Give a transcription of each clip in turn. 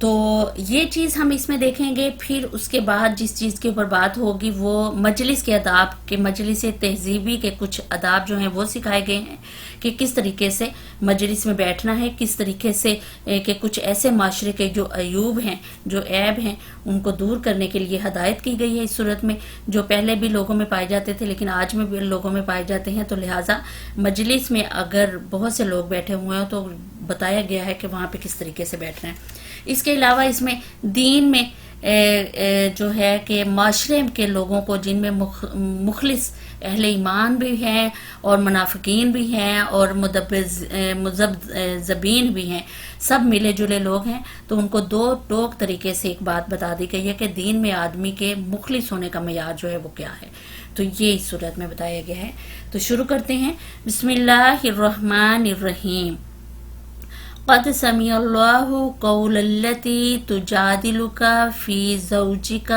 تو یہ چیز ہم اس میں دیکھیں گے. پھر اس کے بعد جس چیز کے اوپر بات ہوگی وہ مجلس کے آداب کے، مجلس تہذیبی کے کچھ آداب جو ہیں وہ سکھائے گئے ہیں کہ کس طریقے سے مجلس میں بیٹھنا ہے، کس طریقے سے کہ کچھ ایسے معاشرے کے جو عیوب ہیں، جو عیب ہیں، ان کو دور کرنے کے لیے ہدایت کی گئی ہے اس صورت میں، جو پہلے بھی لوگوں میں پائے جاتے تھے لیکن آج میں بھی لوگوں میں پائے جاتے ہیں. تو لہٰذا مجلس میں اگر بہت سے لوگ بیٹھے ہوئے ہیں تو بتایا گیا ہے کہ وہاں پہ کس طریقے سے بیٹھنا ہے. اس کے علاوہ اس میں دین میں جو ہے کہ معاشرے کے لوگوں کو، جن میں مخلص اہل ایمان بھی ہیں اور منافقین بھی ہیں اور مذبذبین بھی ہیں، سب ملے جلے لوگ ہیں، تو ان کو دو ٹوک طریقے سے ایک بات بتا دی گئی ہے کہ دین میں آدمی کے مخلص ہونے کا معیار جو ہے وہ کیا ہے. تو یہ اس صورت میں بتایا گیا ہے. تو شروع کرتے ہیں. بسم اللہ الرحمن الرحیم. قد سمع اللہ قول التی تجادلک فی زوجک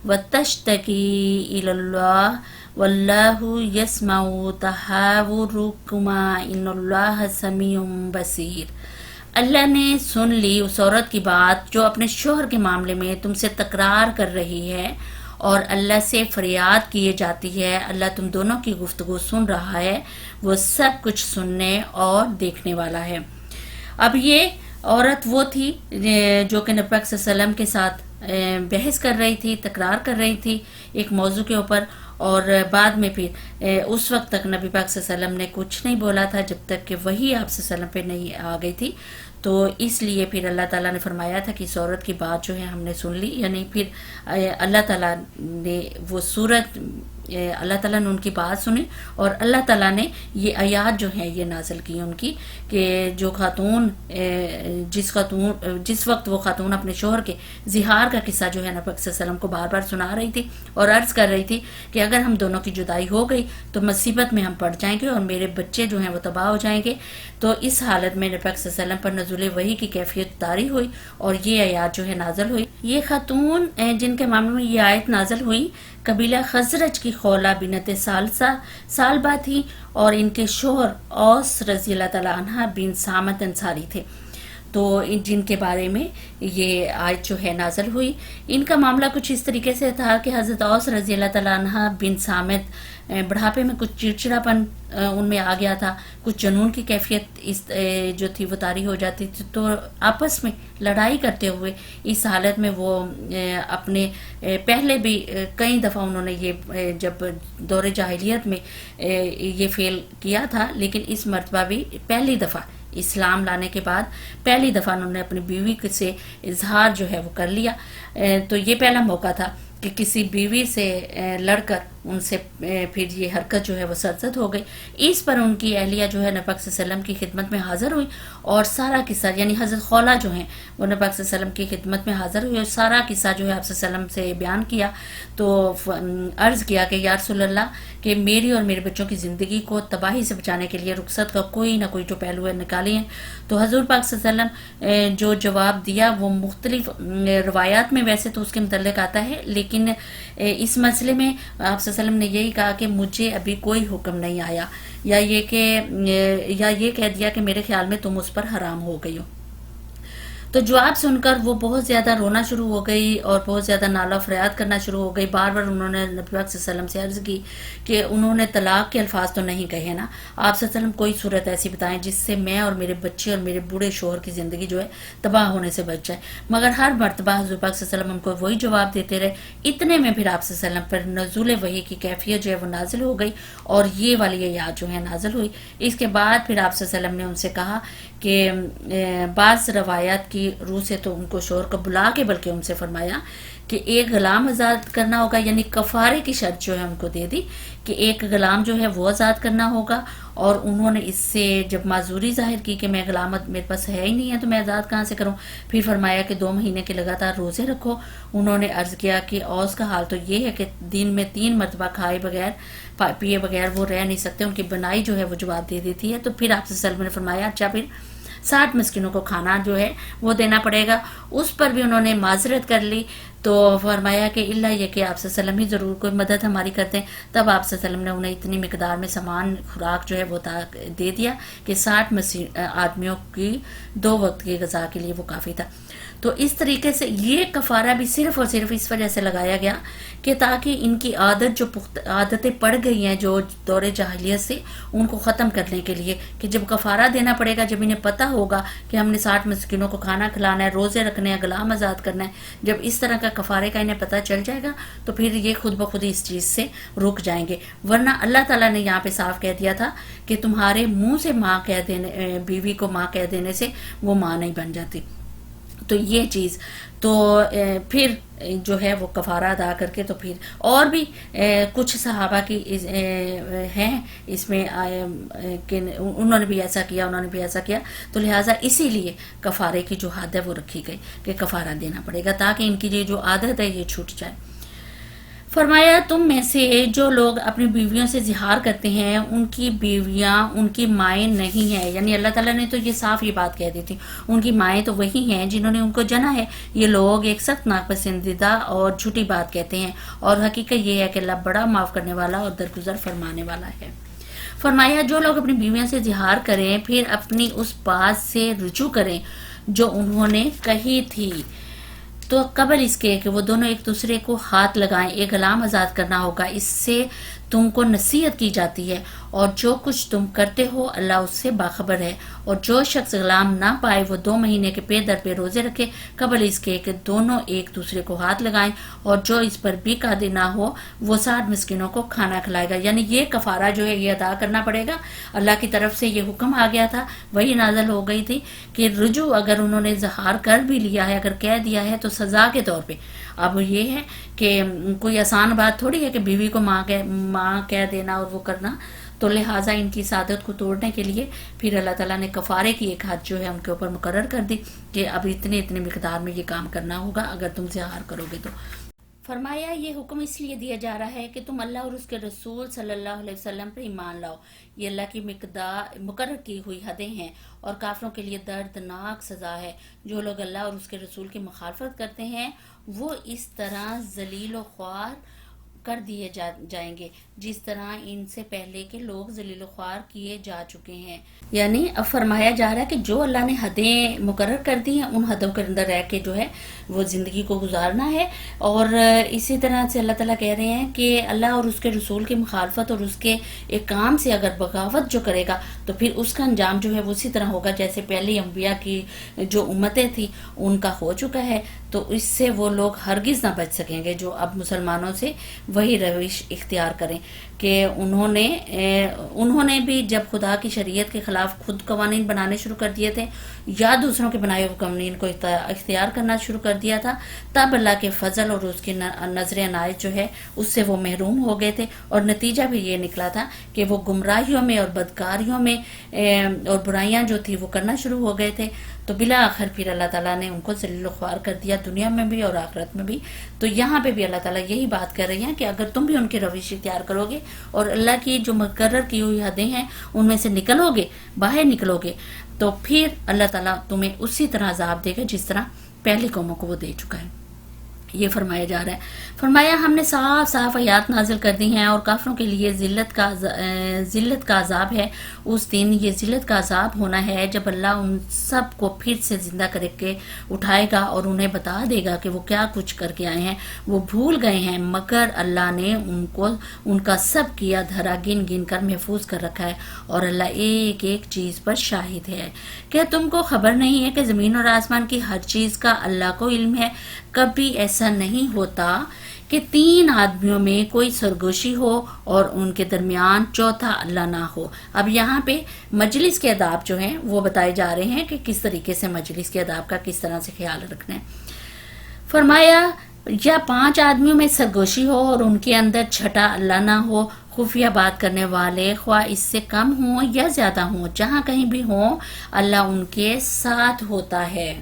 وتشتکی الی اللہ واللہ یسمع تحاورکما ان اللہ سمیع بصیر. اللہ نے سن لی اس عورت کی بات جو اپنے شوہر کے معاملے میں تم سے تکرار کر رہی ہے اور اللہ سے فریاد کیے جاتی ہے. اللہ تم دونوں کی گفتگو سن رہا ہے، وہ سب کچھ سننے اور دیکھنے والا ہے. اب یہ عورت وہ تھی جو کہ نبی پاک صلی اللہ علیہ وسلم کے ساتھ بحث کر رہی تھی، تکرار کر رہی تھی ایک موضوع کے اوپر، اور بعد میں پھر اس وقت تک نبی پاک صلی اللہ علیہ وسلم نے کچھ نہیں بولا تھا جب تک کہ وہی آپ صلی اللہ علیہ وسلم پہ نہیں آ گئی تھی. تو اس لیے پھر اللہ تعالیٰ نے فرمایا تھا کہ اس عورت کی بات جو ہے ہم نے سن لی، یعنی پھر اللہ تعالیٰ نے وہ صورت، اللہ تعالیٰ نے ان کی بات سنی اور اللہ تعالیٰ نے یہ آیات جو ہیں یہ نازل کی ان کی، کہ جو خاتون جس وقت وہ خاتون اپنے شوہر کے زہار کا قصہ جو ہے نبی صلی اللہ علیہ وسلم کو بار بار سنا رہی تھی اور عرض کر رہی تھی کہ اگر ہم دونوں کی جدائی ہو گئی تو مصیبت میں ہم پڑ جائیں گے اور میرے بچے جو ہیں وہ تباہ ہو جائیں گے. تو اس حالت میں نبی صلی اللہ علیہ وسلم پر نزول وحی کی کیفیت طاری ہوئی اور یہ آیات جو ہے نازل ہوئی. یہ خاتون جن کے معاملے میں یہ آیت نازل ہوئی قبیلہ خزرج کی خولہ بنت سالبہ تھی اور ان کے شوہر اوس رضی اللہ تعالیٰ عنہ بن سامت انصاری تھے. تو جن کے بارے میں یہ آیت جو ہے نازل ہوئی، ان کا معاملہ کچھ اس طریقے سے تھا کہ حضرت اوس رضی اللہ تعالیٰ عنہ بن سامت بڑھاپے میں کچھ چڑچڑاپن ان میں آ گیا تھا، کچھ جنون کی کیفیت جو تھی وہ طاری ہو جاتی تھی. تو آپس میں لڑائی کرتے ہوئے اس حالت میں وہ اپنے پہلے بھی کئی دفعہ انہوں نے یہ جب دور جاہلیت میں یہ فعل کیا تھا، لیکن اس مرتبہ بھی پہلی دفعہ اسلام لانے کے بعد پہلی دفعہ انہوں نے اپنی بیوی سے اظہار جو ہے وہ کر لیا. تو یہ پہلا موقع تھا کہ کسی بیوی سے لڑ کر ان سے پھر یہ حرکت جو ہے وہ سرزد ہو گئی. اس پر ان کی اہلیہ جو ہے نبی پاک صلی اللہ علیہ وسلم کی خدمت میں حاضر ہوئی اور سارا قصہ، یعنی حضرت خولہ جو ہیں وہ نبی پاک صلی اللہ علیہ وسلم کی خدمت میں حاضر ہوئی اور سارا قصہ جو ہے آپ صلی اللہ علیہ وسلم سے بیان کیا. تو عرض کیا کہ یا رسول اللہ کہ میری اور میرے بچوں کی زندگی کو تباہی سے بچانے کے لیے رخصت کا کوئی نہ کوئی جو پہلو ہے نکالی ہیں. تو حضور پاک صلی اللہ علیہ وسلم جو جواب دیا وہ مختلف روایات میں ویسے تو اس کے متعلق آتا ہے، لیکن اس مسئلے میں آپ صلی اللہ علیہ وسلم نے یہی کہا کہ مجھے ابھی کوئی حکم نہیں آیا، یا یہ کہہ دیا کہ میرے خیال میں تم اس پر حرام ہو گئی ہو. تو جواب سن کر وہ بہت زیادہ رونا شروع ہو گئی اور بہت زیادہ نالا فریاد کرنا شروع ہو گئی. بار بار انہوں نے نبی پاک صلی اللہ علیہ وسلم سے عرض کی کہ انہوں نے طلاق کے الفاظ تو نہیں کہے نا، آپ صلی اللہ علیہ وسلم کوئی صورت ایسی بتائیں جس سے میں اور میرے بچے اور میرے بوڑھے شوہر کی زندگی جو ہے تباہ ہونے سے بچ جائے. مگر ہر مرتبہ حضور پاک صلی اللہ علیہ وسلم ان کو وہی جواب دیتے رہے. اتنے میں پھر آپ صلی اللہ علیہ وسلم پر نزول وحی کی کیفیت جو ہے وہ نازل ہو گئی اور یہ والی آیات جو ہے نازل ہوئی. اس کے بعد پھر آپ صلی اللہ علیہ وسلم نے ان سے کہا کہ بعض روایات کی روح سے تو ان کو شوہر کو بلا کے بلکہ ان سے فرمایا کہ ایک غلام آزاد کرنا ہوگا، یعنی کفارے کی شرط جو ہے ان کو دے دی کہ ایک غلام جو ہے وہ آزاد کرنا ہوگا. اور انہوں نے اس سے جب معذوری ظاہر کی کہ میں غلامت میرے پاس ہے ہی نہیں ہے تو میں آزاد کہاں سے کروں، پھر فرمایا کہ 2 مہینے کے لگاتار روزے رکھو. انہوں نے عرض کیا کہ اوس کا حال تو یہ ہے کہ دن میں 3 مرتبہ کھائے بغیر پیے بغیر وہ رہ نہیں سکتے، ان کی بنائی جو ہے وہ جواب دے دیتی ہے. تو پھر آپ صلی اللہ علیہ وسلم نے فرمایا اچھا پھر 60 مسکینوں کو کھانا جو ہے وہ دینا پڑے گا. اس پر بھی انہوں نے معذرت کر لی. تو فرمایا کہ اللہ یہ کہ آپ صلی اللہ علیہ وسلم ہی ضرور کوئی مدد ہماری کرتے ہیں. تب آپ صلی اللہ علیہ وسلم نے انہیں اتنی مقدار میں سامان خوراک جو ہے وہ دے دیا کہ 60 آدمیوں کی 2 وقت کی غذا کے لیے وہ کافی تھا. تو اس طریقے سے یہ کفارہ بھی صرف اور صرف اس وجہ سے لگایا گیا کہ تاکہ ان کی عادتیں پڑ گئی ہیں جو دور جاہلیت سے، ان کو ختم کرنے کے لیے، کہ جب کفارہ دینا پڑے گا، جب انہیں پتہ ہوگا کہ ہم نے 60 مسکینوں کو کھانا کھلانا ہے، روزے رکھنے ہیں، غلام آزاد کرنا ہے، جب اس طرح کا کفارے کا انہیں پتہ چل جائے گا تو پھر یہ خود بخود اس چیز سے رک جائیں گے. ورنہ اللہ تعالیٰ نے یہاں پہ صاف کہہ دیا تھا کہ تمہارے منہ سے ماں کہہ دینے، بیوی کو ماں کہہ دینے سے وہ ماں نہیں بن جاتی. تو یہ چیز تو پھر جو ہے وہ کفارہ ادا کر کے تو پھر اور بھی کچھ صحابہ کی ہیں اس میں کہ انہوں نے بھی ایسا کیا، انہوں نے بھی ایسا کیا، تو لہٰذا اسی لیے کفارے کی جو حد ہے وہ رکھی گئی کہ کفارہ دینا پڑے گا تاکہ ان کی یہ جو عادت ہے یہ چھوٹ جائے. فرمایا تم میں سے جو لوگ اپنی بیویوں سے زہار کرتے ہیں ان کی بیویاں ان کی مائیں نہیں ہیں. یعنی اللہ تعالیٰ نے تو یہ صاف یہ بات کہہ دی تھی، ان کی مائیں تو وہی ہیں جنہوں نے ان کو جنا ہے. یہ لوگ ایک سخت ناپسندیدہ اور جھوٹی بات کہتے ہیں، اور حقیقت یہ ہے کہ اللہ بڑا معاف کرنے والا اور درگزر فرمانے والا ہے. فرمایا جو لوگ اپنی بیویوں سے زہار کریں پھر اپنی اس بات سے رجوع کریں جو انہوں نے کہی تھی، تو قبل اس کے کہ وہ دونوں ایک دوسرے کو ہاتھ لگائیں، ایک غلام آزاد کرنا ہوگا. اس سے تم کو نصیحت کی جاتی ہے، اور جو کچھ تم کرتے ہو اللہ اس سے باخبر ہے. اور جو شخص غلام نہ پائے وہ 2 مہینے کے پے در پہ روزے رکھے قبل اس کے کہ دونوں ایک دوسرے کو ہاتھ لگائیں. اور جو اس پر بھی قادر نہ ہو وہ 60 مسکینوں کو کھانا کھلائے گا. یعنی یہ کفارہ جو ہے یہ ادا کرنا پڑے گا. اللہ کی طرف سے یہ حکم آ گیا تھا، وہی نازل ہو گئی تھی کہ رجوع اگر انہوں نے اظہار کر بھی لیا ہے، اگر کہہ دیا ہے تو سزا کے طور پہ. اب یہ ہے کہ کوئی آسان بات تھوڑی ہے کہ بیوی کو ماں کہہ دینا اور وہ کرنا. تو لہٰذا ان کی سعادت کو توڑنے کے لیے پھر اللہ تعالیٰ نے کفارے کی ایک حد جو ہے ان کے اوپر مقرر کر دی کہ اب اتنے مقدار میں یہ کام کرنا ہوگا اگر تم زہار کرو گے تو. فرمایا یہ حکم اس لیے دیا جا رہا ہے کہ تم اللہ اور اس کے رسول صلی اللہ علیہ وسلم پر ایمان لاؤ. یہ اللہ کی مقرر کی ہوئی حدیں ہیں اور کافروں کے لیے دردناک سزا ہے. جو لوگ اللہ اور اس کے رسول کی مخالفت کرتے ہیں وہ اس طرح ذلیل و خوار کر دیے جائیں گے جس طرح ان سے پہلے کے لوگ ذلیل و خوار کیے جا چکے ہیں. یعنی اب فرمایا جا رہا ہے کہ جو اللہ نے حدیں مقرر کر دی ہیں ان حدوں کے اندر رہ کے جو ہے وہ زندگی کو گزارنا ہے. اور اسی طرح سے اللہ تعالیٰ کہہ رہے ہیں کہ اللہ اور اس کے رسول کی مخالفت اور اس کے ایک کام سے اگر بغاوت جو کرے گا تو پھر اس کا انجام جو ہے وہ اسی طرح ہوگا جیسے پہلی انبیاء کی جو امتیں تھیں ان کا ہو چکا ہے. تو اس سے وہ لوگ ہرگز نہ بچ سکیں گے جو اب مسلمانوں سے وہی روش اختیار کریں کہ انہوں نے بھی جب خدا کی شریعت کے خلاف خود قوانین بنانے شروع کر دیے تھے یا دوسروں کے بنائے ہوئے قوانین کو اختیار کرنا شروع کر دیا تھا تب اللہ کے فضل اور اس کی نظر عنایت جو ہے اس سے وہ محروم ہو گئے تھے. اور نتیجہ بھی یہ نکلا تھا کہ وہ گمراہیوں میں اور بدکاریوں میں اور برائیاں جو تھی وہ کرنا شروع ہو گئے تھے. تو بالآخر پھر اللہ تعالیٰ نے ان کو ذلیل و خوار کر دیا دنیا میں بھی اور آخرت میں بھی. تو یہاں پہ بھی اللہ تعالیٰ یہی بات کر رہی ہیں کہ اگر تم بھی ان کی روش اختیار کرو گے اور اللہ کی جو مقرر کی ہوئی حدیں ہیں ان میں سے نکلو گے، باہر نکلو گے، تو پھر اللہ تعالیٰ تمہیں اسی طرح عذاب دے گا جس طرح پہلی قوموں کو وہ دے چکا ہے. یہ فرمایا جا رہا ہے. فرمایا ہم نے صاف صاف آیات نازل کر دی ہیں اور کافروں کے لیے ذلت کا عذاب ہے. اس دن یہ ذلت کا عذاب ہونا ہے جب اللہ ان سب کو پھر سے زندہ کر کے اٹھائے گا اور انہیں بتا دے گا کہ وہ کیا کچھ کر کے آئے ہیں. وہ بھول گئے ہیں مگر اللہ نے ان کا سب کیا دھرا گن گن کر محفوظ کر رکھا ہے اور اللہ ایک ایک چیز پر شاہد ہے. کیا تم کو خبر نہیں ہے کہ زمین اور آسمان کی ہر چیز کا اللہ کو علم ہے؟ کبھی ایسا نہیں ہوتا کہ 3 آدمیوں میں کوئی سرگوشی ہو اور ان کے درمیان چوتھا اللہ نہ ہو. اب یہاں پہ مجلس کے آداب جو ہیں وہ بتائے جا رہے ہیں کہ کس طریقے سے مجلس کے آداب کا کس طرح سے خیال رکھنا ہے. فرمایا یا 5 آدمیوں میں سرگوشی ہو اور ان کے اندر چھٹا اللہ نہ ہو. خفیہ بات کرنے والے خواہ اس سے کم ہوں یا زیادہ ہوں جہاں کہیں بھی ہوں اللہ ان کے ساتھ ہوتا ہے.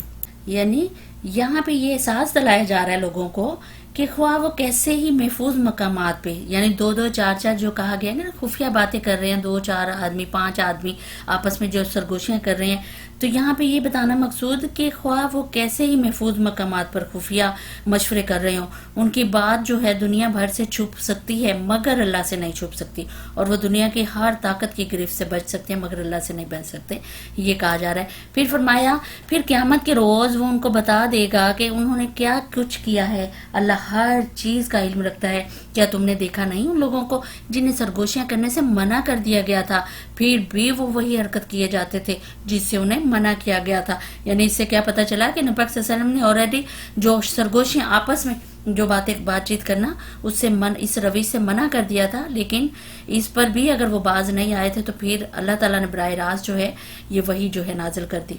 یعنی یہاں پہ یہ احساس دلایا جا رہا ہے لوگوں کو کہ خواہ وہ کیسے ہی محفوظ مقامات پہ، یعنی دو دو چار چار جو کہا گیا ہے نا، خفیہ باتیں کر رہے ہیں، 2 4 آدمی 5 آدمی آپس میں جو سرگوشیاں کر رہے ہیں، تو یہاں پہ یہ بتانا مقصود کہ خواہ وہ کیسے ہی محفوظ مقامات پر خفیہ مشورے کر رہے ہوں، ان کی بات جو ہے دنیا بھر سے چھپ سکتی ہے مگر اللہ سے نہیں چھپ سکتی، اور وہ دنیا کی ہر طاقت کی گرفت سے بچ سکتے ہیں مگر اللہ سے نہیں بچ سکتے، یہ کہا جا رہا ہے۔ پھر فرمایا پھر قیامت کے روز وہ ان کو بتا دے گا کہ انہوں نے کیا کچھ کیا ہے، اللہ ہر چیز کا علم رکھتا ہے، کیا تم نے دیکھا نہیں ان لوگوں کو جنہیں سرگوشیاں کرنے سے منع کر دیا گیا تھا، پھر بھی وہ وہی حرکت کیے جاتے تھے جس سے انہیں منع کیا گیا تھا۔ یعنی اس سے کیا پتہ چلا کہ نبی پاک صلی اللہ علیہ وسلم نے آلریڈی جو سرگوشیاں آپس میں جو بات چیت کرنا اس سے اس روش سے منع کر دیا تھا، لیکن اس پر بھی اگر وہ باز نہیں آئے تھے تو پھر اللہ تعالیٰ نے براہ راست جو ہے یہ وہی جو ہے نازل کر دی۔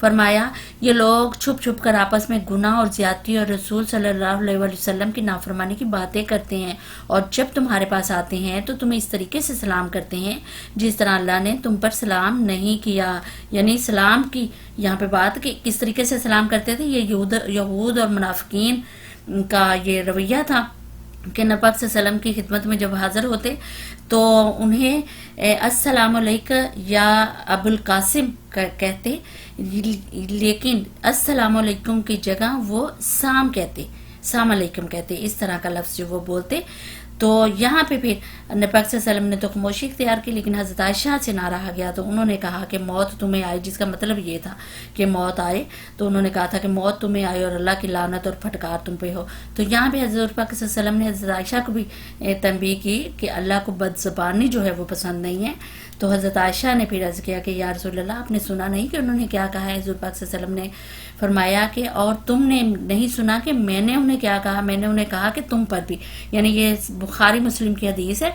فرمایا یہ لوگ چھپ چھپ کر آپس میں گناہ اور زیادتی اور رسول صلی اللہ علیہ وسلم کی نافرمانی کی باتیں کرتے ہیں، اور جب تمہارے پاس آتے ہیں تو تمہیں اس طریقے سے سلام کرتے ہیں جس طرح اللہ نے تم پر سلام نہیں کیا۔ یعنی سلام کی یہاں پہ بات کہ کس طریقے سے سلام کرتے تھے، یہ یہود اور منافقین کا یہ رویہ تھا کہ نبی پاک صلی اللہ علیہ وسلم کی خدمت میں جب حاضر ہوتے تو انہیں السلام علیکم یا ابو القاسم کہتے، لیکن السلام علیکم کی جگہ وہ سام کہتے، سلام علیکم کہتے، اس طرح کا لفظ جو وہ بولتے۔ تو یہاں پہ پھر نبی پاک صلی اللہ علیہ وسلم نے تو خاموشی اختیار کی، لیکن حضرت عائشہ سے نہ رہا گیا تو انہوں نے کہا کہ موت تمہیں آئے، جس کا مطلب یہ تھا کہ موت آئے، تو انہوں نے کہا تھا کہ موت تمہیں آئے اور اللہ کی لعنت اور پھٹکار تم پہ ہو۔ تو یہاں پہ حضرت پاک صلی اللہ علیہ وسلم نے حضرت عائشہ کو بھی تنبیہ کی کہ اللہ کو بد زبانی جو ہے وہ پسند نہیں ہے۔ تو حضرت عائشہ نے پھر عرض کیا کہ یا رسول اللہ آپ نے سنا نہیں کہ انہوں نے کیا کہا ہے؟ حضور پاک صلی اللہ علیہ وسلم نے فرمایا کہ اور تم نے نہیں سنا کہ میں نے انہیں کیا کہا؟ میں نے انہیں کہا کہ تم پر بھی، یعنی یہ بخاری مسلم کی حدیث ہے،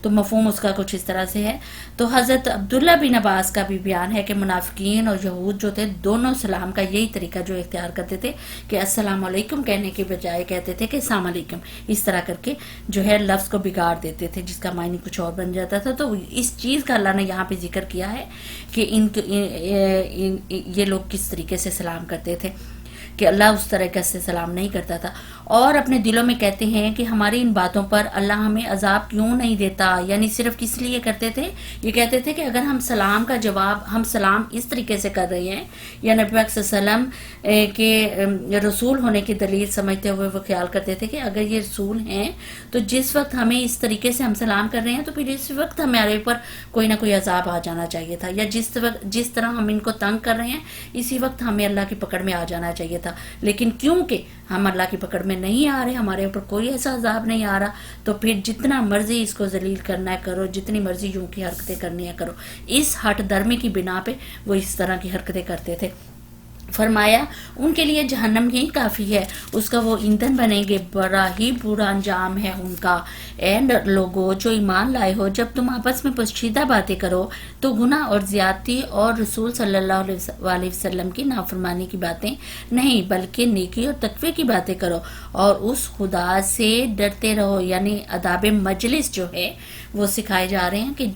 تو مفہوم اس کا کچھ اس طرح سے ہے۔ تو حضرت عبداللہ بن عباس کا بھی بیان ہے کہ منافقین اور یہود جو تھے دونوں سلام کا یہی طریقہ جو اختیار کرتے تھے کہ السلام علیکم کہنے کے بجائے کہتے تھے کہ السلام علیکم، اس طرح کر کے جو ہے لفظ کو بگاڑ دیتے تھے جس کا معنی کچھ اور بن جاتا تھا۔ تو اس چیز کا اللہ نے یہاں پہ ذکر کیا ہے کہ یہ لوگ کس طریقے سے سلام کرتے تھے، کہ اللہ اس طرح سے سلام نہیں کرتا تھا، اور اپنے دلوں میں کہتے ہیں کہ ہماری ان باتوں پر اللہ ہمیں عذاب کیوں نہیں دیتا، یعنی صرف کس لیے کرتے تھے؟ یہ کہتے تھے کہ اگر ہم سلام کا جواب ہم سلام اس طریقے سے کر رہے ہیں، یا نبی پاک صلی اللہ علیہ وسلم کے رسول ہونے کی دلیل سمجھتے ہوئے وہ خیال کرتے تھے کہ اگر یہ رسول ہیں تو جس وقت ہمیں اس طریقے سے ہم سلام کر رہے ہیں تو پھر اس وقت ہمارے اوپر کوئی نہ کوئی عذاب آ جانا چاہیے تھا، یا جس طرح ہم ان کو تنگ کر رہے ہیں اسی وقت ہمیں اللہ کی پکڑ میں آ جانا چاہیے تھا، لیکن کیونکہ ہم اللہ کی پکڑ میں نہیں آ رہے، ہمارے اوپر کوئی ایسا عذاب نہیں آ رہا، تو پھر جتنا مرضی اس کو ذلیل کرنا ہے کرو، جتنی مرضی یوں کی حرکتیں کرنی ہے کرو۔ اس ہٹ درمی کی بنا پہ وہ اس طرح کی حرکتیں کرتے تھے۔ فرمایا ان کے لیے جہنم ہی کافی ہے، اس کا وہ ایندھن بنیں گے، بڑا ہی برا انجام ہے ان کا۔ اے لوگو جو ایمان لائے ہو، جب تم آپس میں پوشیدہ باتیں کرو تو گناہ اور زیادتی اور رسول صلی اللہ علیہ وسلم کی نافرمانی کی باتیں نہیں بلکہ نیکی اور تقوی کی باتیں کرو، اور اس خدا سے ڈرتے رہو۔ یعنی آداب مجلس جو ہے وہ سکھائے جا رہے ہیں کہ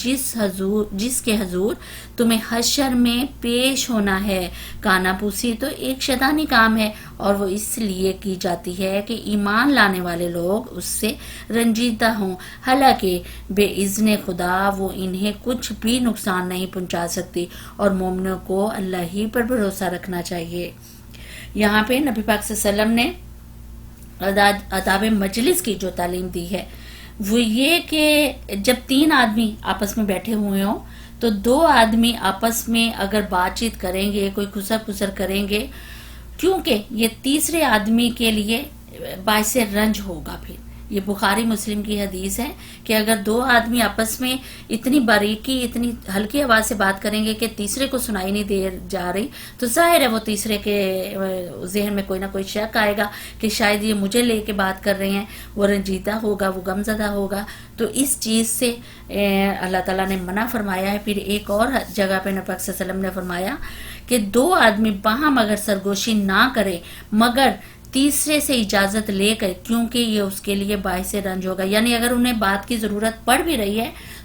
جس کے حضور تمہیں حشر میں پیش ہونا ہے۔ کانا پوسی تو ایک شیطانی کام ہے، اور وہ اس لیے کی جاتی ہے کہ ایمان لانے والے لوگ اس سے رنجیدہ ہوں، حالانکہ بے اذن خدا وہ انہیں کچھ بھی نقصان نہیں پہنچا سکتی، اور مومنوں کو اللہ ہی پر بھروسہ رکھنا چاہیے۔ یہاں پہ نبی پاک صلی اللہ علیہ وسلم نے آداب مجلس کی جو تعلیم دی ہے وہ یہ کہ جب 3 آدمی آپس میں بیٹھے ہوئے ہوں تو 2 آدمی آپس میں اگر بات چیت کریں گے، کوئی خسر پسر کریں گے، کیونکہ یہ تیسرے آدمی کے لیے باعث رنج ہوگا۔ پھر یہ بخاری مسلم کی حدیث ہے کہ اگر 2 آدمی آپس میں اتنی باریکی اتنی ہلکی آواز سے بات کریں گے کہ تیسرے کو سنائی نہیں دے جا رہی، تو ظاہر ہے وہ تیسرے کے ذہن میں کوئی نہ کوئی شک آئے گا کہ شاید یہ مجھے لے کے بات کر رہے ہیں، وہ رنجیدہ ہوگا، وہ غمزدہ ہوگا۔ تو اس چیز سے اللہ تعالیٰ نے منع فرمایا ہے۔ پھر ایک اور جگہ پہ نبی پاک صلی اللہ علیہ وسلم نے فرمایا کہ 2 آدمی باہم اگر سرگوشی نہ کرے مگر تیسرے سے اجازت لے کر، کیونکہ یہ اس کے لیے باعث رنج ہوگا۔ یعنی اگر انہیں بات کی ضرورت پڑ بھی رہی ہے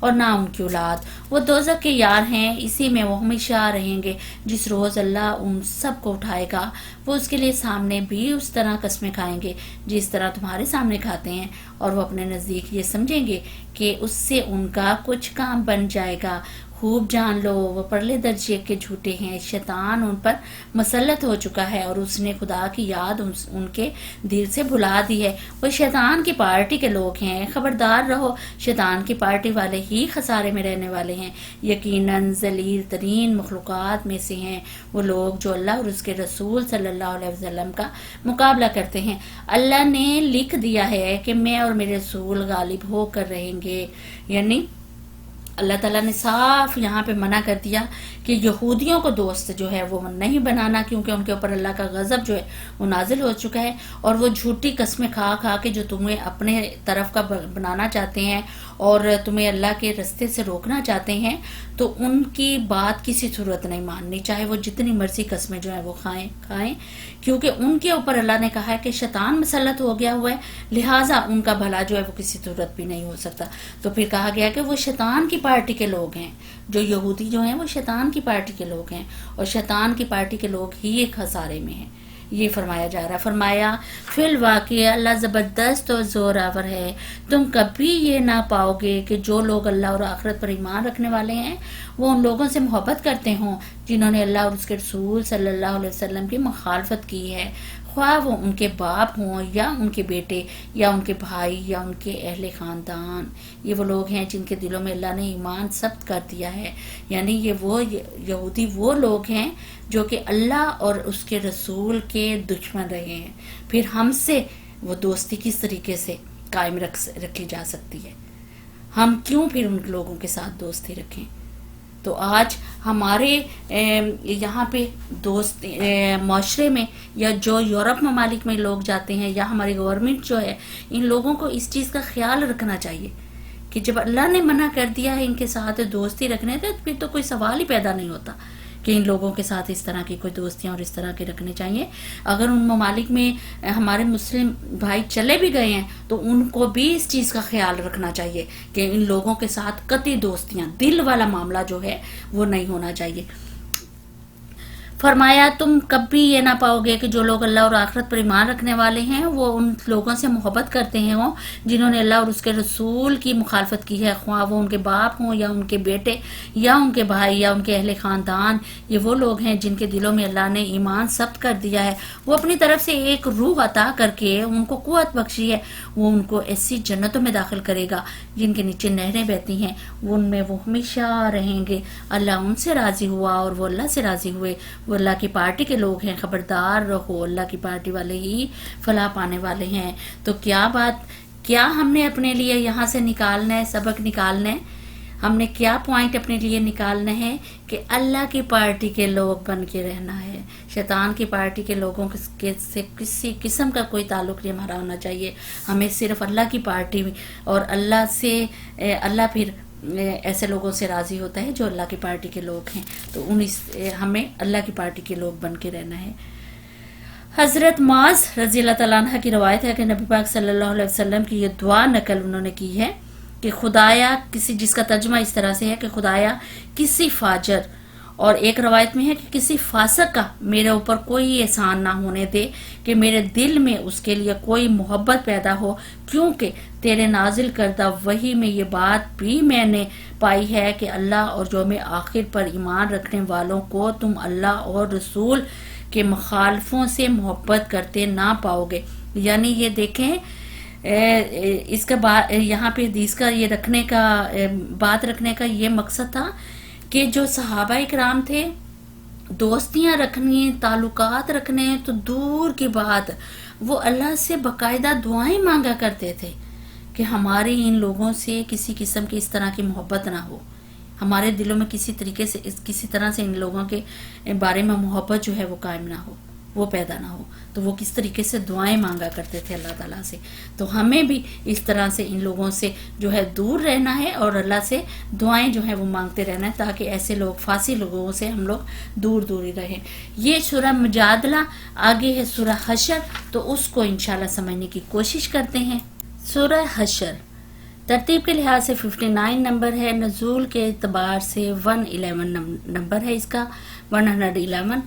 اور نہ ان کی اولاد، وہ دوزخ کے یار ہیں، اسی میں وہ ہمیشہ رہیں گے۔ جس روز اللہ ان سب کو اٹھائے گا وہ اس کے لیے سامنے بھی اس طرح قسمیں کھائیں گے جس طرح تمہارے سامنے کھاتے ہیں، اور وہ اپنے نزدیک یہ سمجھیں گے کہ اس سے ان کا کچھ کام بن جائے گا۔ خوب جان لو وہ پرلے درجے کے جھوٹے ہیں، شیطان ان پر مسلط ہو چکا ہے اور اس نے خدا کی یاد ان کے دل سے بھلا دی ہے۔ وہ شیطان کی پارٹی کے لوگ ہیں، خبردار رہو، شیطان کی پارٹی والے ہی خسارے میں رہنے والے ہیں۔ یقیناً ذلیل ترین مخلوقات میں سے ہیں وہ لوگ جو اللہ اور اس کے رسول صلی اللہ علیہ وسلم کا مقابلہ کرتے ہیں۔ اللہ نے لکھ دیا ہے کہ میں اور میرے رسول غالب ہو کر رہیں گے، یعنی اللہ تعالیٰ نے صاف یہاں پہ منع کر دیا کہ یہودیوں کو دوست جو ہے وہ نہیں بنانا، کیونکہ ان کے اوپر اللہ کا غضب جو ہے وہ نازل ہو چکا ہے، اور وہ جھوٹی قسمیں کھا کھا کے جو تمہیں اپنے طرف کا بنانا چاہتے ہیں اور تمہیں اللہ کے رستے سے روکنا چاہتے ہیں، تو ان کی بات کسی صورت نہیں ماننی، چاہے وہ جتنی مرضی قسمیں جو ہیں وہ کھائیں، کیونکہ ان کے اوپر اللہ نے کہا ہے کہ شیطان مسلط ہو گیا ہوا ہے، لہٰذا ان کا بھلا جو ہے وہ کسی صورت بھی نہیں ہو سکتا۔ تو پھر کہا گیا کہ وہ شیطان کی پارٹی کے لوگ ہیں، جو یہودی جو ہیں وہ شیطان کی پارٹی کے لوگ ہیں، اور شیطان کی پارٹی کے لوگ ہی ایک خسارے میں ہیں، یہ فرمایا جا رہا ہے۔ فرمایا فی الواقع اللہ زبردست اور زور آور ہے، تم کبھی یہ نہ پاؤ گے کہ جو لوگ اللہ اور آخرت پر ایمان رکھنے والے ہیں وہ ان لوگوں سے محبت کرتے ہوں جنہوں نے اللہ اور اس کے رسول صلی اللہ علیہ وسلم کی مخالفت کی ہے، خواہ وہ ان کے باپ ہوں یا ان کے بیٹے یا ان کے بھائی یا ان کے اہل خاندان۔ یہ وہ لوگ ہیں جن کے دلوں میں اللہ نے ایمان ثبت کر دیا ہے، یعنی یہ وہ یہودی وہ لوگ ہیں جو کہ اللہ اور اس کے رسول کے دشمن رہے ہیں۔ پھر ہم سے وہ دوستی کس طریقے سے قائم رکھی جا سکتی ہے؟ ہم کیوں پھر ان لوگوں کے ساتھ دوستی رکھیں؟ تو آج ہمارے یہاں پہ دوست معاشرے میں یا جو یورپ ممالک میں لوگ جاتے ہیں یا ہماری گورنمنٹ جو ہے، ان لوگوں کو اس چیز کا خیال رکھنا چاہیے کہ جب اللہ نے منع کر دیا ہے ان کے ساتھ دوستی رکھنے سے، پھر تو کوئی سوال ہی پیدا نہیں ہوتا کہ ان لوگوں کے ساتھ اس طرح کی کوئی دوستیاں اور اس طرح کے رکھنے چاہیے۔ اگر ان ممالک میں ہمارے مسلم بھائی چلے بھی گئے ہیں تو ان کو بھی اس چیز کا خیال رکھنا چاہیے کہ ان لوگوں کے ساتھ قطعی دوستیاں، دل والا معاملہ جو ہے وہ نہیں ہونا چاہیے۔ فرمایا تم کبھی یہ نہ پاؤ گے کہ جو لوگ اللہ اور آخرت پر ایمان رکھنے والے ہیں وہ ان لوگوں سے محبت کرتے ہیں جنہوں نے اللہ اور اس کے رسول کی مخالفت کی ہے، خواہ وہ ان کے باپ ہوں یا ان کے بیٹے یا ان کے بھائی یا ان کے اہل خاندان۔ یہ وہ لوگ ہیں جن کے دلوں میں اللہ نے ایمان ثبت کر دیا ہے، وہ اپنی طرف سے ایک روح عطا کر کے ان کو قوت بخشی ہے، وہ ان کو ایسی جنتوں میں داخل کرے گا جن کے نیچے نہریں بہتی ہیں، ان میں وہ ہمیشہ رہیں گے۔ اللہ ان سے راضی ہوا اور وہ اللہ سے راضی ہوئے، وہ اللہ کی پارٹی کے لوگ ہیں، خبردار رہو اللہ کی پارٹی والے ہی فلاح پانے والے ہیں۔ تو کیا ہم نے اپنے لیے یہاں سے نکالنا ہے، سبق نکالنا ہے، ہم نے کیا پوائنٹ اپنے لیے نکالنا ہے کہ اللہ کی پارٹی کے لوگ بن کے رہنا ہے، شیطان کی پارٹی کے لوگوں سے کسی قسم کا کوئی تعلق نہیں ہمارا ہونا چاہیے۔ ہمیں صرف اللہ کی پارٹی اور اللہ پھر ایسے لوگوں سے راضی ہوتا ہے جو اللہ کی پارٹی کے لوگ ہیں، تو ہمیں اللہ کی پارٹی کے لوگ بن کے رہنا ہے۔ حضرت معاذ رضی اللہ تعالیٰ عنہ کی روایت ہے کہ نبی پاک صلی اللہ علیہ وسلم کی یہ دعا نقل انہوں نے کی ہے کہ خدایا جس کا ترجمہ اس طرح سے ہے کہ خدایا کسی فاجر، اور ایک روایت میں ہے کہ کسی فاسق کا میرے اوپر کوئی احسان نہ ہونے دے کہ میرے دل میں اس کے لیے کوئی محبت پیدا ہو، کیونکہ تیرے نازل کردہ وحی میں یہ بات بھی میں نے پائی ہے کہ اللہ اور یوم آخر پر ایمان رکھنے والوں کو تم اللہ اور رسول کے مخالفوں سے محبت کرتے نہ پاؤ گے۔ یعنی یہ دیکھیں اس کا یہاں پہ حدیث کا یہ بات رکھنے کا یہ مقصد تھا کہ جو صحابہ اکرام تھے دوستیاں رکھنی، تعلقات رکھنے تو دور کی بات، وہ اللہ سے باقاعدہ دعائیں مانگا کرتے تھے کہ ہمارے ان لوگوں سے کسی قسم کی اس طرح کی محبت نہ ہو، ہمارے دلوں میں کسی طرح سے ان لوگوں کے بارے میں محبت جو ہے وہ قائم نہ ہو، وہ پیدا نہ ہو، تو وہ کس طریقے سے دعائیں مانگا کرتے تھے اللہ تعالیٰ سے۔ تو ہمیں بھی اس طرح سے ان لوگوں سے جو ہے دور رہنا ہے اور اللہ سے دعائیں جو ہیں وہ مانگتے رہنا ہے تاکہ ایسے لوگ فاسق لوگوں سے ہم لوگ دور ہی رہیں۔ یہ سورہ مجادلہ، آگے ہے سورہ حشر، تو اس کو انشاءاللہ سمجھنے کی کوشش کرتے ہیں۔ سورہ حشر ترتیب کے لحاظ سے 59 نمبر ہے، نزول کے اعتبار سے 111 نمبر ہے اس کا، 111،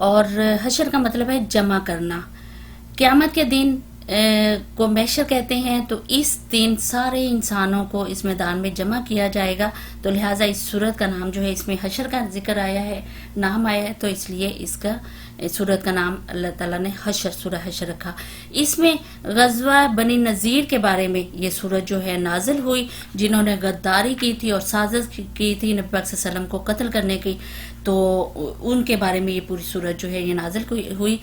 اور حشر کا مطلب ہے جمع کرنا۔ قیامت کے دن کو محشر کہتے ہیں، تو اس دن سارے انسانوں کو اس میدان میں جمع کیا جائے گا، تو لہٰذا اس سورت کا نام جو ہے، اس میں حشر کا ذکر آیا ہے، نام آیا ہے، تو اس لیے اس کا سورت کا نام اللہ تعالیٰ نے حشر، سورہ حشر رکھا۔ اس میں غزوہ بنی نذیر کے بارے میں یہ سورت جو ہے نازل ہوئی، جنہوں نے غداری کی تھی اور سازش کی تھی نبی پاک صلی اللہ علیہ وسلم کو قتل کرنے کی، تو ان کے بارے میں یہ پوری سورت جو ہے یہ نازل ہوئی۔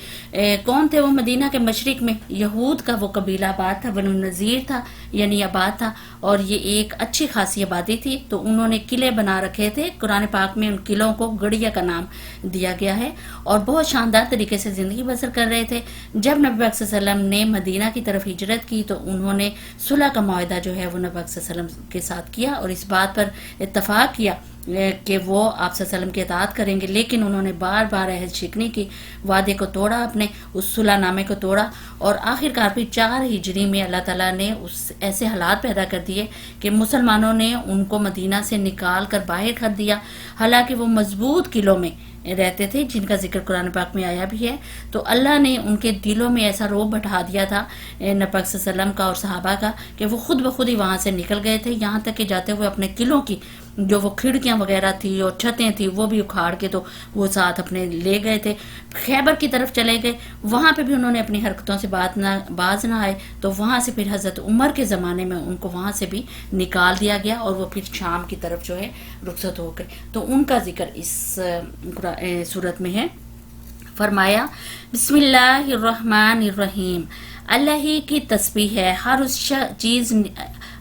کون تھے وہ؟ مدینہ کے مشرق میں یہود کا وہ قبیلہ آباد تھا، بنو نذیر تھا، یعنی آباد تھا، اور یہ ایک اچھی خاصی آبادی تھی، تو انہوں نے قلعے بنا رکھے تھے۔ قرآن پاک میں ان قلعوں کو گڑیا کا نام دیا گیا ہے، اور بہت شاندار طریقے سے زندگی بسر کر رہے تھے۔ جب نبی پاک صلی اللہ علیہ وسلم نے مدینہ کی طرف ہجرت کی، تو انہوں نے صلح کا معاہدہ جو ہے وہ نبی پاک صلی اللہ علیہ وسلم کے ساتھ کیا، اور اس بات پر اتفاق کیا کہ وہ آپ صلی اللہ علیہ وسلم کی اطاعت کریں گے، لیکن انہوں نے بار بار عہد شکنی کی، وعدے کو توڑا، اپنے اس صلح نامے کو توڑا، اور آخرکار پھر 4 ہجری میں اللہ تعالیٰ نے ایسے حالات پیدا کر دیے کہ مسلمانوں نے ان کو مدینہ سے نکال کر باہر کر دیا، حالانکہ وہ مضبوط قلعوں میں رہتے تھے، جن کا ذکر قرآن پاک میں آیا بھی ہے۔ تو اللہ نے ان کے دلوں میں ایسا رعب بٹھا دیا تھا نبی پاک صلی اللہ علیہ وسلم کا اور صحابہ کا، کہ وہ خود بخود ہی وہاں سے نکل گئے تھے، یہاں تک کہ جاتے ہوئے اپنے قلعوں کی جو وہ کھڑکیاں وغیرہ تھی اور چھتیں تھی وہ بھی اکھاڑ کے تو وہ ساتھ اپنے لے گئے تھے۔ خیبر کی طرف چلے گئے، وہاں پہ بھی انہوں نے اپنی حرکتوں سے باز نہ آئے، تو وہاں سے پھر حضرت عمر کے زمانے میں ان کو وہاں سے بھی نکال دیا گیا، اور وہ پھر شام کی طرف جو ہے رخصت ہو گئے۔ تو ان کا ذکر اس صورت میں ہے۔ فرمایا بسم اللہ الرحمن الرحیم، اللہ ہی کی تسبیح ہے ہر اس چیز،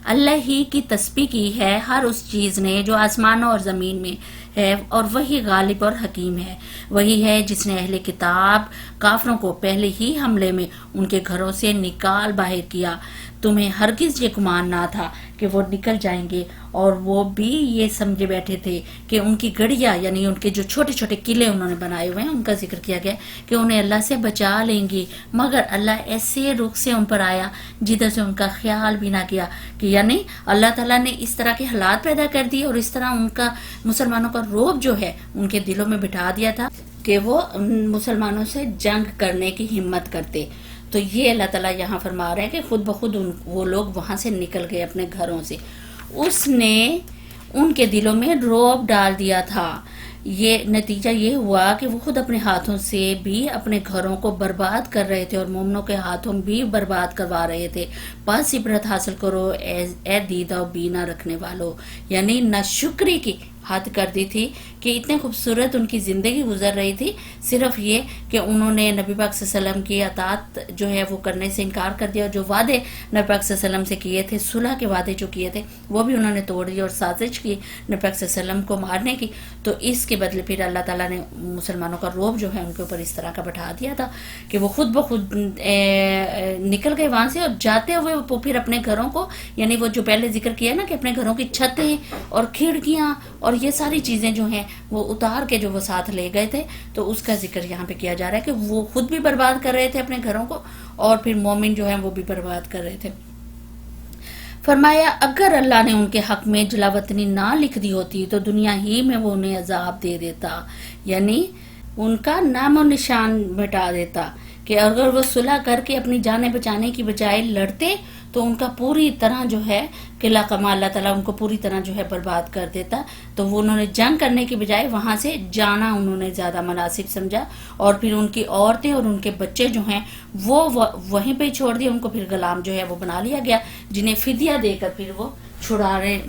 اللہ ہی کی تسبیح کی ہے ہر اس چیز نے جو آسمانوں اور زمین میں ہے، اور وہی غالب اور حکیم ہے۔ وہی ہے جس نے اہل کتاب کافروں کو پہلے ہی حملے میں ان کے گھروں سے نکال باہر کیا، تمہیں ہرگز یہ گمان نہ تھا کہ وہ نکل جائیں گے، اور وہ بھی یہ سمجھے بیٹھے تھے کہ ان کی گڑیا، یعنی ان کے جو چھوٹے چھوٹے قلعے انہوں نے بنائے ہوئے ہیں، ان کا ذکر کیا گیا کہ انہیں اللہ سے بچا لیں گی، مگر اللہ ایسے رخ سے ان پر آیا جدھر سے ان کا خیال بھی نہ کیا، کہ یعنی اللہ تعالیٰ نے اس طرح کے حالات پیدا کر دیے، اور اس طرح ان کا مسلمانوں کا رعب جو ہے ان کے دلوں میں بٹھا دیا تھا کہ وہ مسلمانوں سے جنگ کرنے کی ہمت کرتے۔ تو یہ اللہ تعالیٰ یہاں فرما رہے ہیں کہ خود بخود وہ لوگ وہاں سے نکل گئے اپنے گھروں سے، اس نے ان کے دلوں میں رعب ڈال دیا تھا۔ یہ نتیجہ یہ ہوا کہ وہ خود اپنے ہاتھوں سے بھی اپنے گھروں کو برباد کر رہے تھے، اور مومنوں کے ہاتھوں بھی برباد کروا رہے تھے۔ بس عبرت حاصل کرو اے دیدہ و بینا رکھنے والو، یعنی ناشکری کی حد کر دی تھی کہ اتنے خوبصورت ان کی زندگی گزر رہی تھی، صرف یہ کہ انہوں نے نبی پاک صلی اللہ علیہ وسلم کی اطاعت جو ہے وہ کرنے سے انکار کر دیا، اور جو وعدے نبی پاک صلی اللہ علیہ وسلم سے کیے تھے، صلح کے وعدے جو کیے تھے، وہ بھی انہوں نے توڑ دیے، اور سازش کی نبی پاک صلی اللہ علیہ وسلم کو مارنے کی۔ تو اس کے بدلے پھر اللہ تعالیٰ نے مسلمانوں کا رعب جو ہے ان کے اوپر اس طرح کا بٹھا دیا تھا کہ وہ خود بخود نکل گئے وہاں سے، اور جاتے ہوئے وہ پھر اپنے گھروں کو، یعنی وہ جو پہلے ذکر کیا نا کہ اپنے گھروں کی چھتیں اور کھڑکیاں اور یہ ساری چیزیں جو ہیں وہ اتار کے جو وہ ساتھ لے گئے تھے، تو اس کا ذکر یہاں پہ کیا جا رہا ہے کہ وہ خود بھی برباد کر رہے تھے اپنے گھروں کو، اور پھر مومن جو ہیں وہ بھی برباد کر رہے تھے۔ فرمایا اگر اللہ نے ان کے حق میں جلاوطنی نہ لکھ دی ہوتی تو دنیا ہی میں وہ انہیں عذاب دے دیتا، یعنی ان کا نام و نشان مٹا دیتا، کہ اگر وہ صلح کر کے اپنی جانیں بچانے کی بجائے لڑتے تو ان کا پوری طرح جو ہے قلعہ کما اللہ تعالیٰ ان کو پوری طرح جو ہے برباد کر دیتا۔ تو وہ انہوں نے جنگ کرنے کی بجائے وہاں سے جانا انہوں نے زیادہ مناسب سمجھا، اور پھر ان کی عورتیں اور ان کے بچے جو ہیں وہ وہیں پہ چھوڑ دیے، ان کو پھر غلام جو ہے وہ بنا لیا گیا، جنہیں فدیہ دے کر پھر وہ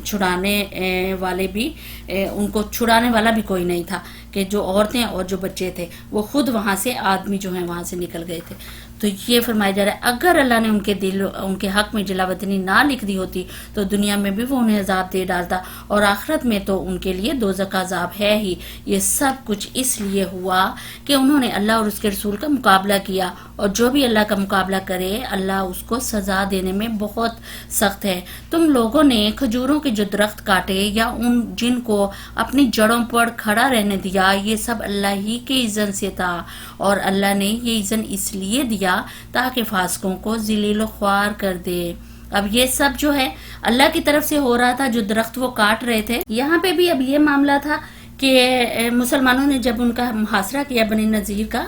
چھڑانے والے بھی، ان کو چھڑانے والا بھی کوئی نہیں تھا، کہ جو عورتیں اور جو بچے تھے وہ خود وہاں سے آدمی جو ہیں وہاں سے نکل گئے تھے۔ تو یہ فرمایا جا رہا ہے اگر اللہ نے ان کے حق میں جلاوطنی نہ لکھ دی ہوتی تو دنیا میں بھی وہ انہیں عذاب دے ڈالتا، اور آخرت میں تو ان کے لیے دوزخ کا عذاب ہے ہی۔ یہ سب کچھ اس لیے ہوا کہ انہوں نے اللہ اور اس کے رسول کا مقابلہ کیا، اور جو بھی اللہ کا مقابلہ کرے اللہ اس کو سزا دینے میں بہت سخت ہے۔ تم لوگوں نے کھجوروں کے جو درخت کاٹے یا ان جن کو اپنی جڑوں پر کھڑا رہنے دیا، یہ سب اللہ ہی کے اذن سے تھا، اور اللہ نے یہ اذن اس لیے دیا تاکہ فاسقوں کو ذلیل و خوار کر دے۔ اب یہ سب جو ہے اللہ کی طرف سے ہو رہا تھا، جو درخت وہ کاٹ رہے تھے. یہاں پہ بھی اب یہ معاملہ تھا کہ مسلمانوں نے جب ان کا محاصرہ کیا، بنی نذیر کا،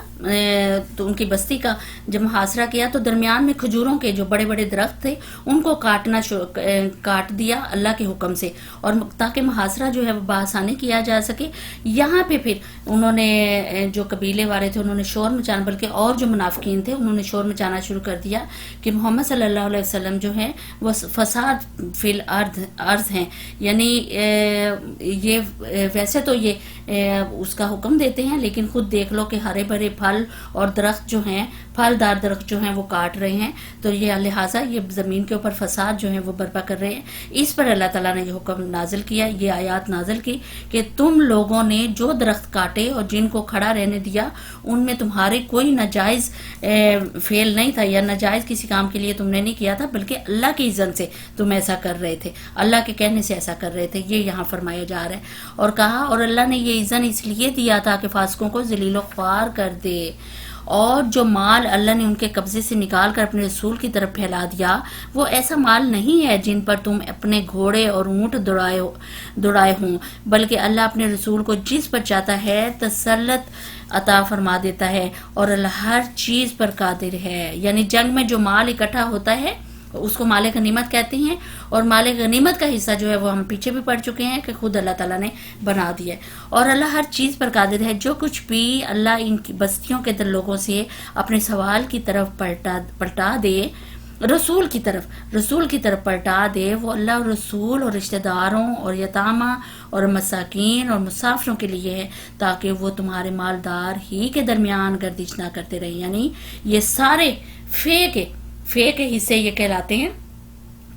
تو ان کی بستی کا جب محاصرہ کیا تو درمیان میں کھجوروں کے جو بڑے بڑے درخت تھے ان کو کاٹ دیا اللہ کے حکم سے، اور تاکہ محاصرہ جو ہے وہ بآسانی کیا جا سکے. یہاں پہ پھر انہوں نے جو قبیلے والے تھے انہوں نے شور مچانا، بلکہ اور جو منافقین تھے انہوں نے شور مچانا شروع کر دیا کہ محمد صلی اللہ علیہ وسلم جو ہیں وہ فساد فی الارض ہیں. یعنی یہ ویسے تو یہ اس کا حکم دیتے ہیں، لیکن خود دیکھ لو کہ ہرے بھرے پھل اور درخت جو ہیں، پھلدار درخت جو ہیں وہ کاٹ رہے ہیں. تو یہ لہٰذا یہ زمین کے اوپر فساد جو ہیں وہ برپا کر رہے ہیں. اس پر اللہ تعالیٰ نے یہ حکم نازل کیا، یہ آیات نازل کی کہ تم لوگوں نے جو درخت کاٹے اور جن کو کھڑا رہنے دیا ان میں تمہارے کوئی ناجائز فعل نہیں تھا، یا ناجائز کسی کام کے لیے تم نے نہیں کیا تھا، بلکہ اللہ کی اذن سے تم ایسا کر رہے تھے، اللہ کے کہنے سے ایسا کر رہے تھے. یہ یہاں فرمایا جا رہا ہے. اور کہا، اور اللہ نے یہ اذن اس لیے دیا تھا کہ فاسقوں کو ذلیل و خوار کر دے، اور جو مال اللہ نے ان کے قبضے سے نکال کر اپنے رسول کی طرف پھیلا دیا وہ ایسا مال نہیں ہے جن پر تم اپنے گھوڑے اور اونٹ دوڑائے ہوں، بلکہ اللہ اپنے رسول کو جس پر چاہتا ہے تسلط عطا فرما دیتا ہے، اور اللہ ہر چیز پر قادر ہے. یعنی جنگ میں جو مال اکٹھا ہوتا ہے اس کو مال غنیمت کہتے ہیں، اور مال غنیمت کا حصہ جو ہے وہ ہم پیچھے بھی پڑھ چکے ہیں کہ خود اللہ تعالیٰ نے بنا دیا ہے. اور اللہ ہر چیز پر قادر ہے. جو کچھ بھی اللہ ان کی بستیوں کے لوگوں سے اپنے سوال کی طرف پلٹا دے، رسول کی طرف پلٹا دے، وہ اللہ اور رسول اور رشتہ داروں اور یتامہ اور مساکین اور مسافروں کے لیے ہے، تاکہ وہ تمہارے مالدار ہی کے درمیان گردش نہ کرتے رہیں. یعنی یہ سارے فیک حصے یہ کہلاتے ہیں.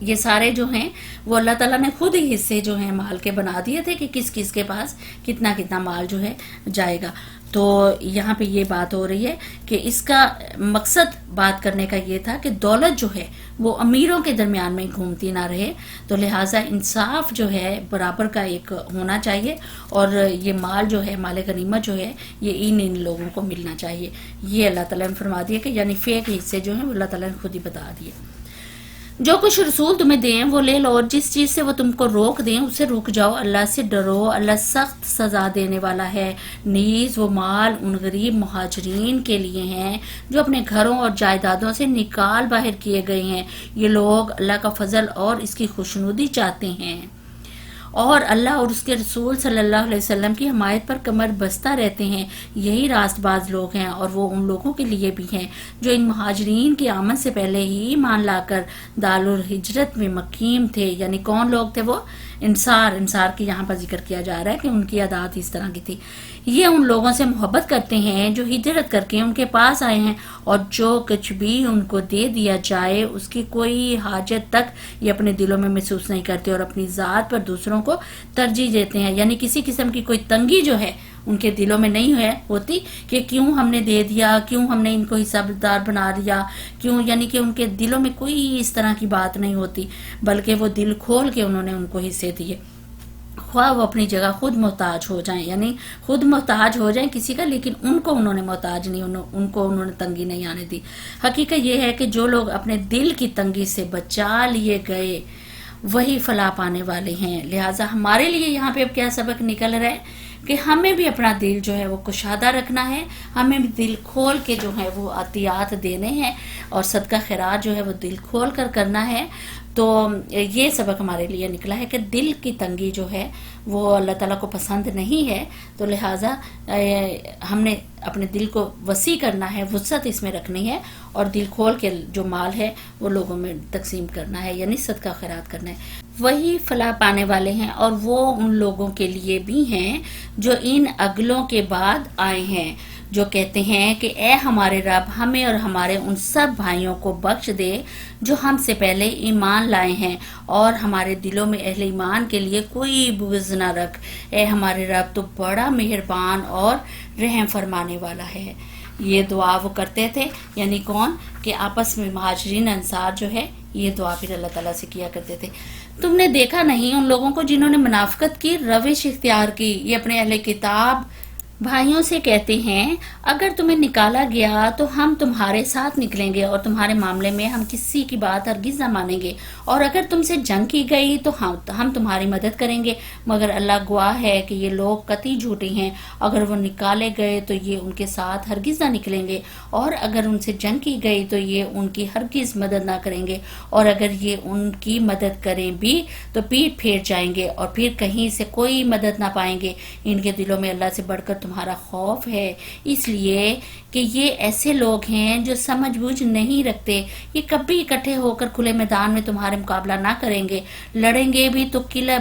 یہ سارے جو ہیں وہ اللہ تعالیٰ نے خود ہی حصے جو ہیں مال کے بنا دیے تھے کہ کس کس کے پاس کتنا مال جو ہے جائے گا. تو یہاں پہ یہ بات ہو رہی ہے کہ اس کا مقصد بات کرنے کا یہ تھا کہ دولت جو ہے وہ امیروں کے درمیان میں گھومتی نہ رہے، تو لہٰذا انصاف جو ہے برابر کا ایک ہونا چاہیے، اور یہ مال جو ہے، مال غنیمت جو ہے، یہ ان لوگوں کو ملنا چاہیے. یہ اللہ تعالیٰ نے فرما دیا کہ یعنی فیک حصے جو ہیں وہ اللہ تعالیٰ نے خود ہی بتا دیے. جو کچھ رسول تمہیں دیں وہ لے لو، اور جس چیز سے وہ تم کو روک دیں اس سے رک جاؤ. اللہ سے ڈرو، اللہ سخت سزا دینے والا ہے. نیز وہ مال ان غریب مہاجرین کے لیے ہیں جو اپنے گھروں اور جائیدادوں سے نکال باہر کیے گئے ہیں. یہ لوگ اللہ کا فضل اور اس کی خوشنودی چاہتے ہیں، اور اللہ اور اس کے رسول صلی اللہ علیہ وسلم کی حمایت پر کمر بستہ رہتے ہیں. یہی راست باز لوگ ہیں، اور وہ ان لوگوں کے لیے بھی ہیں جو ان مہاجرین کی آمد سے پہلے ہی ایمان لا کر دار الہجرت میں مقیم تھے. یعنی کون لوگ تھے وہ؟ انصار کی یہاں پر ذکر کیا جا رہا ہے کہ ان کی عادات اس طرح کی تھی. یہ ان لوگوں سے محبت کرتے ہیں جو ہجرت کر کے ان کے پاس آئے ہیں، اور جو کچھ بھی ان کو دے دیا جائے اس کی کوئی حاجت تک یہ اپنے دلوں میں محسوس نہیں کرتے، اور اپنی ذات پر دوسروں کو ترجیح دیتے ہیں. یعنی کسی قسم کی کوئی تنگی جو ہے ان کے دلوں میں نہیں ہوتی کہ کیوں ہم نے دے دیا، کیوں ہم نے ان کو حساب دار بنا دیا، کیوں. یعنی کہ ان کے دلوں میں کوئی اس طرح کی بات نہیں ہوتی، بلکہ وہ دل کھول کے انہوں نے ان کو حصے دیے. خواہ وہ اپنی جگہ خود محتاج ہو جائیں، یعنی خود محتاج ہو جائیں کسی کا، لیکن ان کو انہوں نے محتاج نہیں، ان کو انہوں نے تنگی نہیں آنے دی. حقیقت یہ ہے کہ جو لوگ اپنے دل کی تنگی سے بچا لیے گئے وہی فلاح پانے والے ہیں. لہٰذا ہمارے لیے یہاں پہ اب کیا سبق نکل رہا ہے کہ ہمیں بھی اپنا دل جو ہے وہ کشادہ رکھنا ہے، ہمیں بھی دل کھول کے جو ہے وہ عطیات دینے ہیں، اور صدقہ خیرات جو ہے وہ دل کھول کر کرنا ہے. تو یہ سبق ہمارے لیے نکلا ہے کہ دل کی تنگی جو ہے وہ اللہ تعالیٰ کو پسند نہیں ہے. تو لہٰذا ہم نے اپنے دل کو وسیع کرنا ہے، وسعت اس میں رکھنی ہے، اور دل کھول کے جو مال ہے وہ لوگوں میں تقسیم کرنا ہے، یعنی صدقہ خیرات کرنا ہے. وہی فلاح پانے والے ہیں، اور وہ ان لوگوں کے لیے بھی ہیں جو ان اگلوں کے بعد آئے ہیں، جو کہتے ہیں کہ اے ہمارے رب، ہمیں اور ہمارے ان سب بھائیوں کو بخش دے جو ہم سے پہلے ایمان لائے ہیں، اور ہمارے دلوں میں اہل ایمان کے لیے کوئی بغض نہ رکھ. اے ہمارے رب، تو بڑا مہربان اور رحم فرمانے والا ہے. یہ دعا وہ کرتے تھے، یعنی کون؟ کہ آپس میں مہاجرین انصار جو ہے یہ دعا پھر اللہ تعالیٰ سے کیا کرتے تھے. تم نے دیکھا نہیں ان لوگوں کو جنہوں نے منافقت کی روش اختیار کی، یہ اپنے اہل کتاب بھائیوں سے کہتے ہیں اگر تمہیں نکالا گیا تو ہم تمہارے ساتھ نکلیں گے اور تمہارے معاملے میں ہم کسی کی بات ہرگز نہ مانیں گے، اور اگر تم سے جنگ کی گئی تو ہم تمہاری مدد کریں گے، مگر اللہ گواہ ہے کہ یہ لوگ قطعی جھوٹے ہیں۔ اگر وہ نکالے گئے تو یہ ان کے ساتھ ہرگز نہ نکلیں گے، اور اگر ان سے جنگ کی گئی تو یہ ان کی ہرگز مدد نہ کریں گے، اور اگر یہ ان کی مدد کریں بھی تو پیٹ پھیر جائیں گے اور پھر کہیں سے کوئی مدد نہ پائیں گے۔ ان کے دلوں میں اللہ سے بڑھ کر تمہارا خوف ہے، اس لیے کہ یہ ایسے لوگ ہیں جو سمجھ بوجھ نہیں رکھتے۔ یہ کبھی اکٹھے ہو کر کھلے میدان میں تمہارے مقابلہ نہ کریں گے، لڑیں گے بھی تو قلعہ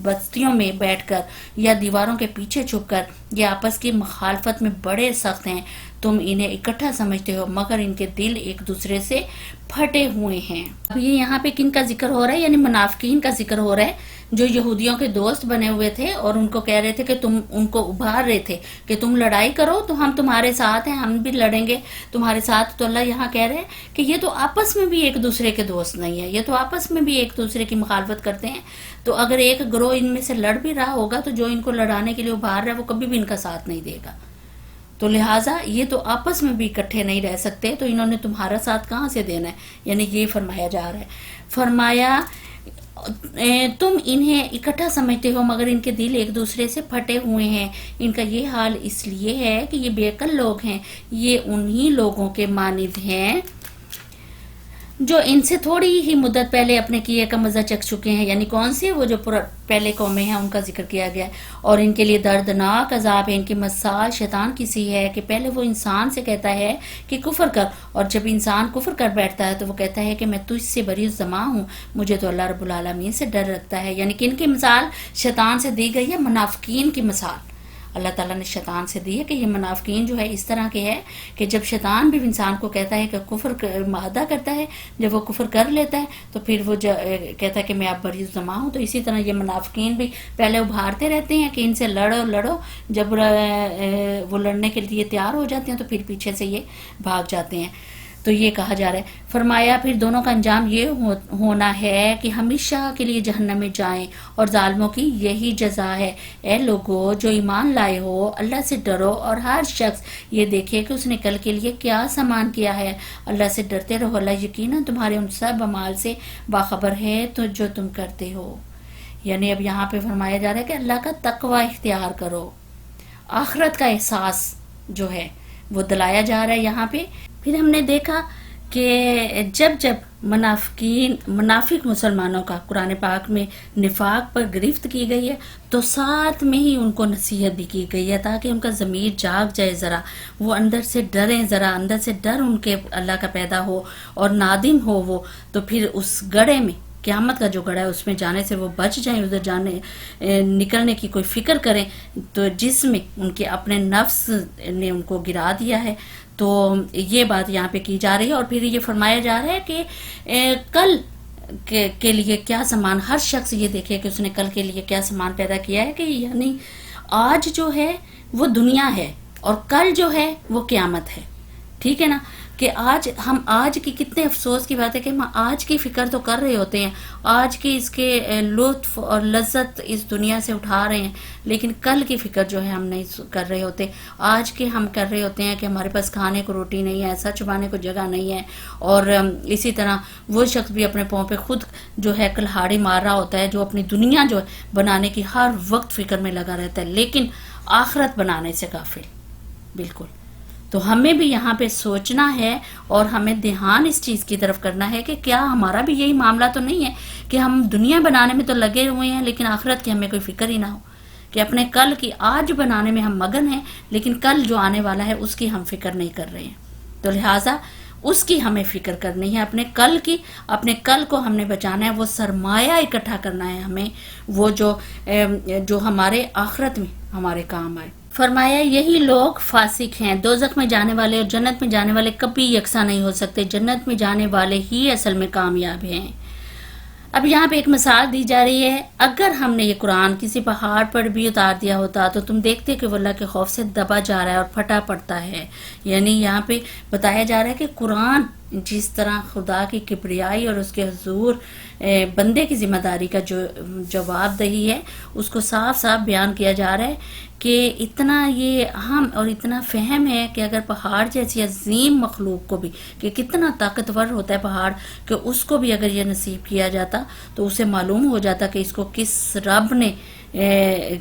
بستیوں میں بیٹھ کر یا دیواروں کے پیچھے چھپ کر۔ یہ آپس کی مخالفت میں بڑے سخت ہیں، تم انہیں اکٹھا سمجھتے ہو مگر ان کے دل ایک دوسرے سے پھٹے ہوئے ہیں۔ اب یہ یہاں پہ کن کا ذکر ہو رہا ہے؟ یعنی منافقین کا ذکر ہو رہا ہے، جو یہودیوں کے دوست بنے ہوئے تھے اور ان کو کہہ رہے تھے کہ تم ان کو ابھار رہے تھے کہ تم لڑائی کرو تو ہم تمہارے ساتھ ہیں، ہم بھی لڑیں گے تمہارے ساتھ۔ تو اللہ یہاں کہہ رہے ہیں کہ یہ تو آپس میں بھی ایک دوسرے کے دوست نہیں ہے، یہ تو آپس میں بھی ایک دوسرے کی مخالفت کرتے ہیں۔ تو اگر ایک گروہ ان میں سے لڑ بھی رہا ہوگا تو جو ان کو لڑانے کے لیے ابھار رہا ہے وہ کبھی بھی ان کا ساتھ نہیں دے گا۔ تو لہٰذا یہ تو آپس میں بھی اکٹھے نہیں رہ سکتے، تو انہوں نے تمہارا ساتھ کہاں سے دینا ہے؟ یعنی یہ فرمایا جا رہا ہے۔ فرمایا تم انہیں اکٹھا سمجھتے ہو مگر ان کے دل ایک دوسرے سے پھٹے ہوئے ہیں۔ ان کا یہ حال اس لیے ہے کہ یہ بے عقل لوگ ہیں۔ یہ انہی لوگوں کے مانند ہیں جو ان سے تھوڑی ہی مدت پہلے اپنے کیے کا مزہ چکھ چکے ہیں۔ یعنی کون سے؟ وہ جو پہلے قومیں ہیں ان کا ذکر کیا گیا ہے، اور ان کے لیے دردناک عذاب ہے۔ ان کی مثال شیطان کی سی ہے کہ پہلے وہ انسان سے کہتا ہے کہ کفر کر، اور جب انسان کفر کر بیٹھتا ہے تو وہ کہتا ہے کہ میں تجھ سے بری زماں ہوں، مجھے تو اللہ رب العالمین سے ڈر رکھتا ہے۔ یعنی کن کی مثال شیطان سے دی گئی ہے؟ منافقین کی مثال اللہ تعالیٰ نے شیطان سے دی ہے کہ یہ منافقین جو ہے اس طرح کے ہے کہ جب شیطان بھی انسان کو کہتا ہے کہ کفر معاہدہ کرتا ہے، جب وہ کفر کر لیتا ہے تو پھر وہ کہتا ہے کہ میں اب بری زماں ہوں۔ تو اسی طرح یہ منافقین بھی پہلے ابھارتے رہتے ہیں کہ ان سے لڑو، جب وہ لڑنے کے لیے تیار ہو جاتے ہیں تو پھر پیچھے سے یہ بھاگ جاتے ہیں۔ تو یہ کہا جا رہا ہے، فرمایا پھر دونوں کا انجام یہ ہونا ہے کہ ہمیشہ کے لیے جہنم میں جائیں، اور ظالموں کی یہی جزا ہے۔ اے لوگو جو ایمان لائے ہو، اللہ سے ڈرو، اور ہر شخص یہ دیکھے کہ اس نے کل کے لیے کیا سامان کیا ہے۔ اللہ سے ڈرتے رہو، اللہ یقیناً تمہارے ان سب اعمال سے باخبر ہے تو جو تم کرتے ہو۔ یعنی اب یہاں پہ فرمایا جا رہا ہے کہ اللہ کا تقوی اختیار کرو، آخرت کا احساس جو ہے وہ دلایا جا رہا ہے یہاں پہ۔ پھر ہم نے دیکھا کہ جب منافق مسلمانوں کا قرآن پاک میں نفاق پر گرفت کی گئی ہے تو ساتھ میں ہی ان کو نصیحت بھی کی گئی ہے تاکہ ان کا ضمیر جاگ جائے، ذرا وہ اندر سے ڈریں، ذرا اندر سے ڈر ان کے اللہ کا پیدا ہو اور نادم ہو وہ، تو پھر اس گڑھے میں قیامت کا جو گڑھا ہے اس میں جانے سے وہ بچ جائیں، ادھر نکلنے کی کوئی فکر کریں، تو جس میں ان کے اپنے نفس نے ان کو گرا دیا ہے۔ تو یہ بات یہاں پہ کی جا رہی ہے، اور پھر یہ فرمایا جا رہا ہے کہ کل کے لیے کیا سامان، ہر شخص یہ دیکھے کہ اس نے کل کے لیے کیا سامان پیدا کیا ہے، کہ یعنی آج جو ہے وہ دنیا ہے اور کل جو ہے وہ قیامت ہے۔ ٹھیک ہے نا، کہ ہم آج کی کتنے افسوس کی بات ہے کہ ہم آج کی فکر تو کر رہے ہوتے ہیں، آج کی اس کے لطف اور لذت اس دنیا سے اٹھا رہے ہیں، لیکن کل کی فکر جو ہے ہم نہیں کر رہے ہوتے۔ آج کے ہم کر رہے ہوتے ہیں کہ ہمارے پاس کھانے کو روٹی نہیں ہے، سر چھپانے کو جگہ نہیں ہے، اور اسی طرح وہ شخص بھی اپنے پاؤں پہ خود جو ہے کلہاڑی مار رہا ہوتا ہے جو اپنی دنیا جو ہے بنانے کی ہر وقت فکر میں لگا رہتا ہے، لیکن آخرت بنانے سے غافل۔ بالکل، تو ہمیں بھی یہاں پہ سوچنا ہے اور ہمیں دھیان اس چیز کی طرف کرنا ہے کہ کیا ہمارا بھی یہی معاملہ تو نہیں ہے کہ ہم دنیا بنانے میں تو لگے ہوئے ہیں لیکن آخرت کی ہمیں کوئی فکر ہی نہ ہو، کہ اپنے کل کی آج بنانے میں ہم مگن ہیں لیکن کل جو آنے والا ہے اس کی ہم فکر نہیں کر رہے ہیں۔ تو لہٰذا اس کی ہمیں فکر کرنی ہے، اپنے کل کی، اپنے کل کو ہم نے بچانا ہے، وہ سرمایہ اکٹھا کرنا ہے ہمیں، وہ جو ہمارے آخرت میں ہمارے کام آئے۔ فرمایا یہی لوگ فاسق ہیں، دوزخ میں جانے والے اور جنت میں جانے والے کبھی یکساں نہیں ہو سکتے، جنت میں جانے والے ہی اصل میں کامیاب ہیں۔ اب یہاں پہ ایک مثال دی جا رہی ہے، اگر ہم نے یہ قرآن کسی پہاڑ پر بھی اتار دیا ہوتا تو تم دیکھتے کہ وہ اللہ کے خوف سے دبا جا رہا ہے اور پھٹا پڑتا ہے۔ یعنی یہاں پہ بتایا جا رہا ہے کہ قرآن جس طرح خدا کی کبریائی اور اس کے حضور بندے کی ذمہ داری کا جو جواب دہی ہے اس کو صاف صاف بیان کیا جا رہا ہے کہ اتنا یہ اہم اور اتنا فہم ہے کہ اگر پہاڑ جیسی عظیم مخلوق کو بھی، کہ کتنا طاقتور ہوتا ہے پہاڑ، کہ اس کو بھی اگر یہ نصیب کیا جاتا تو اسے معلوم ہو جاتا کہ اس کو کس رب نے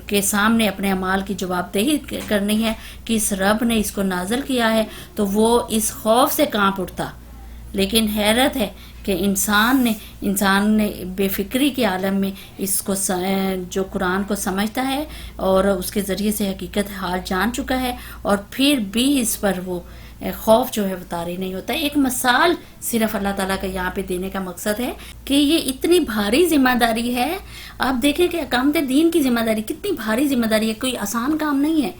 کے سامنے اپنے اعمال کی جواب دہی کرنی ہے، کس رب نے اس کو نازل کیا ہے، تو وہ اس خوف سے کانپ اٹھتا۔ لیکن حیرت ہے کہ انسان نے بے فکری کے عالم میں اس کو جو قرآن کو سمجھتا ہے اور اس کے ذریعے سے حقیقت حال جان چکا ہے، اور پھر بھی اس پر وہ خوف جو ہے وہ طاری نہیں ہوتا۔ ایک مثال صرف اللہ تعالیٰ کا یہاں پہ دینے کا مقصد ہے کہ یہ اتنی بھاری ذمہ داری ہے۔ آپ دیکھیں کہ اقامت دین کی ذمہ داری کتنی بھاری ذمہ داری ہے، کوئی آسان کام نہیں ہے۔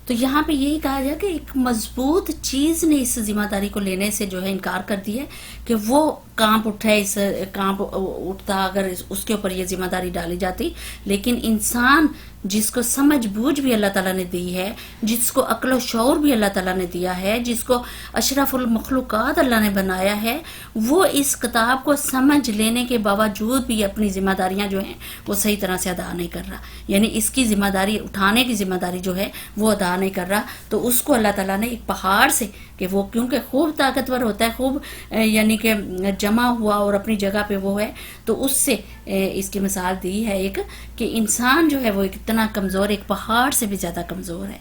تو یہاں پہ یہی کہا جائے کہ ایک مضبوط چیز نے اس ذمہ داری کو لینے سے جو ہے انکار کر دیا کہ وہ کانپ اٹھتا اگر اس کے اوپر یہ ذمہ داری ڈالی جاتی۔ لیکن انسان جس کو سمجھ بوجھ بھی اللہ تعالیٰ نے دی ہے، جس کو عقل و شعور بھی اللہ تعالیٰ نے دیا ہے، جس کو اشرف المخلوقات اللہ نے بنایا ہے، وہ اس کتاب کو سمجھ لینے کے باوجود بھی اپنی ذمہ داریاں جو ہیں وہ صحیح طرح سے ادا نہیں کر رہا، یعنی اس کی ذمہ داری اٹھانے کی ذمہ داری جو ہے وہ ادا نہیں کر رہا۔ تو اس کو اللہ تعالیٰ نے ایک پہاڑ سے، کہ وہ کیونکہ خوب طاقتور ہوتا ہے، خوب یعنی کہ جمع ہوا اور اپنی جگہ پہ وہ ہے، تو اس سے اس کی مثال دی ہے ایک کہ انسان جو ہے وہ اتنا کمزور، ایک پہاڑ سے بھی زیادہ کمزور ہے،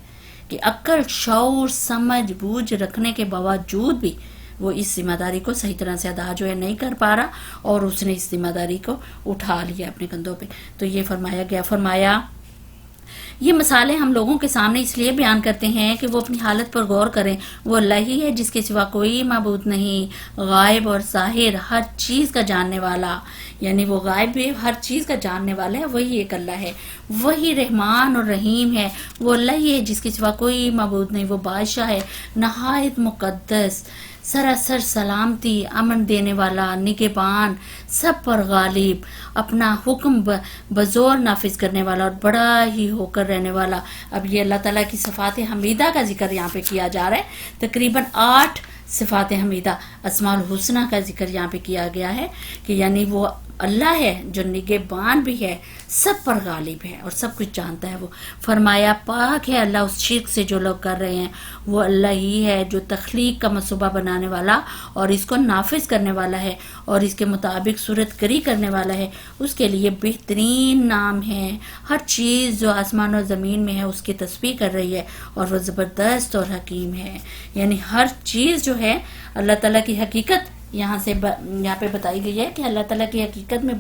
کہ عقل شعور سمجھ بوجھ رکھنے کے باوجود بھی وہ اس ذمہ داری کو صحیح طرح سے ادا جو ہے نہیں کر پا رہا، اور اس نے اس ذمہ داری کو اٹھا لیا اپنے کندھوں پہ۔ تو یہ فرمایا یہ مثالیں ہم لوگوں کے سامنے اس لیے بیان کرتے ہیں کہ وہ اپنی حالت پر غور کریں۔ وہ اللہ ہی ہے جس کے سوا کوئی معبود نہیں، غائب اور ظاہر ہر چیز کا جاننے والا، یعنی وہ غائب بھی ہر چیز کا جاننے والا ہے، وہی ایک اللہ ہے، وہی رحمان اور رحیم ہے۔ وہ اللہ ہی ہے جس کے سوا کوئی معبود نہیں، وہ بادشاہ ہے نہایت مقدس، سراسر سلامتی، امن دینے والا، نگہبان، سب پر غالب، اپنا حکم بزور نافذ کرنے والا اور بڑا ہی ہو کر رہنے والا۔ اب یہ اللہ تعالیٰ کی صفات حمیدہ کا ذکر یہاں پہ کیا جا رہا ہے، تقریباً 8 صفات حمیدہ، اسماء الحسنہ کا ذکر یہاں پہ کیا گیا ہے، کہ یعنی وہ اللہ ہے جو نگہبان بھی ہے، سب پر غالب ہے اور سب کچھ جانتا ہے۔ وہ فرمایا پاک ہے اللہ اس شرک سے جو لوگ کر رہے ہیں، وہ اللہ ہی ہے جو تخلیق کا منصوبہ بنانے والا اور اس کو نافذ کرنے والا ہے اور اس کے مطابق صورت گری کرنے والا ہے۔ اس کے لیے بہترین نام ہے، ہر چیز جو آسمان اور زمین میں ہے اس کی تسبیح کر رہی ہے، اور وہ زبردست اور حکیم ہے۔ یعنی ہر چیز جو ہے اللہ تعالیٰ کی حقیقت یہاں پہ بتائی گئی ہے کہ اللہ تعالیٰ کی حقیقت میں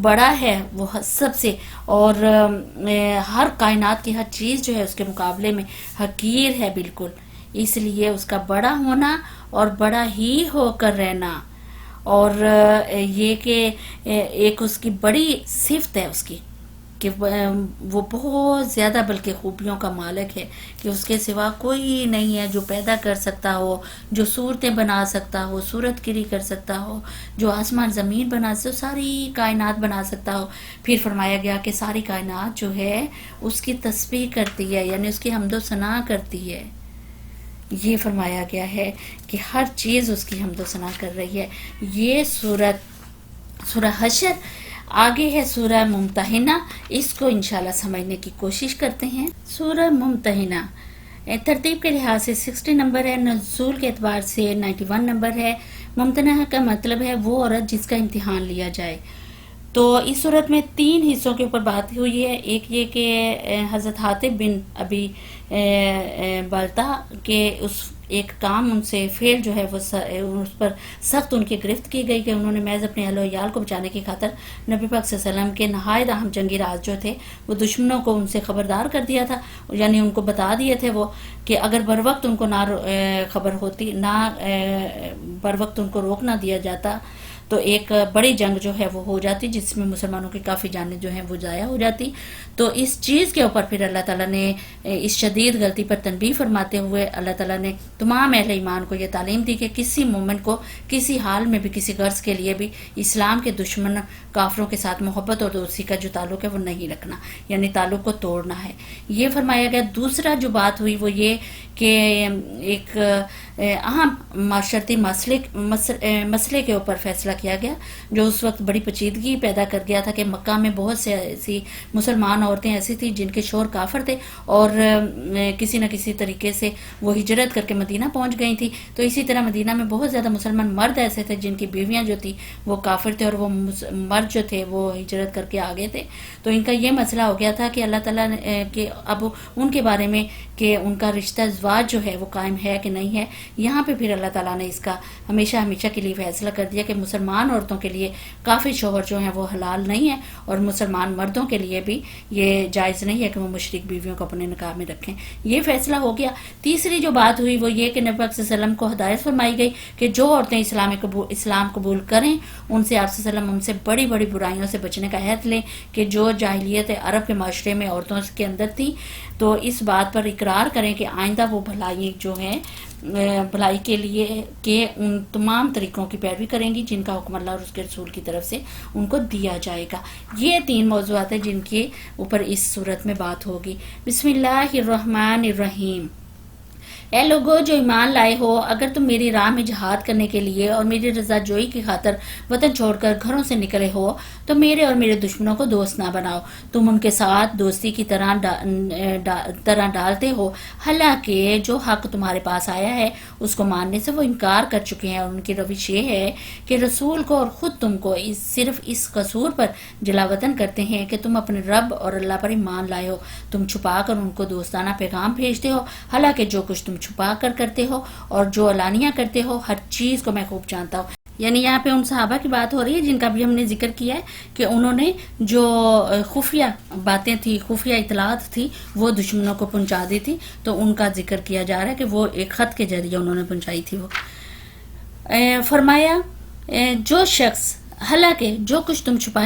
بڑا ہے وہ سب سے، اور ہر کائنات کی ہر چیز جو ہے اس کے مقابلے میں حقیر ہے بالکل۔ اس لیے اس کا بڑا ہونا اور بڑا ہی ہو کر رہنا، اور یہ کہ ایک اس کی بڑی صفت ہے اس کی کہ وہ بہت زیادہ بلکہ خوبیوں کا مالک ہے، کہ اس کے سوا کوئی نہیں ہے جو پیدا کر سکتا ہو، جو صورتیں بنا سکتا ہو، صورت گری کر سکتا ہو، جو آسمان زمین بنا سکتا ہو، ساری کائنات بنا سکتا ہو۔ پھر فرمایا گیا کہ ساری کائنات جو ہے اس کی تسبیح کرتی ہے، یعنی اس کی حمد و ثنا کرتی ہے۔ یہ فرمایا گیا ہے کہ ہر چیز اس کی حمد و ثنا کر رہی ہے۔ یہ سورہ حشر، آگے ہے سورہ ممتحنہ، اس کو انشاءاللہ سمجھنے کی کوشش کرتے ہیں۔ سورہ ممتحنہ ترتیب کے لحاظ سے 60 نمبر ہے، نزول کے اعتبار سے 91 نمبر ہے۔ ممتحنہ کا مطلب ہے وہ عورت جس کا امتحان لیا جائے۔ تو اس صورت میں 3 حصوں کے اوپر بات ہوئی ہے۔ ایک یہ کہ حضرت حاتب بن ابی بلتا کے اس ایک کام ان سے فعل جو ہے وہ اس پر سخت ان کی گرفت کی گئی کہ انہوں نے محض اپنے اہل و عیال کو بچانے کی خاطر نبی پاک صلی اللہ علیہ وسلم کے نہایت اہم جنگی راز جو تھے وہ دشمنوں کو ان سے خبردار کر دیا تھا، یعنی ان کو بتا دیے تھے وہ کہ اگر بر وقت ان کو نہ خبر ہوتی، نہ بر وقت ان کو روک نہ دیا جاتا تو ایک بڑی جنگ جو ہے وہ ہو جاتی، جس میں مسلمانوں کی کافی جانیں جو ہیں وہ ضائع ہو جاتی۔ تو اس چیز کے اوپر پھر اللہ تعالیٰ نے اس شدید غلطی پر تنبیہ فرماتے ہوئے اللہ تعالیٰ نے تمام اہل ایمان کو یہ تعلیم دی کہ کسی مومن کو کسی حال میں بھی کسی غرض کے لیے بھی اسلام کے دشمن کافروں کے ساتھ محبت اور دوستی کا جو تعلق ہے وہ نہیں رکھنا، یعنی تعلق کو توڑنا ہے۔ یہ فرمایا گیا۔ دوسرا جو بات ہوئی وہ یہ کہ ایک اہم معاشرتی مسئلے کے اوپر فیصلہ کیا گیا جو اس وقت بڑی پیچیدگی پیدا کر گیا تھا کہ مکہ میں بہت سے ایسی مسلمان عورتیں ایسی تھیں جن کے شوہر کافر تھے اور کسی نہ کسی طریقے سے وہ ہجرت کر کے مدینہ پہنچ گئی تھی. تو اسی طرح مدینہ میں بہت زیادہ مسلمان مرد ایسے تھے جن کی بیویاں جو تھی وہ کافر تھے اور وہ مرد جو تھے وہ ہجرت کر کے آگے تھے. تو ان کا یہ مسئلہ ہو گیا تھا کہ اللہ تعالیٰ نے کہ اب ان کے بارے میں کہ ان کا رشتہ زواج جو ہے وہ قائم ہے کہ نہیں ہے. یہاں پہ پھر اللہ تعالیٰ نے اس کا ہمیشہ ہمیشہ کے لیے فیصلہ کر دیا کہ مسلمان عورتوں کے لیے کافی شوہر جو ہیں وہ حلال نہیں ہے اور مسلمان مردوں کے لیے بھی یہ جائز نہیں ہے کہ وہ مشرک بیویوں کو اپنے نکاح میں رکھیں. یہ فیصلہ ہو گیا. تیسری جو بات ہوئی وہ یہ کہ نبی پاک صلی اللہ علیہ وسلم کو ہدایت فرمائی گئی کہ جو عورتیں اسلام قبول کریں ان سے آپ صلی اللہ علیہ وسلم ان سے بڑی بڑی برائیوں سے بچنے کا عہد لیں کہ جو جاہلیت عرب کے معاشرے میں عورتوں کے اندر تھی تو اس بات پر اقرار کریں کہ آئندہ وہ بھلائی جو ہے بھلائی کے لیے کہ ان تمام طریقوں کی پیروی کریں گی جن کا حکم اللہ اور اس کے رسول کی طرف سے ان کو دیا جائے گا. یہ 3 موضوعات ہیں جن کے اوپر اس صورت میں بات ہوگی. بسم اللہ الرحمن الرحیم. اے لوگو جو ایمان لائے ہو، اگر تم میری راہ میں جہاد کرنے کے لیے اور میری رضا جوئی کی خاطر وطن چھوڑ کر گھروں سے نکلے ہو تو میرے اور میرے دشمنوں کو دوست نہ بناؤ. تم ان کے ساتھ دوستی کی طرح ڈالتے ہو، حالانکہ جو حق تمہارے پاس آیا ہے اس کو ماننے سے وہ انکار کر چکے ہیں. اور ان کی روش یہ ہے کہ رسول کو اور خود تم کو صرف اس قصور پر جلاوطن کرتے ہیں کہ تم اپنے رب اور اللہ پر ایمان لائے ہو. تم چھپا کر ان کو دوستانہ پیغام بھیجتے ہو، حالانکہ جو کچھ تم چھپا کر کرتے ہو اور جو علانیہ کرتے ہو ہر چیز کو میں خوب جانتا ہوں. یعنی یہاں پہ ان صحابہ کی بات ہو رہی ہے جن کا بھی ہم نے ذکر کیا ہے کہ انہوں نے جو خفیہ باتیں تھی، خفیہ اطلاعات تھی وہ دشمنوں کو پہنچا دی تھی. تو ان کا ذکر کیا جا رہا ہے کہ وہ ایک خط کے ذریعے انہوں نے پہنچائی تھی. وہ فرمایا جو شخص حالانکہ جو کچھ تم چھپا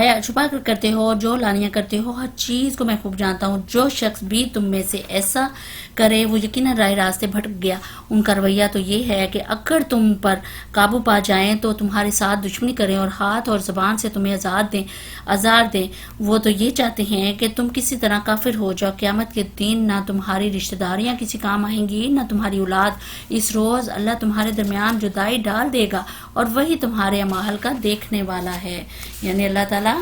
کر کرتے ہو، جو لانیاں کرتے ہو، ہر چیز کو میں خوب جانتا ہوں. جو شخص بھی تم میں سے ایسا کرے وہ یقیناً راہ راستے بھٹک گیا. ان کا رویہ تو یہ ہے کہ اگر تم پر قابو پا جائیں تو تمہارے ساتھ دشمنی کریں اور ہاتھ اور زبان سے تمہیں آزار دیں. وہ تو یہ چاہتے ہیں کہ تم کسی طرح کافر ہو جاؤ. قیامت کے دن نہ تمہاری رشتہ داریاں کسی کام آئیں گی نہ تمہاری اولاد. اس روز اللہ تمہارے درمیان جدائی ڈال دے گا اور وہی تمہارے اعمال کا دیکھنے والا ہے. یعنی اللہ تعالیٰ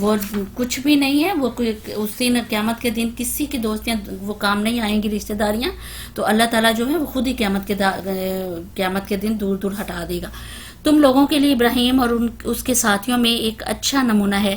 وہ کچھ بھی نہیں ہے، وہ اس دن قیامت کے دن کسی کی دوستیاں وہ کام نہیں آئیں گی، رشتہ داریاں تو اللہ تعالیٰ جو ہے وہ خود ہی قیامت کے دن دور دور ہٹا دے گا. تم لوگوں کے لیے ابراہیم اور اس کے ساتھیوں میں ایک اچھا نمونہ ہے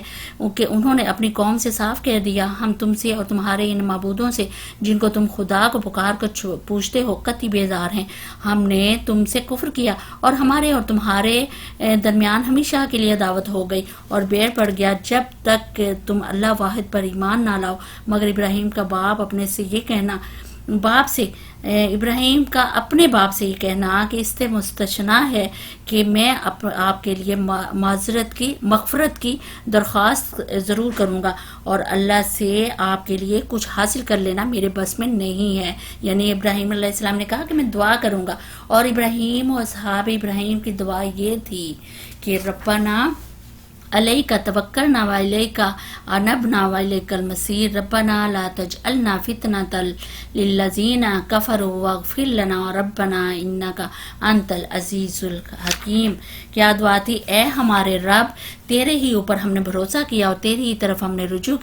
کہ انہوں نے اپنی قوم سے صاف کہہ دیا ہم تم سے اور تمہارے ان معبودوں سے جن کو تم خدا کو پکار کر پوچھتے ہو قطعی بیزار ہیں. ہم نے تم سے کفر کیا اور ہمارے اور تمہارے درمیان ہمیشہ کے لیے دعوت ہو گئی اور بیڑ پڑ گیا جب تک کہ تم اللہ واحد پر ایمان نہ لاؤ. مگر ابراہیم کا ابراہیم کا اپنے باپ سے یہ کہنا کہ اس سے مستثنا ہے کہ میں آپ کے لیے مغفرت کی درخواست ضرور کروں گا اور اللہ سے آپ کے لیے کچھ حاصل کر لینا میرے بس میں نہیں ہے. یعنی ابراہیم علیہ السلام نے کہا کہ میں دعا کروں گا اور ابراہیم و اصحاب ابراہیم کی دعا یہ تھی کہ ربنا علیک توکلنا وعلیک انبنا وعلیک المصیر ربنا لا تجعلنا فتنة للذین کفروا واغفر لنا ربنا انک انت العزیز الحکیم. کیا دعا تھی؟ اے ہمارے رب تیرے ہی اوپر ہم نے بھروسہ کیا اور تیری ہی طرف ہم نے رجوع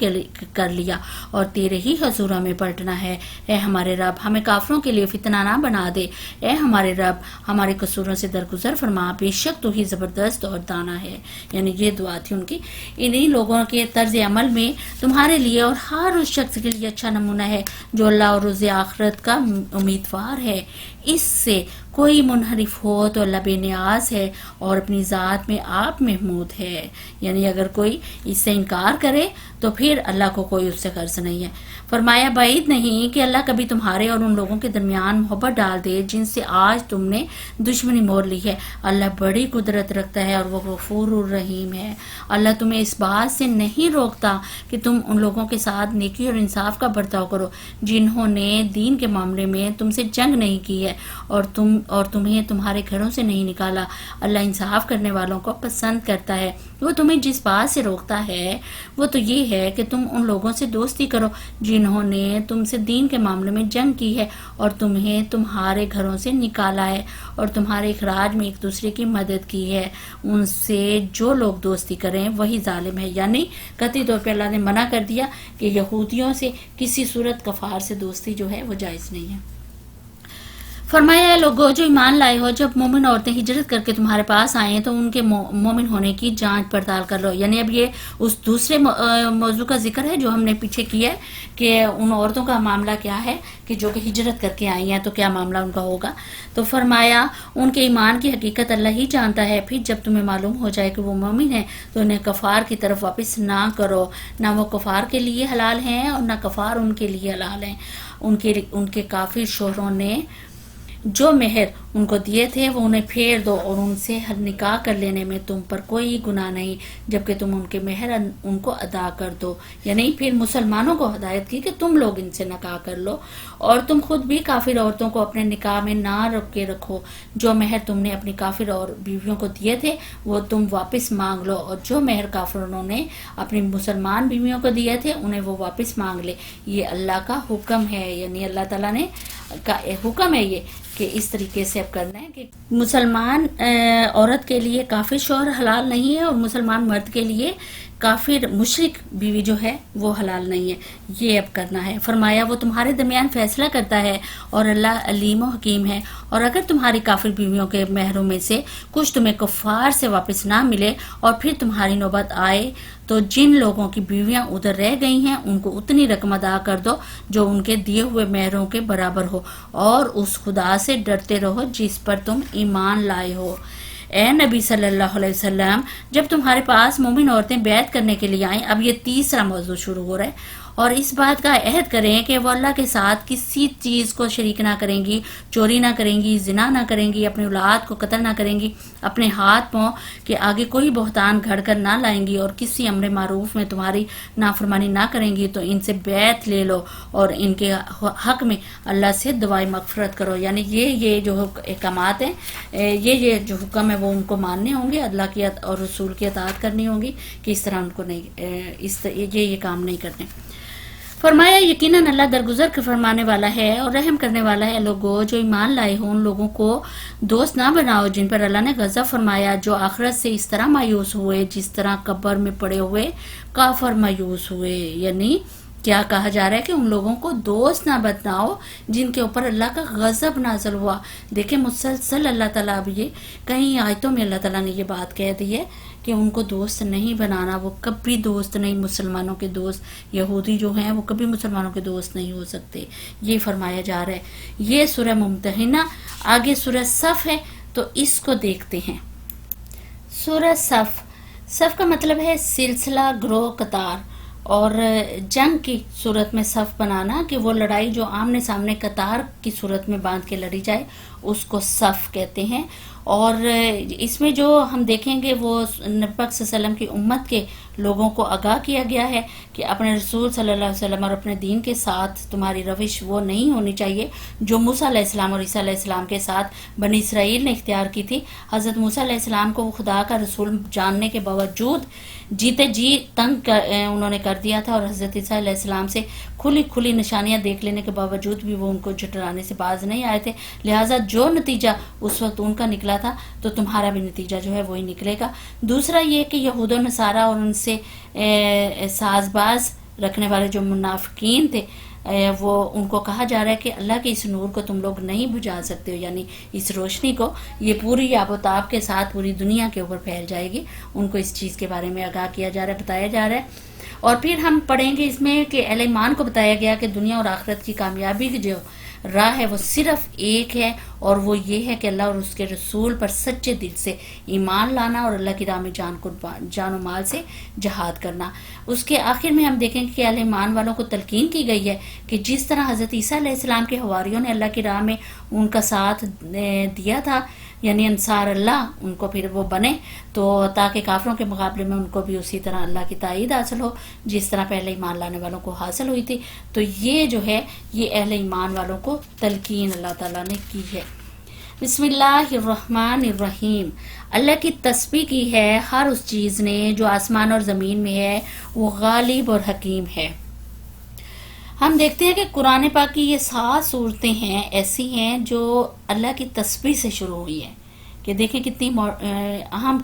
کر لیا اور تیرے ہی حضور ہمیں پلٹنا ہے. اے ہمارے رب ہمیں کافروں کے لیے فتنہ نہ بنا دے. اے ہمارے رب ہمارے قصوروں سے درگزر فرما، بے شک تو ہی زبردست اور دانا ہے. یعنی یہ دعا تھی ان کی. انہی لوگوں کے طرز عمل میں تمہارے لیے اور ہر اس شخص کے لیے اچھا نمونہ ہے جو اللہ اور روز آخرت کا امیدوار ہے. اس سے کوئی منحرف ہو تو اللہ بے نیاز ہے اور اپنی ذات میں آپ محمود ہے. یعنی اگر کوئی اس سے انکار کرے تو پھر اللہ کو کوئی اس سے غرض نہیں ہے. فرمایا بعید نہیں کہ اللہ کبھی تمہارے اور ان لوگوں کے درمیان محبت ڈال دے جن سے آج تم نے دشمنی مول لی ہے. اللہ بڑی قدرت رکھتا ہے اور وہ غفور الرحیم ہے. اللہ تمہیں اس بات سے نہیں روکتا کہ تم ان لوگوں کے ساتھ نیکی اور انصاف کا برتاؤ کرو جنہوں نے دین کے معاملے میں تم سے جنگ نہیں کی ہے اور تم اور تمہیں تمہارے گھروں سے نہیں نکالا۔ اللہ انصاف کرنے والوں کو پسند کرتا ہے۔ وہ تمہیں جس بات سے روکتا ہے وہ تو یہ ہے کہ تم ان لوگوں سے دوستی کرو جنہوں نے تم سے دین کے معاملے میں جنگ کی ہے اور تمہیں تمہارے گھروں سے نکالا ہے اور تمہارے اخراج میں ایک دوسرے کی مدد کی ہے۔ ان سے جو لوگ دوستی کریں وہی ظالم ہے۔ یعنی قطعی طور پہ اللہ نے منع کر دیا کہ یہودیوں سے کسی صورت کفار سے دوستی جو ہے وہ جائز نہیں ہے۔ فرمایا ہے لوگوں جو ایمان لائے ہو، جب مومن عورتیں ہجرت کر کے تمہارے پاس آئیں تو ان کے مومن ہونے کی جانچ پڑتال کر لو۔ یعنی اب یہ اس دوسرے موضوع کا ذکر ہے جو ہم نے پیچھے کیا ہے کہ ان عورتوں کا معاملہ کیا ہے کہ جو کہ ہجرت کر کے آئی ہیں تو کیا معاملہ ان کا ہوگا۔ تو فرمایا ان کے ایمان کی حقیقت اللہ ہی جانتا ہے، پھر جب تمہیں معلوم ہو جائے کہ وہ مومن ہیں تو انہیں کفار کی طرف واپس نہ کرو، نہ وہ کفار کے لیے حلال ہیں اور نہ کفار ان کے لیے حلال ہیں۔ ان کے کافر شوہروں نے جو مہر ان کو دیے تھے وہ انہیں پھیر دو اور ان سے نکاح کر لینے میں تم پر کوئی گناہ نہیں جبکہ تم ان کے مہر ان کو ادا کر دو۔ یعنی پھر مسلمانوں کو ہدایت کی کہ تم لوگ ان سے نکاح کر لو اور تم خود بھی کافر عورتوں کو اپنے نکاح میں نہ روک کے رکھو۔ جو مہر تم نے اپنی کافر اور بیویوں کو دیے تھے وہ تم واپس مانگ لو اور جو مہر کافروں نے اپنی مسلمان بیویوں کو دیے تھے انہیں وہ واپس مانگ لے۔ یہ اللہ کا حکم ہے، یعنی اللہ تعالیٰ نے کا حکم ہے یہ کہ اس طریقے سے اب کرنا ہے کہ مسلمان عورت کے لیے کافر شوہر حلال نہیں ہے اور مسلمان مرد کے لیے کافر مشرک بیوی جو ہے وہ حلال نہیں ہے۔ یہ اب کرنا ہے۔ فرمایا وہ تمہارے درمیان فیصلہ کرتا ہے اور اللہ علیم و حکیم ہے۔ اور اگر تمہاری کافر بیویوں کے مہروں میں سے کچھ تمہیں کفار سے واپس نہ ملے اور پھر تمہاری نوبت آئے تو جن لوگوں کی بیویاں ادھر رہ گئی ہیں ان کو اتنی رقم ادا کر دو جو ان کے دیے ہوئے مہروں کے برابر ہو اور اس خدا سے ڈرتے رہو جس پر تم ایمان لائے ہو۔ اے نبی صلی اللہ علیہ وسلم جب تمہارے پاس مومن عورتیں بیعت کرنے کے لیے آئیں، اب یہ تیسرا موضوع شروع ہو رہا ہے، اور اس بات کا عہد کریں کہ وہ اللہ کے ساتھ کسی چیز کو شریک نہ کریں گی، چوری نہ کریں گی، زنا نہ کریں گی، اپنی اولاد کو قتل نہ کریں گی، اپنے ہاتھ پاؤں کے آگے کوئی بہتان گھڑ کر نہ لائیں گی اور کسی امر معروف میں تمہاری نافرمانی نہ کریں گی تو ان سے بیعت لے لو اور ان کے حق میں اللہ سے دعائے مغفرت کرو۔ یعنی یہ جو احکامات ہیں، یہ جو حکم ہے وہ ان کو ماننے ہوں گے، اللہ کی اور رسول کی اطاعت کرنی ہوگی کہ اس طرح ان کو نہیں یہ کام نہیں کرنے۔ فرمایا یقیناً اللہ درگزر کے فرمانے والا ہے اور رحم کرنے والا ہے۔ لوگوں جو ایمان لائے ہوں ان لوگوں کو دوست نہ بناؤ جن پر اللہ نے غضب فرمایا، جو آخرت سے اس طرح مایوس ہوئے جس طرح قبر میں پڑے ہوئے کافر مایوس ہوئے۔ یعنی کیا کہا جا رہا ہے کہ ان لوگوں کو دوست نہ بناؤ جن کے اوپر اللہ کا غضب نازل ہوا۔ دیکھیں مسلسل اللہ تعالیٰ اب یہ کئی آیتوں میں اللہ تعالیٰ نے یہ بات کہہ دی ہے کہ ان کو دوست نہیں بنانا، وہ کبھی دوست نہیں، مسلمانوں کے دوست یہودی جو ہیں وہ کبھی مسلمانوں کے دوست نہیں ہو سکتے، یہ فرمایا جا رہا ہے۔ یہ سورہ ممتحنہ، آگے سورہ صف ہے تو اس کو دیکھتے ہیں۔ سورہ صف کا مطلب ہے سلسلہ، گروہ، قطار، اور جنگ کی صورت میں صف بنانا کہ وہ لڑائی جو آمنے سامنے قطار کی صورت میں باندھ کے لڑی جائے اس کو صف کہتے ہیں۔ اور اس میں جو ہم دیکھیں گے وہ نبی پاک صلی اللہ علیہ وسلم کی امت کے لوگوں کو آگاہ کیا گیا ہے کہ اپنے رسول صلی اللہ علیہ وسلم اور اپنے دین کے ساتھ تمہاری روش وہ نہیں ہونی چاہیے جو موسیٰ علیہ السلام اور عیسیٰ علیہ السلام کے ساتھ بنی اسرائیل نے اختیار کی تھی۔ حضرت موسیٰ علیہ السلام کو وہ خدا کا رسول جاننے کے باوجود جیتے جی تنگ انہوں نے کر دیا تھا، اور حضرت عیسیٰ علیہ السلام سے کھلی نشانیاں دیکھ لینے کے باوجود بھی وہ ان کو جھٹلانے سے باز نہیں آئے تھے۔ لہٰذا جو نتیجہ اس وقت ان کا نکلا تھا تو تمہارا بھی نتیجہ جو ہے وہی نکلے گا۔ دوسرا یہ کہ یہود و نصارہ اور ان سے ساز باز رکھنے والے جو منافقین تھے وہ ان کو کہا جا رہا ہے کہ اللہ کے اس نور کو تم لوگ نہیں بجھا سکتے ہو، یعنی اس روشنی کو، یہ پوری آب و تاب کے ساتھ پوری دنیا کے اوپر پھیل جائے گی۔ ان کو اس چیز کے بارے میں آگاہ کیا جا رہا ہے، بتایا جا رہا ہے۔ اور پھر ہم پڑھیں گے اس میں کہ اہل ایمان کو بتایا گیا کہ دنیا اور آخرت کی کامیابی کی جو راہ ہے وہ صرف ایک ہے، اور وہ یہ ہے کہ اللہ اور اس کے رسول پر سچے دل سے ایمان لانا اور اللہ کی راہ میں جان و مال سے جہاد کرنا۔ اس کے آخر میں ہم دیکھیں گے کہ اہل ایمان والوں کو تلقین کی گئی ہے کہ جس طرح حضرت عیسیٰ علیہ السلام کے حواریوں نے اللہ کی راہ میں ان کا ساتھ دیا تھا، یعنی انصار اللہ، ان کو پھر وہ بنے تو تاکہ کافروں کے مقابلے میں ان کو بھی اسی طرح اللہ کی تائید حاصل ہو جس طرح پہلے ایمان لانے والوں کو حاصل ہوئی تھی۔ تو یہ جو ہے یہ اہل ایمان والوں کو تلقین اللہ تعالیٰ نے کی ہے۔ بسم اللہ الرحمن الرحیم. اللہ کی تسبیح کی ہے ہر اس چیز نے جو آسمان اور زمین میں ہے، وہ غالب اور حکیم ہے. ہم دیکھتے ہیں کہ قرآن پاک کی یہ 7 صورتیں ہیں ایسی ہیں جو اللہ کی تسبیح سے شروع ہوئی ہیں. کہ دیکھیں کتنی اہم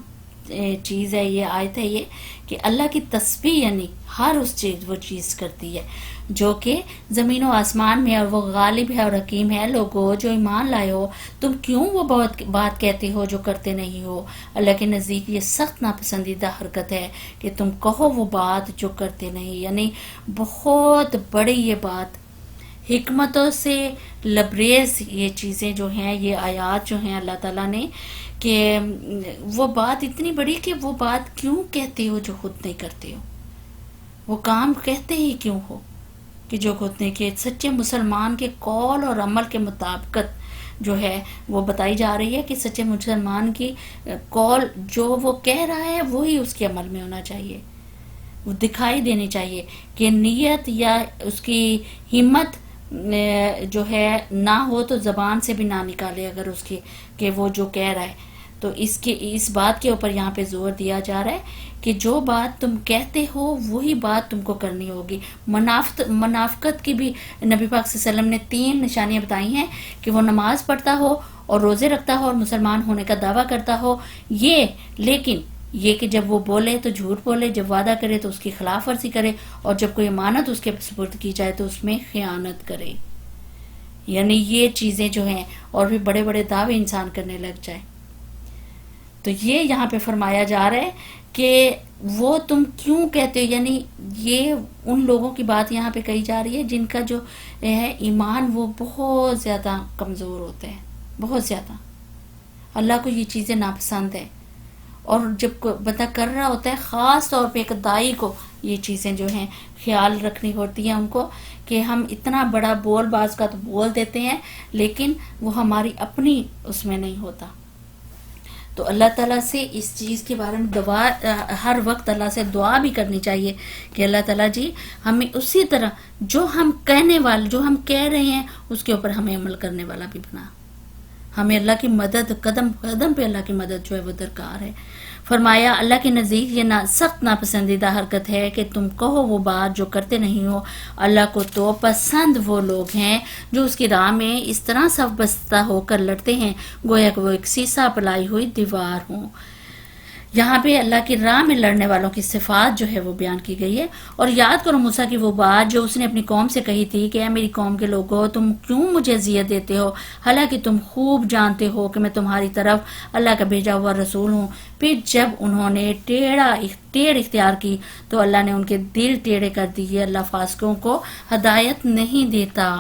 چیز ہے یہ آیت ہے یہ کہ اللہ کی تسبیح یعنی ہر اس چیز وہ چیز کرتی ہے جو کہ زمین و آسمان میں، اور وہ غالب ہے اور حکیم ہے. لوگو جو ایمان لائے ہو، تم کیوں وہ بات کہتے ہو جو کرتے نہیں ہو؟ اللہ کے نزدیک یہ سخت ناپسندیدہ حرکت ہے کہ تم کہو وہ بات جو کرتے نہیں. یعنی بہت بڑی یہ بات، حکمتوں سے لبریز یہ چیزیں جو ہیں، یہ آیات جو ہیں اللہ تعالیٰ نے، کہ وہ بات اتنی بڑی کہ وہ بات کیوں کہتے ہو جو خود نہیں کرتے ہو، وہ کام کہتے ہی کیوں ہو کہ جو خود نہیں. کہ سچے مسلمان کے قول اور عمل کے مطابقت جو ہے وہ بتائی جا رہی ہے کہ سچے مسلمان کی قول جو وہ کہہ رہا ہے وہی اس کے عمل میں ہونا چاہیے، وہ دکھائی دینی چاہیے. کہ نیت یا اس کی ہمت جو ہے نہ ہو تو زبان سے بھی نہ نکالے اگر اس کی کہ وہ جو کہہ رہا ہے. تو اس بات کے اوپر یہاں پہ زور دیا جا رہا ہے کہ جو بات تم کہتے ہو وہی بات تم کو کرنی ہوگی. منافقت کی بھی نبی پاک صلی اللہ علیہ وسلم نے 3 نشانیاں بتائی ہیں کہ وہ نماز پڑھتا ہو اور روزے رکھتا ہو اور مسلمان ہونے کا دعویٰ کرتا ہو، لیکن یہ کہ جب وہ بولے تو جھوٹ بولے، جب وعدہ کرے تو اس کی خلاف ورزی کرے، اور جب کوئی امانت اس کے سپرد کی جائے تو اس میں خیانت کرے. یعنی یہ چیزیں جو ہیں، اور بھی بڑے بڑے دعوے انسان کرنے لگ جائے. تو یہ یہاں پہ فرمایا جا رہا ہے کہ وہ تم کیوں کہتے ہو، یعنی یہ ان لوگوں کی بات یہاں پہ کہی جا رہی ہے جن کا جو ہے ایمان وہ بہت زیادہ کمزور ہوتا ہے، بہت زیادہ. اللہ کو یہ چیزیں ناپسند ہے، اور جب بندہ کر رہا ہوتا ہے، خاص طور پہ ایک دائی کو یہ چیزیں جو ہیں خیال رکھنی ہوتی ہیں ان کو، کہ ہم اتنا بڑا بول باز کا تو بول دیتے ہیں لیکن وہ ہماری اپنی اس میں نہیں ہوتا. تو اللہ تعالیٰ سے اس چیز کے بارے میں ہر وقت اللہ سے دعا بھی کرنی چاہیے کہ اللہ تعالیٰ جی ہمیں اسی طرح جو ہم کہنے والے، جو ہم کہہ رہے ہیں اس کے اوپر ہمیں عمل کرنے والا بھی بنا. ہمیں اللہ کی مدد، قدم قدم پہ اللہ کی مدد جو ہے وہ درکار ہے. فرمایا اللہ کے نزدیک یہ سخت ناپسندیدہ حرکت ہے کہ تم کہو وہ بات جو کرتے نہیں ہو. اللہ کو تو پسند وہ لوگ ہیں جو اس کی راہ میں اس طرح صف بستہ ہو کر لڑتے ہیں گویا کہ وہ ایک سیسا پلائی ہوئی دیوار ہوں. یہاں پہ اللہ کی راہ میں لڑنے والوں کی صفات جو ہے وہ بیان کی گئی ہے. اور یاد کرو موسیٰ کی وہ بات جو اس نے اپنی قوم سے کہی تھی کہ اے میری قوم کے لوگو، تم کیوں مجھے اذیت دیتے ہو حالانکہ تم خوب جانتے ہو کہ میں تمہاری طرف اللہ کا بھیجا ہوا رسول ہوں. پھر جب انہوں نے ٹیڑھ اختیار کی تو اللہ نے ان کے دل ٹیڑھے کر دیے. اللہ فاسقوں کو ہدایت نہیں دیتا.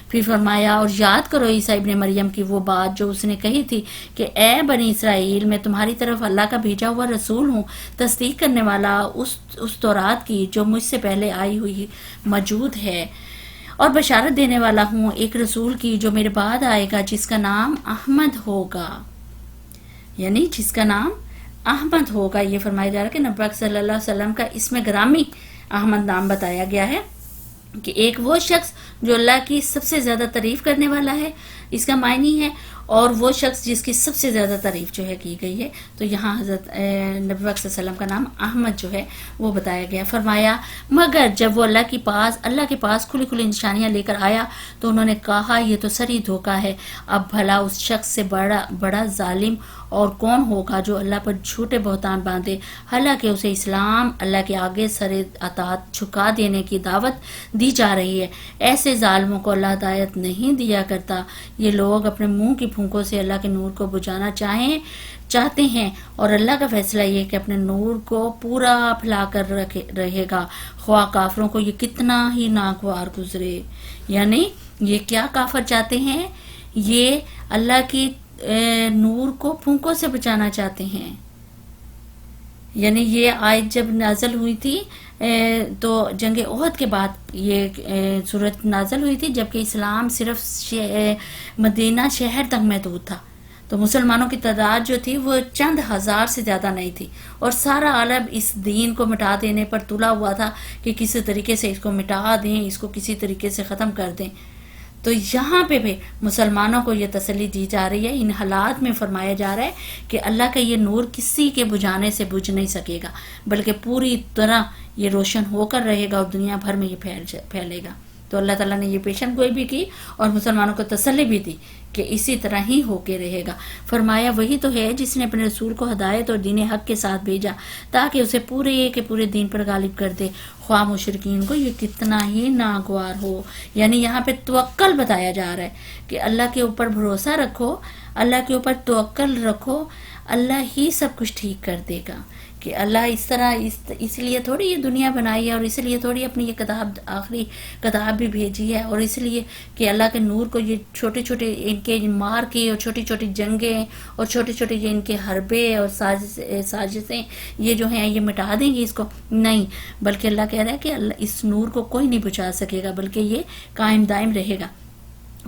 پھر فرمایا اور یاد کرو عیسیٰ ابن مریم کی وہ بات جو اس نے کہی تھی کہ اے بنی اسرائیل، میں تمہاری طرف اللہ کا بھیجا ہوا رسول ہوں، تصدیق کرنے والا اس تورات کی جو مجھ سے پہلے آئی ہوئی موجود ہے، اور بشارت دینے والا ہوں ایک رسول کی جو میرے بعد آئے گا جس کا نام احمد ہوگا. یعنی جس کا نام احمد ہوگا. یہ فرمایا جا رہا ہے کہ نبی پاک صلی اللہ علیہ وسلم کا اسم گرامی احمد نام بتایا گیا ہے کہ ایک وہ شخص جو اللہ کی سب سے زیادہ تعریف کرنے والا ہے، اس کا معنی ہے، اور وہ شخص جس کی سب سے زیادہ تعریف جو ہے کی گئی ہے. تو یہاں حضرت نبی پاک صلی اللہ علیہ وسلم کا نام احمد جو ہے وہ بتایا گیا. فرمایا مگر جب وہ اللہ کے پاس کھلی کھلی نشانیاں لے کر آیا تو انہوں نے کہا یہ تو سری دھوکہ ہے. اب بھلا اس شخص سے بڑا ظالم اور کون ہوگا جو اللہ پر جھوٹے بہتان باندھے حالانکہ اسے اسلام اللہ کے آگے سر اطاعت جھکا دینے کی دعوت دی جا رہی ہے. ایسے ظالموں کو اللہ ہدایت نہیں دیا کرتا. یہ لوگ اپنے منہ کی پھونکوں سے اللہ کے نور کو بجھانا چاہتے ہیں، اور اللہ کا فیصلہ یہ کہ اپنے نور کو پورا پھیلا کر رہے گا خواہ کافروں کو یہ کتنا ہی ناگوار گزرے. یعنی یہ کیا کافر چاہتے ہیں؟ یہ اللہ کی نور کو پھونکوں سے بچانا چاہتے ہیں. یعنی یہ آیت جب نازل ہوئی تھی تو جنگ احد کے بعد یہ صورت نازل ہوئی تھی، جبکہ اسلام صرف مدینہ شہر تک محدود تھا. تو مسلمانوں کی تعداد جو تھی وہ چند ہزار سے زیادہ نہیں تھی، اور سارا عالم اس دین کو مٹا دینے پر تلا ہوا تھا کہ کسی طریقے سے اس کو مٹا دیں، اس کو کسی طریقے سے ختم کر دیں. تو یہاں پہ بھی مسلمانوں کو یہ تسلی دی جا رہی ہے، ان حالات میں فرمایا جا رہا ہے کہ اللہ کا یہ نور کسی کے بجھانے سے بجھ نہیں سکے گا، بلکہ پوری طرح یہ روشن ہو کر رہے گا اور دنیا بھر میں یہ پھیلے گا۔ تو اللہ تعالیٰ نے یہ پیشن گوئی بھی کی اور مسلمانوں کو تسلی بھی دی کہ اسی طرح ہی ہو کے رہے گا۔ فرمایا وہی تو ہے جس نے اپنے رسول کو ہدایت اور دین حق کے ساتھ بھیجا تاکہ اسے پورے کے پورے دین پر غالب کر دے، خواہ مشرکین کو یہ کتنا ہی ناگوار ہو۔ یعنی یہاں پہ توکل بتایا جا رہا ہے کہ اللہ کے اوپر بھروسہ رکھو، اللہ کے اوپر توکل رکھو، اللہ ہی سب کچھ ٹھیک کر دے گا۔ کہ اللہ اس طرح اس لیے تھوڑی یہ دنیا بنائی ہے اور اس لیے تھوڑی اپنی یہ کتاب آخری کتاب بھی بھیجی ہے، اور اس لیے کہ اللہ کے نور کو یہ چھوٹے چھوٹے ان کے مار کی اور چھوٹی چھوٹی جنگیں اور چھوٹے چھوٹے یہ ان کے حربے اور سازشیں یہ جو ہیں یہ مٹا دیں گی اس کو، نہیں، بلکہ اللہ کہہ رہا ہے کہ اللہ اس نور کو کوئی نہیں بچا سکے گا، بلکہ یہ قائم دائم رہے گا۔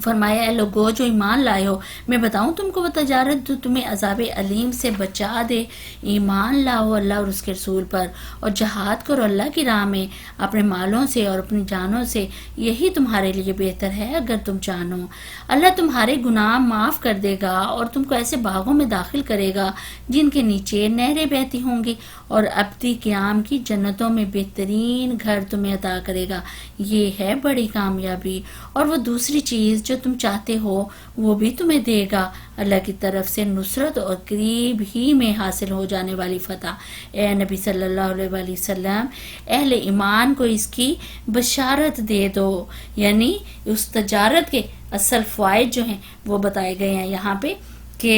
فرمایا اے لوگو جو ایمان لائے ہو، میں بتاؤں تم کو وہ تجارت جو تمہیں عذاب علیم سے بچا دے، ایمان لاؤ اللہ اور اس کے رسول پر اور جہاد کرو اللہ کی راہ میں اپنے مالوں سے اور اپنی جانوں سے، یہی تمہارے لیے بہتر ہے اگر تم جانو۔ اللہ تمہارے گناہ معاف کر دے گا اور تم کو ایسے باغوں میں داخل کرے گا جن کے نیچے نہریں بہتی ہوں گی، اور ابدی قیام کی جنتوں میں بہترین گھر تمہیں عطا کرے گا۔ یہ ہے بڑی کامیابی، اور وہ دوسری چیز جو تم چاہتے ہو وہ بھی تمہیں دے گا، اللہ کی طرف سے نصرت اور قریب ہی میں حاصل ہو جانے والی فتح۔ اے نبی صلی اللہ علیہ وآلہ وسلم اہل ایمان کو اس کی بشارت دے دو۔ یعنی اس تجارت کے اصل فوائد جو ہیں وہ بتائے گئے ہیں یہاں پہ کہ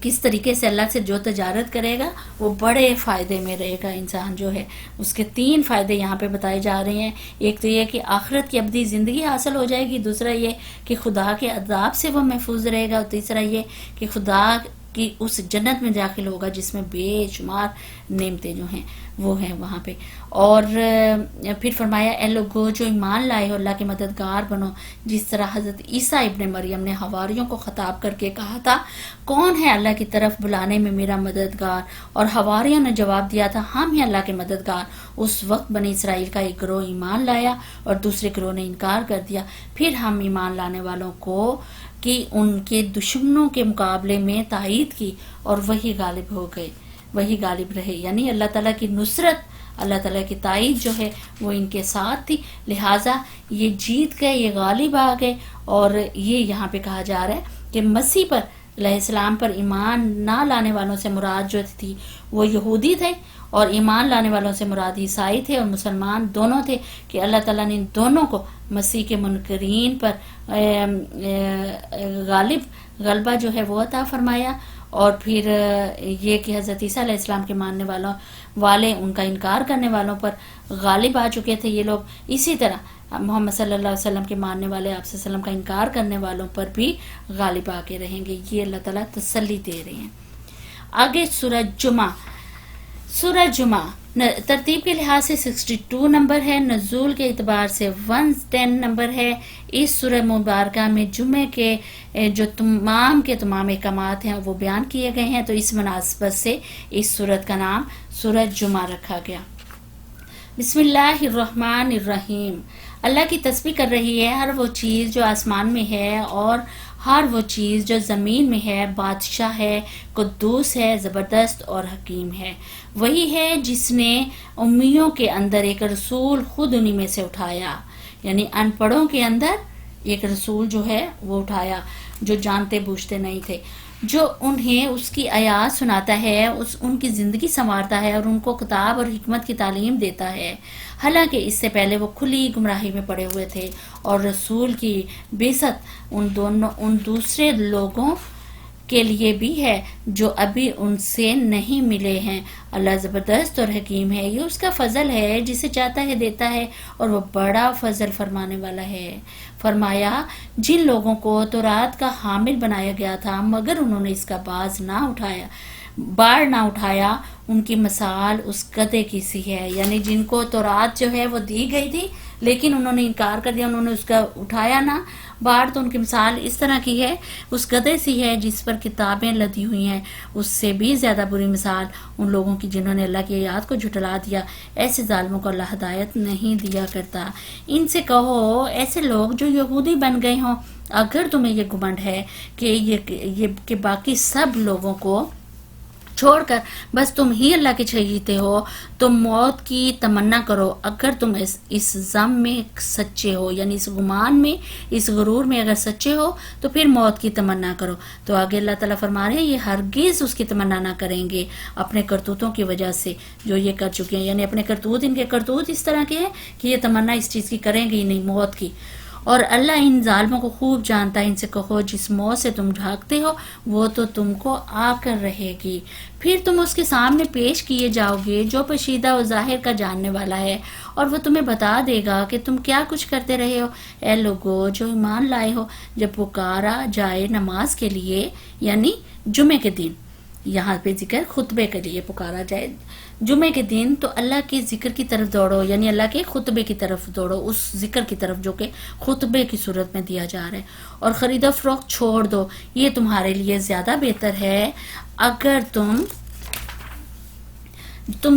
کس طریقے سے اللہ سے جو تجارت کرے گا وہ بڑے فائدے میں رہے گا انسان جو ہے۔ اس کے 3 فائدے یہاں پہ بتائے جا رہے ہیں۔ ایک تو یہ کہ آخرت کی ابدی زندگی حاصل ہو جائے گی، دوسرا یہ کہ خدا کے عذاب سے وہ محفوظ رہے گا، اور تیسرا یہ کہ خدا کی اس جنت میں داخل ہوگا جس میں بے شمار نعمتیں جو ہیں وہ ہیں وہاں پہ۔ اور پھر فرمایا اے لوگو جو ایمان لائے ہو اللہ کے مددگار بنو، جس طرح حضرت عیسیٰ ابن مریم نے حواریوں کو خطاب کر کے کہا تھا کون ہے اللہ کی طرف بلانے میں میرا مددگار، اور حواریوں نے جواب دیا تھا ہم ہیں اللہ کے مددگار۔ اس وقت بنی اسرائیل کا ایک گروہ ایمان لایا اور دوسرے گروہ نے انکار کر دیا، پھر ہم ایمان لانے والوں کو کہ ان کے دشمنوں کے مقابلے میں تائید کی اور وہی غالب ہو گئے، وہی غالب رہے۔ یعنی اللہ تعالیٰ کی نصرت، اللہ تعالیٰ کی تائید جو ہے وہ ان کے ساتھ تھی، لہٰذا یہ جیت گئے، یہ غالب آ گئے۔ اور یہ یہاں پہ کہا جا رہا ہے کہ مسیح پر علیہ السلام پر ایمان نہ لانے والوں سے مراد جو تھی وہ یہودی تھے، اور ایمان لانے والوں سے مراد عیسائی تھے اور مسلمان دونوں تھے، کہ اللہ تعالیٰ نے ان دونوں کو مسیح کے منکرین پر غلبہ جو ہے وہ عطا فرمایا۔ اور پھر یہ کہ حضرت عیسیٰ علیہ السلام کے ماننے والے ان کا انکار کرنے والوں پر غالب آ چکے تھے یہ لوگ، اسی طرح محمد صلی اللہ علیہ وسلم کے ماننے والے آپ صلی اللہ علیہ وسلم کا انکار کرنے والوں پر بھی غالب آ کے رہیں گے۔ یہ اللہ تعالیٰ تسلی دے رہے ہیں۔ آگے سورہ جمعہ ترتیب کے لحاظ سے 62 نمبر ہے، نزول کے اعتبار سے 110 نمبر ہے۔ اس سورہ مبارکہ میں جمعے کے جو تمام کے تمام احکامات ہیں وہ بیان کیے گئے ہیں، تو اس مناسبت سے اس سورت کا نام سورہ جمعہ رکھا گیا۔ بسم اللہ الرحمن الرحیم۔ اللہ کی تسبیح کر رہی ہے ہر وہ چیز جو آسمان میں ہے اور ہر وہ چیز جو زمین میں ہے، بادشاہ ہے، قدوس ہے، زبردست اور حکیم ہے۔ وہی ہے جس نے امیوں کے اندر ایک رسول خود انہی میں سے اٹھایا، یعنی ان پڑھوں کے اندر ایک رسول جو ہے وہ اٹھایا جو جانتے بوجھتے نہیں تھے، جو انہیں اس کی آیات سناتا ہے، ان کی زندگی سنوارتا ہے اور ان کو کتاب اور حکمت کی تعلیم دیتا ہے، حالانکہ اس سے پہلے وہ کھلی گمراہی میں پڑے ہوئے تھے، اور رسول کی بعثت ان دوسرے لوگوں کے لیے بھی ہے جو ابھی ان سے نہیں ملے ہیں۔ اللہ زبردست اور حکیم ہے، یہ اس کا فضل ہے جسے چاہتا ہے دیتا ہے، اور وہ بڑا فضل فرمانے والا ہے۔ فرمایا جن لوگوں کو تورات کا حامل بنایا گیا تھا مگر انہوں نے اس کا باز نہ بار نہ اٹھایا ان کی مثال اس گدھے کی سی ہے. یعنی جن کو تورات جو ہے وہ دی گئی تھی لیکن انہوں نے انکار کر دیا, انہوں نے اس کا اٹھایا نہ بار, تو ان کی مثال اس طرح کی ہے, اس گدھے سی ہے جس پر کتابیں لدی ہوئی ہیں. اس سے بھی زیادہ بری مثال ان لوگوں کی جنہوں نے اللہ کی آیات کو جھٹلا دیا. ایسے ظالموں کو اللہ ہدایت نہیں دیا کرتا. ان سے کہو ایسے لوگ جو یہودی بن گئے ہوں, اگر تمہیں یہ گمنڈ ہے کہ باقی سب لوگوں کو چھوڑ کر بس تم ہی اللہ کے چہیتے ہو, تو موت کی تمنا کرو. اگر تم اس ضم میں سچے ہو, یعنی اس گمان میں, اس غرور میں اگر سچے ہو, تو پھر موت کی تمنا کرو. تو آگے اللہ تعالیٰ فرما رہے ہیں یہ ہرگز اس کی تمنا نہ کریں گے اپنے کرتوتوں کی وجہ سے جو یہ کر چکے ہیں. یعنی اپنے کرتوت, ان کے کرتوت اس طرح کے ہیں کہ یہ تمنا اس چیز کی کریں گے ہی نہیں, موت کی. اور اللہ ان ظالموں کو خوب جانتا ہے. ان سے کہو جس موت سے تم جھانکتے ہو وہ تو تم کو آ کر رہے گی, پھر تم اس کے سامنے پیش کیے جاؤ گے جو پشیدہ و ظاہر کا جاننے والا ہے, اور وہ تمہیں بتا دے گا کہ تم کیا کچھ کرتے رہے ہو. اے لوگو جو ایمان لائے ہو, جب پکارا جائے نماز کے لیے, یعنی جمعے کے دن, یہاں پہ ذکر خطبے کے لیے پکارا جائے جمعے کے دن, تو اللہ کے ذکر کی طرف دوڑو, یعنی اللہ کے خطبے کی طرف دوڑو, اس ذکر کی طرف جو کہ خطبے کی صورت میں دیا جا رہا ہے. اور خرید و فروخت چھوڑ دو, یہ تمہارے لیے زیادہ بہتر ہے اگر تم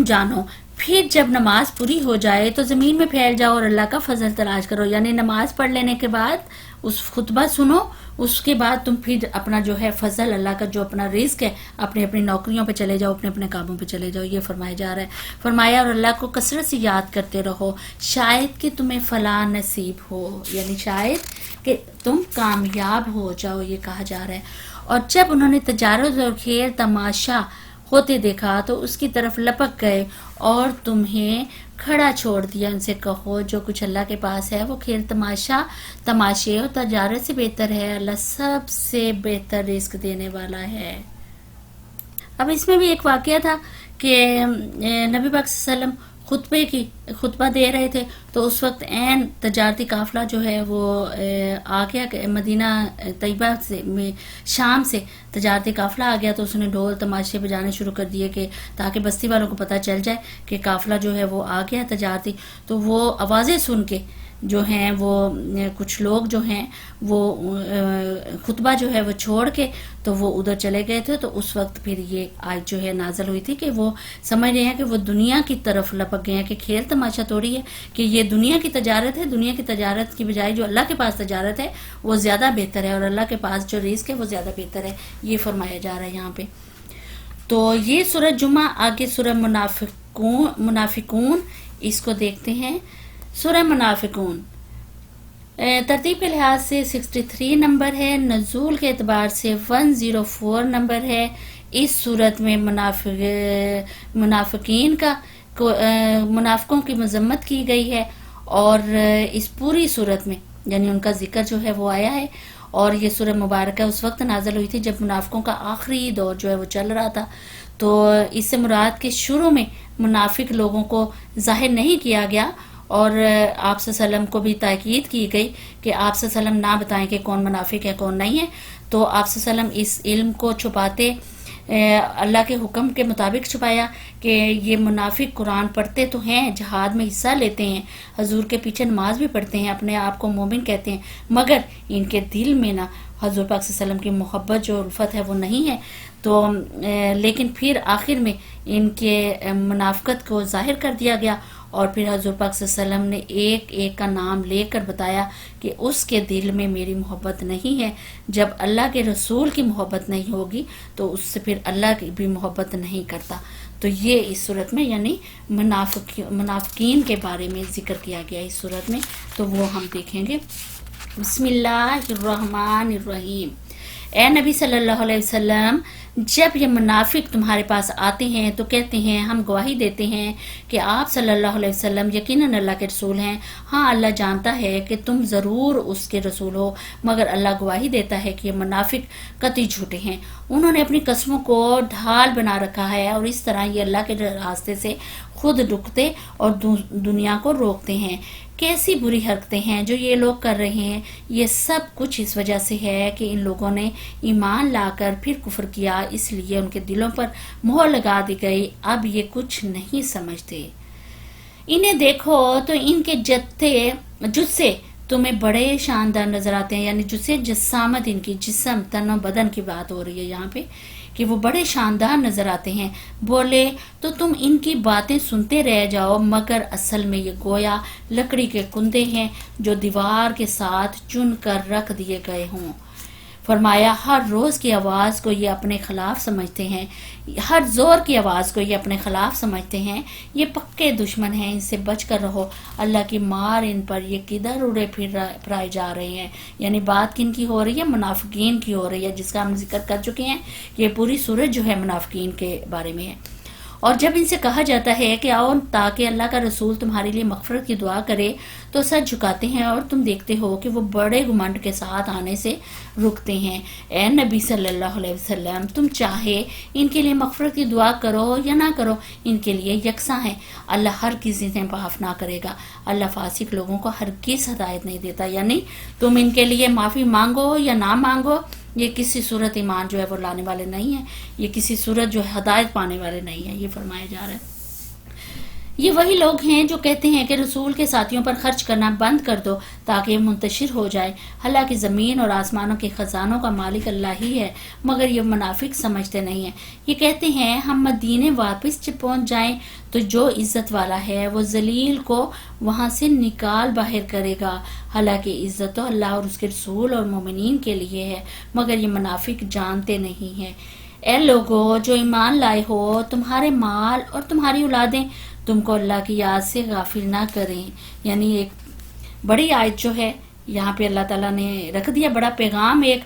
جانو. پھر جب نماز پوری ہو جائے تو زمین میں پھیل جاؤ اور اللہ کا فضل تلاش کرو. یعنی نماز پڑھ لینے کے بعد اس خطبہ سنو, اس کے بعد تم پھر اپنا جو ہے فضل, اللہ کا جو اپنا رزق ہے, اپنی نوکریوں پہ چلے جاؤ, اپنے کاموں پہ چلے جاؤ. یہ فرمایا جا رہا ہے. فرمایا اور اللہ کو کثرت سے یاد کرتے رہو شاید کہ تمہیں فلاح نصیب ہو, یعنی شاید کہ تم کامیاب ہو جاؤ, یہ کہا جا رہا ہے. اور جب انہوں نے تجارت اور کھیل تماشا ہوتے دیکھا تو اس کی طرف لپک گئے اور تمہیں کھڑا چھوڑ دیا. ان سے کہو جو کچھ اللہ کے پاس ہے وہ کھیل تماشے اور تجارت سے بہتر ہے. اللہ سب سے بہتر رزق دینے والا ہے. اب اس میں بھی ایک واقعہ تھا کہ نبی پاک صلی اللہ علیہ وسلم خطبہ دے رہے تھے, تو اس وقت عین تجارتی قافلہ جو ہے وہ آ گیا, مدینہ طیبہ سے, شام سے تجارتی قافلہ آ گیا. تو اس نے ڈھول تماشے بجانے شروع کر دیے کہ تاکہ بستی والوں کو پتہ چل جائے کہ قافلہ جو ہے وہ آ گیا تجارتی. تو وہ آوازیں سن کے جو ہیں وہ کچھ لوگ جو ہیں وہ خطبہ جو ہے وہ چھوڑ کے تو وہ ادھر چلے گئے تھے. تو اس وقت پھر یہ آیت جو ہے نازل ہوئی تھی کہ وہ سمجھ رہے ہیں کہ وہ دنیا کی طرف لپک گئے ہیں, کہ کھیل تماشا توڑی ہے, کہ یہ دنیا کی تجارت ہے, دنیا کی تجارت کی بجائے جو اللہ کے پاس تجارت ہے وہ زیادہ بہتر ہے, اور اللہ کے پاس جو رزق ہے وہ زیادہ بہتر ہے. یہ فرمایا جا رہا ہے یہاں پہ. تو یہ سورہ جمعہ. آگے سورہ منافقون اس کو دیکھتے ہیں. سورہ منافقون ترتیب کے لحاظ سے 63 نمبر ہے, نزول کے اعتبار سے 104 نمبر ہے. اس صورت میں منافقوں کی مذمت کی گئی ہے, اور اس پوری صورت میں یعنی ان کا ذکر جو ہے وہ آیا ہے. اور یہ سورہ مبارکہ اس وقت نازل ہوئی تھی جب منافقوں کا آخری دور جو ہے وہ چل رہا تھا. تو اس سے مراد کے شروع میں منافق لوگوں کو ظاہر نہیں کیا گیا, اور آپ صلی اللہ علیہ وسلم کو بھی تاکید کی گئی کہ آپ صلی اللہ علیہ وسلم نہ بتائیں کہ کون منافق ہے کون نہیں ہے. تو آپ صلی اللہ علیہ وسلم اس علم کو چھپاتے, اللہ کے حکم کے مطابق چھپایا کہ یہ منافق قرآن پڑھتے تو ہیں, جہاد میں حصہ لیتے ہیں, حضور کے پیچھے نماز بھی پڑھتے ہیں, اپنے آپ کو مومن کہتے ہیں, مگر ان کے دل میں نہ حضور پاک صلی اللہ علیہ وسلم کی محبت جو الفت ہے وہ نہیں ہے. تو لیکن پھر آخر میں ان کے منافقت کو ظاہر کر دیا گیا, اور پھر حضور پاک صلی اللہ علیہ وسلم نے ایک ایک کا نام لے کر بتایا کہ اس کے دل میں میری محبت نہیں ہے. جب اللہ کے رسول کی محبت نہیں ہوگی تو اس سے پھر اللہ کی بھی محبت نہیں کرتا. تو یہ اس صورت میں یعنی منافقین کے بارے میں ذکر کیا گیا اس صورت میں. تو وہ ہم دیکھیں گے. بسم اللہ الرحمن الرحیم. اے نبی صلی اللہ علیہ وسلم, جب یہ منافق تمہارے پاس آتے ہیں تو کہتے ہیں ہم گواہی دیتے ہیں کہ آپ صلی اللہ علیہ وسلم یقیناً اللہ کے رسول ہیں. ہاں اللہ جانتا ہے کہ تم ضرور اس کے رسول ہو, مگر اللہ گواہی دیتا ہے کہ یہ منافق قطعی جھوٹے ہیں. انہوں نے اپنی قسموں کو ڈھال بنا رکھا ہے, اور اس طرح یہ اللہ کے راستے سے خود رکتے اور دنیا کو روکتے ہیں. کیسی بری حرکتیں ہیں جو یہ لوگ کر رہے ہیں، یہ سب کچھ اس وجہ سے ہے کہ ان لوگوں نے ایمان لا کر پھر کفر کیا، اس لیے ان کے دلوں پر مہر لگا دی گئی، اب یہ کچھ نہیں سمجھتے۔ انہیں دیکھو تو ان کے جثے تمہیں بڑے شاندار نظر آتے ہیں، یعنی جثے جسامت، ان کی جسم تن و بدن کی بات ہو رہی ہے یہاں پہ، کہ وہ بڑے شاندار نظر آتے ہیں۔ بولے تو تم ان کی باتیں سنتے رہ جاؤ، مگر اصل میں یہ گویا لکڑی کے کندے ہیں جو دیوار کے ساتھ چن کر رکھ دیے گئے ہوں۔ فرمایا ہر روز کی آواز کو یہ اپنے خلاف سمجھتے ہیں، ہر زور کی آواز کو یہ اپنے خلاف سمجھتے ہیں، یہ پکے دشمن ہیں، ان سے بچ کر رہو، اللہ کی مار ان پر، یہ کدھر اڑے پھرائے جا رہے ہیں۔ یعنی بات کن کی ہو رہی ہے؟ منافقین کی ہو رہی ہے، جس کا ہم ذکر کر چکے ہیں۔ یہ پوری سورت جو ہے منافقین کے بارے میں ہے۔ اور جب ان سے کہا جاتا ہے کہ آؤ تاکہ اللہ کا رسول تمہارے لیے مغفرت کی دعا کرے تو سر جھکاتے ہیں، اور تم دیکھتے ہو کہ وہ بڑے گھمنڈ کے ساتھ آنے سے رکتے ہیں۔ اے نبی صلی اللہ علیہ وسلم، تم چاہے ان کے لیے مغفرت کی دعا کرو یا نہ کرو، ان کے لیے یکساں ہے، اللہ ہر کسی سے معاف نہ کرے گا، اللہ فاسق لوگوں کو ہرگز ہدایت نہیں دیتا۔ یعنی تم ان کے لیے معافی مانگو یا نہ مانگو، یہ کسی صورت ایمان جو ہے وہ لانے والے نہیں ہیں، یہ کسی صورت جو ہے ہدایت پانے والے نہیں ہیں، یہ فرمایا جا رہا ہے۔ یہ وہی لوگ ہیں جو کہتے ہیں کہ رسول کے ساتھیوں پر خرچ کرنا بند کر دو تاکہ یہ منتشر ہو جائے، حالانکہ زمین اور آسمانوں کے خزانوں کا مالک اللہ ہی ہے، مگر یہ منافق سمجھتے نہیں ہیں۔ یہ کہتے ہیں ہم مدینے واپس پہنچ جائیں تو جو عزت والا ہے وہ ذلیل کو وہاں سے نکال باہر کرے گا، حالانکہ عزت تو اللہ اور اس کے رسول اور مومنین کے لیے ہے، مگر یہ منافق جانتے نہیں ہیں۔ اے لوگو جو ایمان لائے ہو، تمہارے مال اور تمہاری اولادیں تم کو اللہ کی یاد سے غافل نہ کریں۔ یعنی ایک بڑی آیت جو ہے یہاں پہ اللہ تعالیٰ نے رکھ دیا، بڑا پیغام ایک،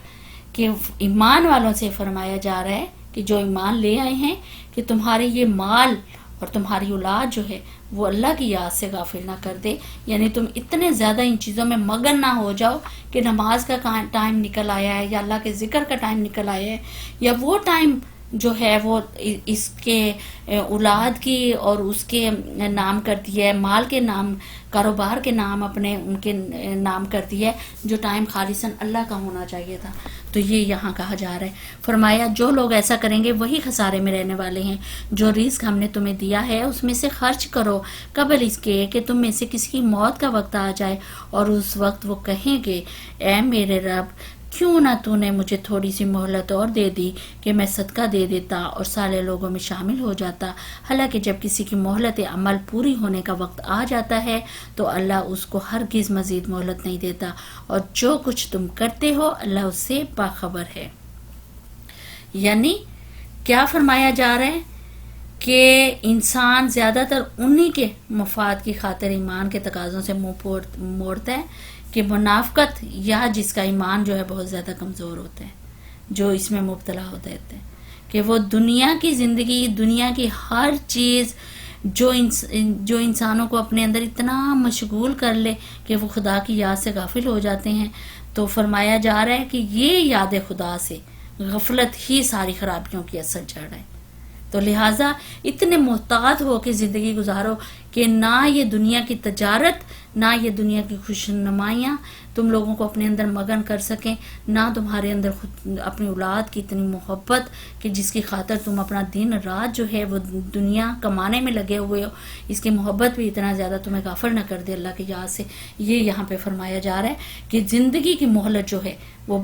کہ ایمان والوں سے فرمایا جا رہا ہے کہ جو ایمان لے آئے ہیں کہ تمہارے یہ مال اور تمہاری اولاد جو ہے وہ اللہ کی یاد سے غافل نہ کر دے۔ یعنی تم اتنے زیادہ ان چیزوں میں مگن نہ ہو جاؤ کہ نماز کا ٹائم نکل آیا ہے، یا اللہ کے ذکر کا ٹائم نکل آیا ہے، یا وہ ٹائم جو ہے وہ اس کے اولاد کی اور اس کے نام کر دیا ہے، مال کے نام، کاروبار کے نام اپنے ان کے نام کر دیا ہے، جو ٹائم خالصاً اللہ کا ہونا چاہیے تھا۔ تو یہ یہاں کہا جا رہا ہے، فرمایا جو لوگ ایسا کریں گے وہی خسارے میں رہنے والے ہیں۔ جو رزق ہم نے تمہیں دیا ہے اس میں سے خرچ کرو قبل اس کے کہ تم میں سے کسی کی موت کا وقت آ جائے، اور اس وقت وہ کہیں گے اے میرے رب، کیوں نہ تو نے مجھے تھوڑی سی مہلت اور دے دی کہ میں صدقہ دے دیتا اور سارے لوگوں میں شامل ہو جاتا۔ حالانکہ جب کسی کی مہلت عمل پوری ہونے کا وقت آ جاتا ہے تو اللہ اس کو ہرگز مزید مہلت نہیں دیتا، اور جو کچھ تم کرتے ہو اللہ اس سے باخبر ہے۔ یعنی کیا فرمایا جا رہا ہے کہ انسان زیادہ تر انہی کے مفاد کی خاطر ایمان کے تقاضوں سے منہ موڑتا ہے، کہ منافقت یا جس کا ایمان جو ہے بہت زیادہ کمزور ہوتا ہے، جو اس میں مبتلا ہوتے ہیں، کہ وہ دنیا کی زندگی، دنیا کی ہر چیز جو انسانوں کو اپنے اندر اتنا مشغول کر لے کہ وہ خدا کی یاد سے غافل ہو جاتے ہیں۔ تو فرمایا جا رہا ہے کہ یہ یاد خدا سے غفلت ہی ساری خرابیوں کی اثر جڑ ہے۔ تو لہٰذا اتنے محتاط ہو کے زندگی گزارو کہ نہ یہ دنیا کی تجارت، نہ یہ دنیا کی خوش نمائیاں تم لوگوں کو اپنے اندر مگن کر سکیں، نہ تمہارے اندر خود اپنی اولاد کی اتنی محبت کہ جس کی خاطر تم اپنا دن رات جو ہے وہ دنیا کمانے میں لگے ہوئے ہو، اس کی محبت بھی اتنا زیادہ تمہیں غافل نہ کر دے اللہ کی یاد سے۔ یہ یہاں پہ فرمایا جا رہا ہے کہ زندگی کی مہلت جو ہے وہ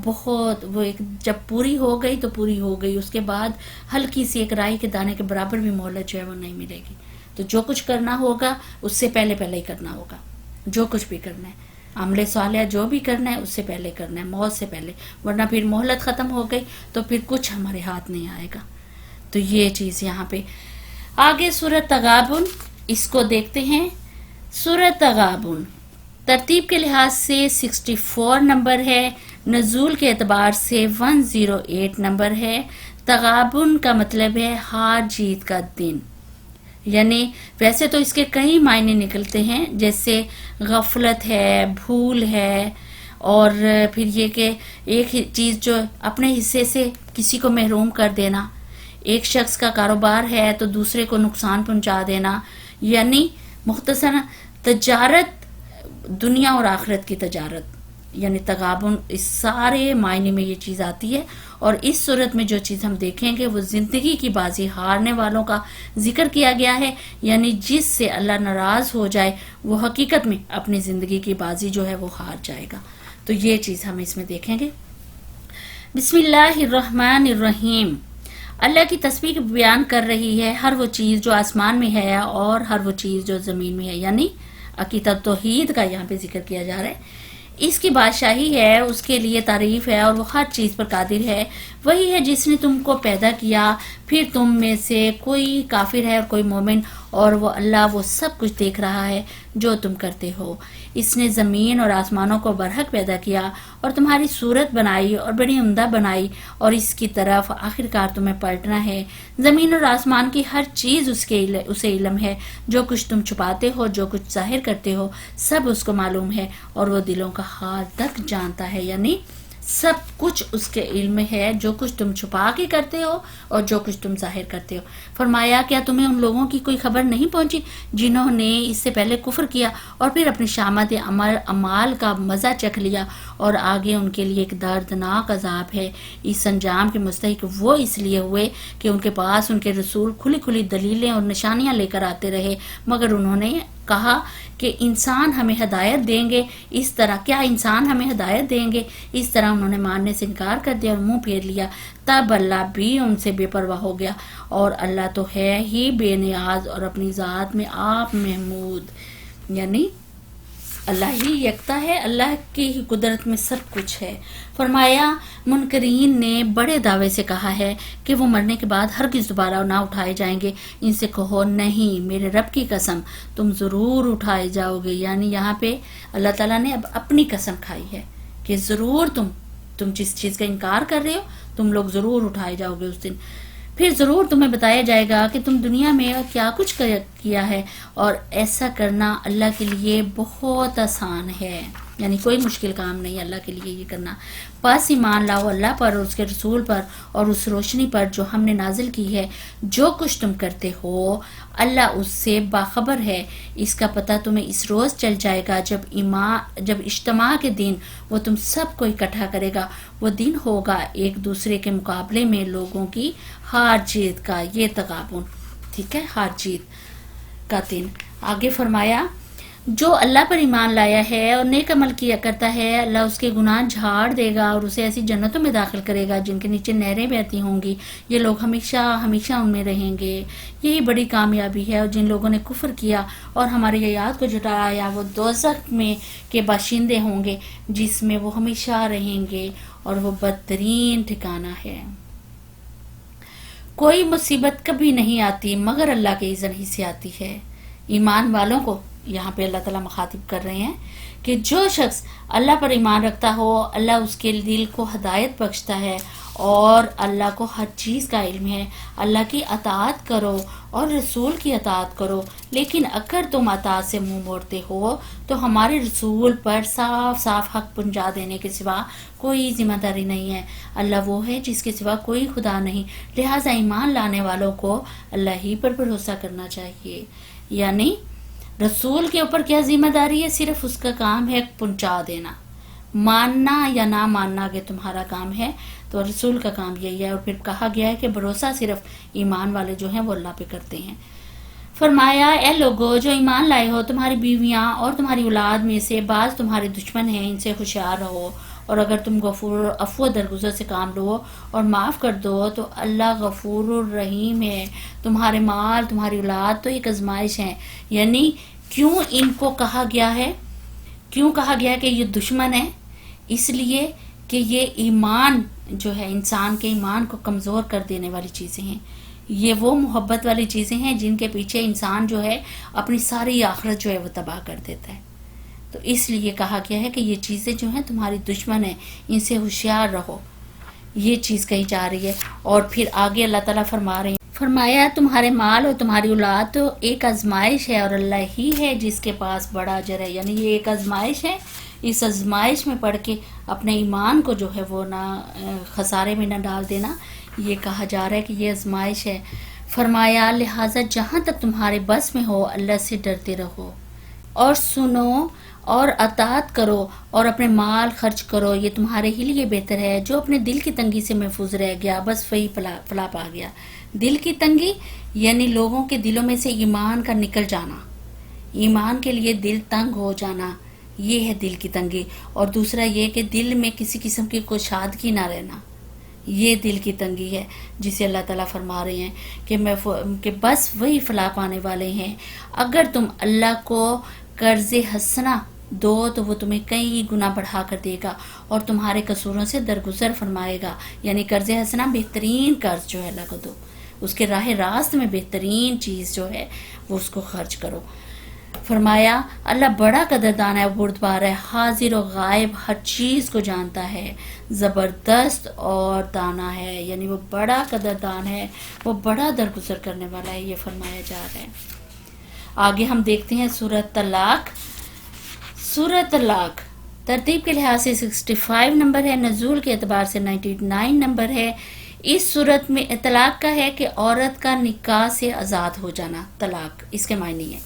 ایک جب پوری ہو گئی تو پوری ہو گئی، اس کے بعد ہلکی سی ایک رائی کے دانے کے برابر بھی مہلت جو ہے وہ نہیں ملے گی۔ تو جو کچھ کرنا ہوگا اس سے پہلے ہی کرنا ہوگا، جو کچھ بھی کرنا ہے، عمل صالح جو بھی کرنا ہے اس سے پہلے کرنا ہے، موت سے پہلے، ورنہ پھر مہلت ختم ہو گئی تو پھر کچھ ہمارے ہاتھ نہیں آئے گا۔ تو یہ چیز یہاں پہ آگے سورۃ تغابن، اس کو دیکھتے ہیں۔ سورۃ تغابن ترتیب کے لحاظ سے 64 نمبر ہے، نزول کے اعتبار سے 108 نمبر ہے۔ تغابن کا مطلب ہے ہار جیت کا دن، یعنی ویسے تو اس کے کئی معنی نکلتے ہیں، جیسے غفلت ہے، بھول ہے، اور پھر یہ کہ ایک چیز جو اپنے حصے سے کسی کو محروم کر دینا، ایک شخص کا کاروبار ہے تو دوسرے کو نقصان پہنچا دینا، یعنی مختصراً تجارت دنیا اور آخرت کی تجارت، یعنی تغابن، اس سارے معنی میں یہ چیز آتی ہے. اور اس صورت میں جو چیز ہم دیکھیں گے وہ زندگی کی بازی ہارنے والوں کا ذکر کیا گیا ہے، یعنی جس سے اللہ ناراض ہو جائے وہ حقیقت میں اپنی زندگی کی بازی جو ہے وہ ہار جائے گا. تو یہ چیز ہم اس میں دیکھیں گے. بسم اللہ الرحمن الرحیم. اللہ کی تسبیح بیان کر رہی ہے ہر وہ چیز جو آسمان میں ہے اور ہر وہ چیز جو زمین میں ہے، یعنی عقیدہ توحید کا یہاں پہ ذکر کیا جا رہا ہے. اس کی بادشاہی ہے، اس کے لیے تعریف ہے اور وہ ہر چیز پر قادر ہے. وہی ہے جس نے تم کو پیدا کیا، پھر تم میں سے کوئی کافر ہے اور کوئی مومن، اور وہ اللہ وہ سب کچھ دیکھ رہا ہے جو تم کرتے ہو. اس نے زمین اور آسمانوں کو برحق پیدا کیا اور تمہاری صورت بنائی اور بڑی عمدہ بنائی، اور اس کی طرف آخرکار تمہیں پلٹنا ہے. زمین اور آسمان کی ہر چیز اسے علم ہے. جو کچھ تم چھپاتے ہو، جو کچھ ظاہر کرتے ہو، سب اس کو معلوم ہے، اور وہ دلوں کا حال تک جانتا ہے. یعنی سب کچھ اس کے علم ہے، جو کچھ تم چھپا کے کرتے ہو اور جو کچھ تم ظاہر کرتے ہو. فرمایا کیا تمہیں ان لوگوں کی کوئی خبر نہیں پہنچی جنہوں نے اس سے پہلے کفر کیا اور پھر اپنی شامت اعمال کا مزہ چکھ لیا، اور آگے ان کے لیے ایک دردناک عذاب ہے. اس انجام کے مستحق وہ اس لیے ہوئے کہ ان کے پاس ان کے رسول کھلی کھلی دلیلیں اور نشانیاں لے کر آتے رہے، مگر انہوں نے کہا کہ انسان ہمیں ہدایت دیں گے. اس طرح کیا انسان ہمیں ہدایت دیں گے؟ اس طرح انہوں نے ماننے سے انکار کر دیا اور منہ پھیر لیا. تب اللہ بھی ان سے بے پرواہ ہو گیا، اور اللہ تو ہے ہی بے نیاز اور اپنی ذات میں آپ محمود. یعنی اللہ ہی یکتا ہے، اللہ کی ہی قدرت میں سب کچھ ہے. فرمایا منکرین نے بڑے دعوے سے کہا ہے کہ وہ مرنے کے بعد ہرگز دوبارہ نہ اٹھائے جائیں گے. ان سے کہو نہیں، میرے رب کی قسم تم ضرور اٹھائے جاؤ گے. یعنی یہاں پہ اللہ تعالیٰ نے اب اپنی قسم کھائی ہے کہ ضرور تم جس چیز کا انکار کر رہے ہو تم لوگ ضرور اٹھائے جاؤ گے اس دن. پھر ضرور تمہیں بتایا جائے گا کہ تم دنیا میں کیا کچھ کیا ہے، اور ایسا کرنا اللہ کے لیے بہت آسان ہے. یعنی کوئی مشکل کام نہیں اللہ کے لیے یہ کرنا. بس ایمان لاؤ اللہ پر اور اس کے رسول پر اور اس روشنی پر جو ہم نے نازل کی ہے. جو کچھ تم کرتے ہو اللہ اس سے باخبر ہے. اس کا پتہ تمہیں اس روز چل جائے گا جب اجتماع کے دن وہ تم سب کو اکٹھا کرے گا. وہ دن ہوگا ایک دوسرے کے مقابلے میں لوگوں کی ہار جیت کا. یہ تغابن، ٹھیک ہے، ہار جیت کا دن. آگے فرمایا جو اللہ پر ایمان لایا ہے اور نیک عمل کیا کرتا ہے، اللہ اس کے گناہ جھاڑ دے گا اور اسے ایسی جنتوں میں داخل کرے گا جن کے نیچے نہریں بہتی ہوں گی. یہ لوگ ہمیشہ ہمیشہ ان میں رہیں گے. یہی بڑی کامیابی ہے. اور جن لوگوں نے کفر کیا اور ہماری آیات کو جھٹلایا وہ دوزخ میں کے باشندے ہوں گے جس میں وہ ہمیشہ رہیں گے، اور وہ بدترین ٹھکانہ ہے. کوئی مصیبت کبھی نہیں آتی مگر اللہ کے اذن ہی سے آتی ہے. ایمان والوں کو یہاں پہ اللہ تعالیٰ مخاطب کر رہے ہیں کہ جو شخص اللہ پر ایمان رکھتا ہو اللہ اس کے دل کو ہدایت بخشتا ہے، اور اللہ کو ہر چیز کا علم ہے. اللہ کی اطاعت کرو اور رسول کی اطاعت کرو، لیکن اگر تم اطاعت سے منہ موڑتے ہو تو ہمارے رسول پر صاف صاف حق پہنچا دینے کے سوا کوئی ذمہ داری نہیں ہے. اللہ وہ ہے جس کے سوا کوئی خدا نہیں، لہٰذا ایمان لانے والوں کو اللہ ہی پر بھروسہ کرنا چاہیے. یعنی رسول کے اوپر کیا ذمہ داری ہے؟ صرف اس کا کام ہے پہنچا دینا. ماننا یا نہ ماننا کہ تمہارا کام ہے، تو رسول کا کام یہی ہے. اور پھر کہا گیا ہے کہ بھروسہ صرف ایمان والے جو ہیں وہ اللہ پہ کرتے ہیں. فرمایا اے لوگو جو ایمان لائے ہو، تمہاری بیویاں اور تمہاری اولاد میں سے بعض تمہارے دشمن ہیں، ان سے ہوشیار رہو. اور اگر تم غفور عفو درگزر سے کام لو اور معاف کر دو تو اللہ غفور الرحیم ہے. تمہارے مال تمہاری اولاد تو ایک آزمائش ہے. یعنی کیوں ان کو کہا گیا ہے، کیوں کہا گیا کہ یہ دشمن ہے؟ اس لیے کہ یہ ایمان جو ہے انسان کے ایمان کو کمزور کر دینے والی چیزیں ہیں. یہ وہ محبت والی چیزیں ہیں جن کے پیچھے انسان جو ہے اپنی ساری آخرت جو ہے وہ تباہ کر دیتا ہے. تو اس لیے کہا گیا ہے کہ یہ چیزیں جو ہیں تمہاری دشمن ہیں، ان سے ہوشیار رہو. یہ چیز کہی جا رہی ہے. اور پھر آگے اللہ تعالیٰ فرما رہے ہیں، فرمایا تمہارے مال اور تمہاری اولاد تو ایک آزمائش ہے اور اللہ ہی ہے جس کے پاس بڑا اجر ہے. یعنی یہ ایک آزمائش ہے. اس آزمائش میں پڑھ کے اپنے ایمان کو جو ہے وہ نہ خسارے میں نہ ڈال دینا. یہ کہا جا رہا ہے کہ یہ آزمائش ہے. فرمایا لہٰذا جہاں تک تمہارے بس میں ہو اللہ سے ڈرتے رہو. اور سنو اور اطاعت کرو اور اپنے مال خرچ کرو، یہ تمہارے ہی لیے بہتر ہے۔ جو اپنے دل کی تنگی سے محفوظ رہ گیا بس وہی فلاح پا گیا۔ دل کی تنگی یعنی لوگوں کے دلوں میں سے ایمان کا نکل جانا، ایمان کے لیے دل تنگ ہو جانا، یہ ہے دل کی تنگی۔ اور دوسرا یہ کہ دل میں کسی قسم کی کوئی شادگی نہ رہنا، یہ دل کی تنگی ہے جسے اللہ تعالیٰ فرما رہے ہیں کہ بس وہی فلاح پانے والے ہیں۔ اگر تم اللہ کو قرض حسنہ دو تو وہ تمہیں کئی گنا بڑھا کر دے گا اور تمہارے قصوروں سے درگزر فرمائے گا۔ یعنی قرض حسنہ بہترین قرض جو ہے اللہ کو دو، اس کے راہ راست میں بہترین چیز جو ہے وہ اس کو خرچ کرو۔ فرمایا اللہ بڑا قدردان ہے، بردبار ہے، حاضر و غائب ہر چیز کو جانتا ہے، زبردست اور دانا ہے، یعنی وہ بڑا قدردان ہے، وہ بڑا درگزر کرنے والا ہے، یہ فرمایا جا رہا ہے۔ آگے ہم دیکھتے ہیں سورۃ طلاق۔ سورۃ طلاق ترتیب کے لحاظ سے 65 نمبر ہے، نزول کے اعتبار سے 99 نمبر ہے۔ اس صورت میں طلاق کا ہے کہ عورت کا نکاح سے آزاد ہو جانا، طلاق اس کے معنی ہے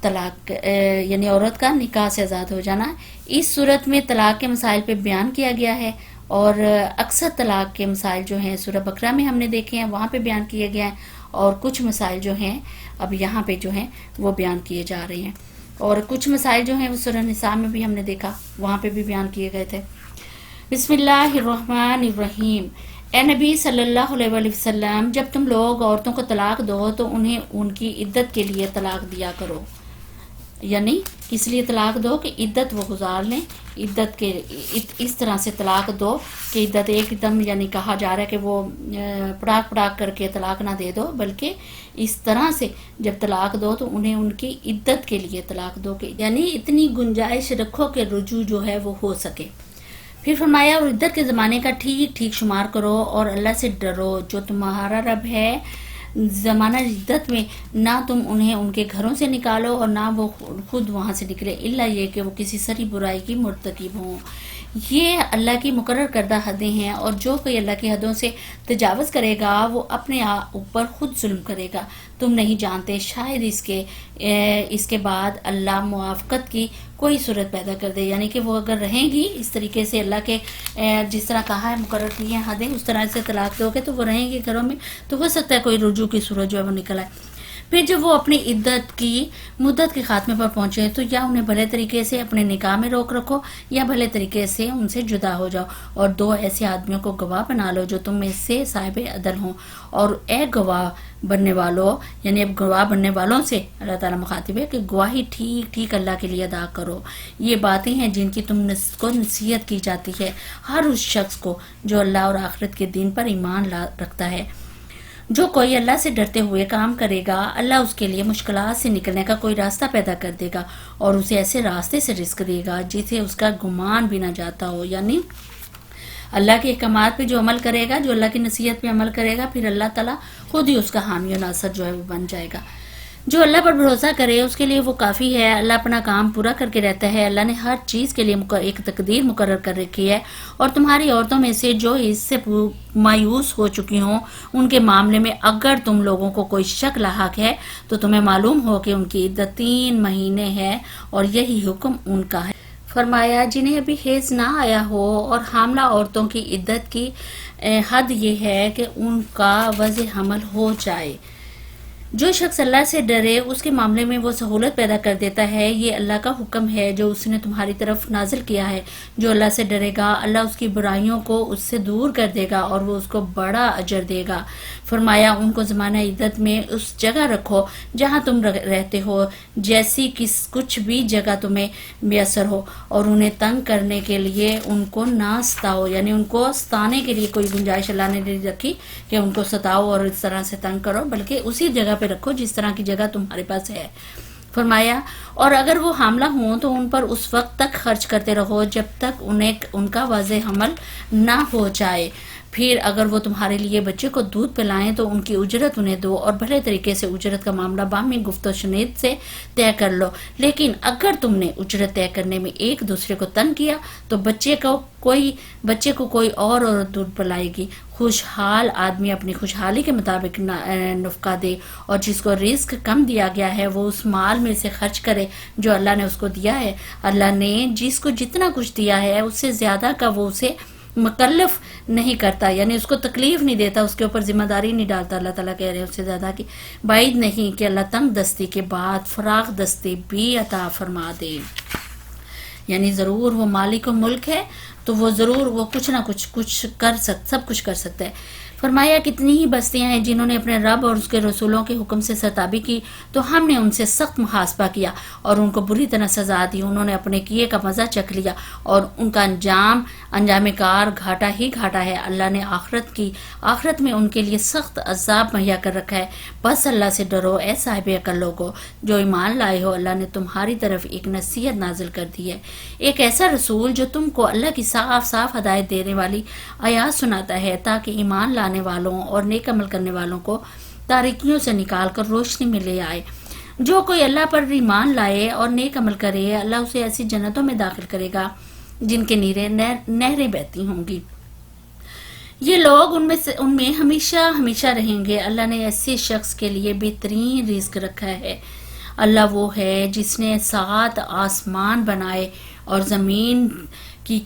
طلاق یعنی عورت کا نکاح سے آزاد ہو جانا۔ اس صورت میں طلاق کے مسائل پہ بیان کیا گیا ہے، اور اکثر طلاق کے مسائل جو ہیں سورہ بقرہ میں ہم نے دیکھے ہیں، وہاں پہ بیان کیا گیا ہے، اور کچھ مسائل جو ہیں اب یہاں پہ جو ہیں وہ بیان کیے جا رہے ہیں، اور کچھ مسائل جو ہیں وہ سورہ نساء میں بھی ہم نے دیکھا، وہاں پہ بھی بیان کیے گئے تھے۔ بسم اللہ الرحمن الرحیم۔ اے نبی صلی اللہ علیہ وآلہ وسلم، جب تم لوگ عورتوں کو طلاق دو تو انہیں ان کی عدت کے لیے طلاق دیا کرو، یعنی اس لیے طلاق دو کہ عدت وہ گزار لیں، عدت کے اس طرح سے طلاق دو کہ عدت ایک دم، یعنی کہا جا رہا ہے کہ وہ پڑاک پڑاک کر کے طلاق نہ دے دو، بلکہ اس طرح سے جب طلاق دو تو انہیں ان کی عدت کے لیے طلاق دو، کہ یعنی اتنی گنجائش رکھو کہ رجوع جو ہے وہ ہو سکے۔ پھر فرمایا اور عدت کے زمانے کا ٹھیک ٹھیک شمار کرو اور اللہ سے ڈرو جو تمہارا رب ہے۔ زمانہ عدت میں نہ تم انہیں ان کے گھروں سے نکالو اور نہ وہ خود وہاں سے نکلے، الا یہ کہ وہ کسی سری برائی کی مرتکب ہوں۔ یہ اللہ کی مقرر کردہ حدیں ہیں، اور جو کوئی اللہ کی حدوں سے تجاوز کرے گا وہ اپنے اوپر خود ظلم کرے گا۔ تم نہیں جانتے شاید اس کے بعد اللہ موافقت کی کوئی صورت پیدا کر دے، یعنی کہ وہ اگر رہیں گی اس طریقے سے اللہ کے جس طرح کہا ہے مقرر کی ہیں حدیں، اس طرح سے طلاق دو گے تو وہ رہیں گے گھروں میں، تو ہو سکتا ہے کوئی رجوع کی صورت جو ہے وہ نکل آئے۔ پھر جب وہ اپنی عدت کی مدت کے خاتمے پر پہنچے تو یا انہیں بھلے طریقے سے اپنے نکاح میں روک رکھو یا بھلے طریقے سے ان سے جدا ہو جاؤ، اور دو ایسے آدمیوں کو گواہ بنا لو جو تم میں سے صاحب عدل ہوں، اور اے گواہ بننے والوں، یعنی اب گواہ بننے والوں سے اللہ تعالیٰ مخاطب ہے کہ گواہی ٹھیک ٹھیک اللہ کے لیے ادا کرو۔ یہ باتیں ہیں جن کی تم کو نصیحت کی جاتی ہے ہر اس شخص کو جو اللہ اور آخرت کے دین پر ایمان رکھتا ہے۔ جو کوئی اللہ سے ڈرتے ہوئے کام کرے گا اللہ اس کے لیے مشکلات سے نکلنے کا کوئی راستہ پیدا کر دے گا، اور اسے ایسے راستے سے رزق دے گا جسے اس کا گمان بھی نہ جاتا ہو۔ یعنی اللہ کے احکامات پہ جو عمل کرے گا، جو اللہ کی نصیحت پہ عمل کرے گا، پھر اللہ تعالیٰ خود ہی اس کا حامی و ناصر جو ہے وہ بن جائے گا۔ جو اللہ پر بھروسہ کرے اس کے لیے وہ کافی ہے، اللہ اپنا کام پورا کر کے رہتا ہے۔ اللہ نے ہر چیز کے لیے ایک تقدیر مقرر کر رکھی ہے، اور تمہاری عورتوں میں سے جو اس سے مایوس ہو چکی ہوں ان کے معاملے میں اگر تم لوگوں کو کوئی شک لاحق ہے تو تمہیں معلوم ہو کہ ان کی عدت 3 مہینے ہے، اور یہی حکم ان کا ہے۔ فرمایا جنہیں ابھی حیض نہ آیا ہو اور حاملہ عورتوں کی عدت کی حد یہ ہے کہ ان کا وضع حمل ہو جائے۔ جو شخص اللہ سے ڈرے اس کے معاملے میں وہ سہولت پیدا کر دیتا ہے، یہ اللہ کا حکم ہے جو اس نے تمہاری طرف نازل کیا ہے۔ جو اللہ سے ڈرے گا اللہ اس کی برائیوں کو اس سے دور کر دے گا اور وہ اس کو بڑا اجر دے گا۔ فرمایا ان کو زمانہ عدت میں اس جگہ رکھو جہاں تم رہتے ہو، جیسی کچھ بھی جگہ تمہیں میسر ہو، اور انہیں تنگ کرنے کے لیے ان کو نہ ستاؤ، یعنی ان کو ستانے کے لیے کوئی گنجائش اللہ نے نہیں رکھی کہ ان کو ستاؤ اور اس طرح سے تنگ کرو، بلکہ اسی جگہ پہ رکھو جس طرح کی جگہ تمہارے پاس ہے۔ فرمایا اور اگر وہ حاملہ ہوں تو ان پر اس وقت تک خرچ کرتے رہو جب تک ان کا واضح حمل نہ ہو جائے، پھر اگر وہ تمہارے لیے بچے کو دودھ پلائیں تو ان کی اجرت انہیں دو اور بھلے طریقے سے اجرت کا معاملہ باہمی گفت و شنید سے طے کر لو. لیکن اگر تم نے اجرت طے کرنے میں ایک دوسرے کو تنگ کیا تو بچے کو کوئی اور عورت دودھ پلائے گی. خوشحال آدمی اپنی خوشحالی کے مطابق نفقہ دے اور جس کو رزق کم دیا گیا ہے وہ اس مال میں سے خرچ کرے جو اللہ نے اس کو دیا ہے. اللہ نے جس کو جتنا کچھ دیا ہے اس سے زیادہ کا وہ اسے مکلف نہیں کرتا، یعنی اس کو تکلیف نہیں دیتا، اس کے اوپر ذمہ داری نہیں ڈالتا. اللہ تعالیٰ کہہ رہے ہیں اس سے زیادہ کی بعید نہیں کہ اللہ تنگ دستی کے بعد فراغ دستی بھی عطا فرما دے. یعنی ضرور وہ مالک و ملک ہے تو وہ ضرور وہ کچھ نہ کچھ سب کچھ کر سکتا ہے. فرمایا کتنی ہی بستیاں ہیں جنہوں نے اپنے رب اور اس کے رسولوں کے حکم سے سرتابی کی تو ہم نے ان سے سخت محاسبہ کیا اور ان کو بری طرح سزا دی. انہوں نے اپنے کیے کا مزہ چکھ لیا اور ان کا انجام کار گھاٹا ہی گھاٹا ہے. اللہ نے آخرت میں ان کے لیے سخت عذاب مہیا کر رکھا ہے. بس اللہ سے ڈرو اے صاحب عقل لوگو جو ایمان لائے ہو. اللہ نے تمہاری طرف ایک نصیحت نازل کر دی ہے، ایک ایسا رسول جو تم کو اللہ کی صاف صاف ہدایت دینے والی آیات سناتا ہے تاکہ ایمان لانے والوں اور نیک عمل کرنے والوں کو تاریکیوں سے نکال کر روشنی میں لے آئے. جو کوئی اللہ پر ایمان لائے اور نیک عمل کرے اللہ اسے ایسی جنتوں میں داخل کرے گا جن کے نیرے نہریں بہتی ہوں گی. یہ لوگ ان میں ہمیشہ رہیں گے. اللہ نے ایسے شخص کے لیے بہترین رزق رکھا ہے. اللہ وہ ہے جس نے 7 آسمان بنائے اور زمین کی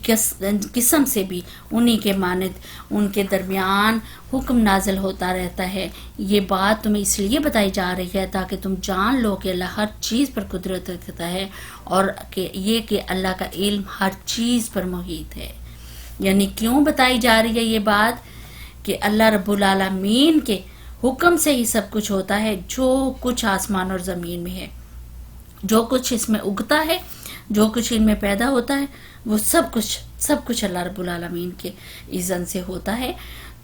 قسم سے بھی انہی کے مانند ان کے درمیان حکم نازل ہوتا رہتا ہے. یہ بات تمہیں اس لیے بتائی جا رہی ہے تاکہ تم جان لو کہ اللہ ہر چیز پر قدرت رکھتا ہے اور کہ اللہ کا علم ہر چیز پر محیط ہے. یعنی کیوں بتائی جا رہی ہے یہ بات کہ اللہ رب العالمین کے حکم سے ہی سب کچھ ہوتا ہے. جو کچھ آسمان اور زمین میں ہے، جو کچھ اس میں اگتا ہے، جو کچھ ان میں پیدا ہوتا ہے، وہ سب کچھ اللہ رب العالمین کے اذن سے ہوتا ہے.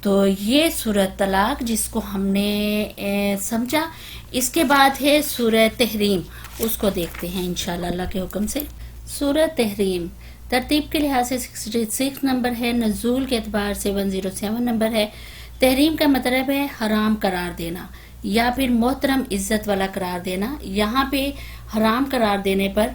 تو یہ سورۃ طلاق جس کو ہم نے سمجھا. اس کے بعد ہے سورہ تحریم، اس کو دیکھتے ہیں انشاءاللہ اللہ کے حکم سے. سورہ تحریم ترتیب کے لحاظ سے 66 نمبر ہے، نزول کے اعتبار سے 107 نمبر ہے. تحریم کا مطلب ہے حرام قرار دینا یا پھر محترم عزت والا قرار دینا. یہاں پہ حرام قرار دینے پر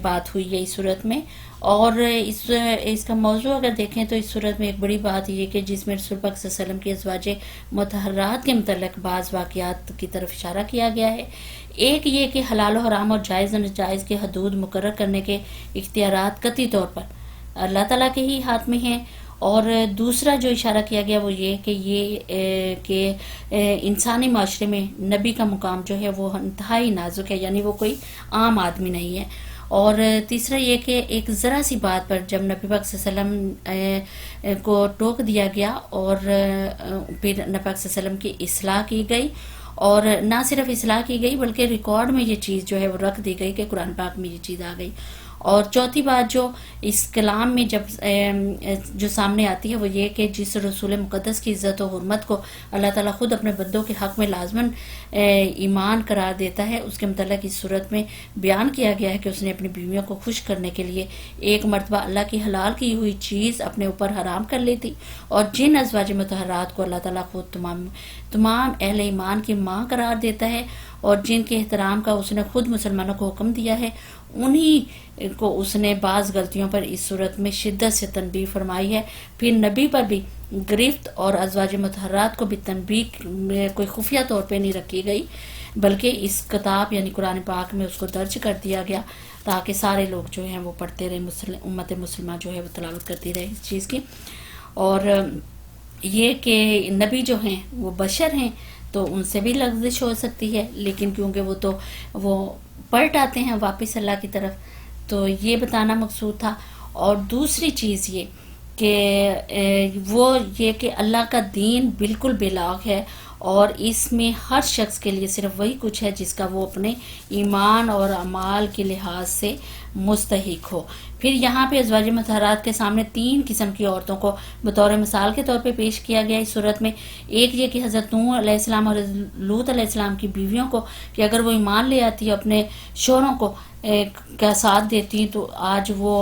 بات ہوئی ہے اس صورت میں. اور اس کا موضوع اگر دیکھیں تو اس صورت میں ایک بڑی بات یہ کہ جس میں رسول پاک صلی اللہ علیہ وسلم کی ازواج مطہرات کے متعلق بعض واقعات کی طرف اشارہ کیا گیا ہے. ایک یہ کہ حلال و حرام اور جائز و ناجائز کے حدود مقرر کرنے کے اختیارات قطعی طور پر اللہ تعالیٰ کے ہی ہاتھ میں ہیں. اور دوسرا جو اشارہ کیا گیا وہ یہ کہ انسانی معاشرے میں نبی کا مقام جو ہے وہ انتہائی نازک ہے، یعنی وہ کوئی عام آدمی نہیں ہے. اور تیسرا یہ کہ ایک ذرا سی بات پر جب نبی پاک صلی اللہ علیہ وسلم کو ٹوک دیا گیا اور پھر نبی پاک صلی اللہ علیہ وسلم کی اصلاح کی گئی، اور نہ صرف اصلاح کی گئی بلکہ ریکارڈ میں یہ چیز جو ہے وہ رکھ دی گئی کہ قرآن پاک میں یہ چیز آ گئی. اور چوتھی بات جو اس کلام میں جو سامنے آتی ہے وہ یہ کہ جس رسول مقدس کی عزت و حرمت کو اللہ تعالیٰ خود اپنے بندوں کے حق میں لازماً ایمان قرار دیتا ہے، اس کے متعلق اس صورت میں بیان کیا گیا ہے کہ اس نے اپنی بیویوں کو خوش کرنے کے لیے ایک مرتبہ اللہ کی حلال کی ہوئی چیز اپنے اوپر حرام کر لی تھی. اور جن ازواج مطہرات کو اللہ تعالیٰ خود تمام اہل ایمان کی ماں قرار دیتا ہے اور جن کے احترام کا اس نے خود مسلمانوں کو حکم دیا ہے، انہی کو اس نے بعض غلطیوں پر اس صورت میں شدت سے تنبیہ فرمائی ہے. پھر نبی پر بھی گرفت اور ازواج مطہرات کو بھی تنبیہ میں کوئی خفیہ طور پہ نہیں رکھی گئی بلکہ اس کتاب یعنی قرآن پاک میں اس کو درج کر دیا گیا تاکہ سارے لوگ جو ہیں وہ پڑھتے رہے، امت مسلمہ جو ہے وہ تلاوت کرتی رہے اس چیز کی. اور یہ کہ نبی جو ہیں وہ بشر ہیں تو ان سے بھی لغزش ہو سکتی ہے، لیکن کیونکہ وہ پلٹ آتے ہیں واپس اللہ کی طرف، تو یہ بتانا مقصود تھا. اور دوسری چیز یہ کہ اللہ کا دین بالکل بلاغ ہے اور اس میں ہر شخص کے لیے صرف وہی کچھ ہے جس کا وہ اپنے ایمان اور اعمال کے لحاظ سے مستحق ہو۔ پھر یہاں پہ ازواج مطہرات کے سامنے 3 قسم کی عورتوں کو بطور مثال کے طور پہ پیش کیا گیا اس صورت میں۔ ایک یہ کہ حضرت نوح علیہ السلام اور لوط علیہ السلام کی بیویوں کو کہ اگر وہ ایمان لے آتی اپنے شوہروں کو کا ساتھ دیتی تو آج وہ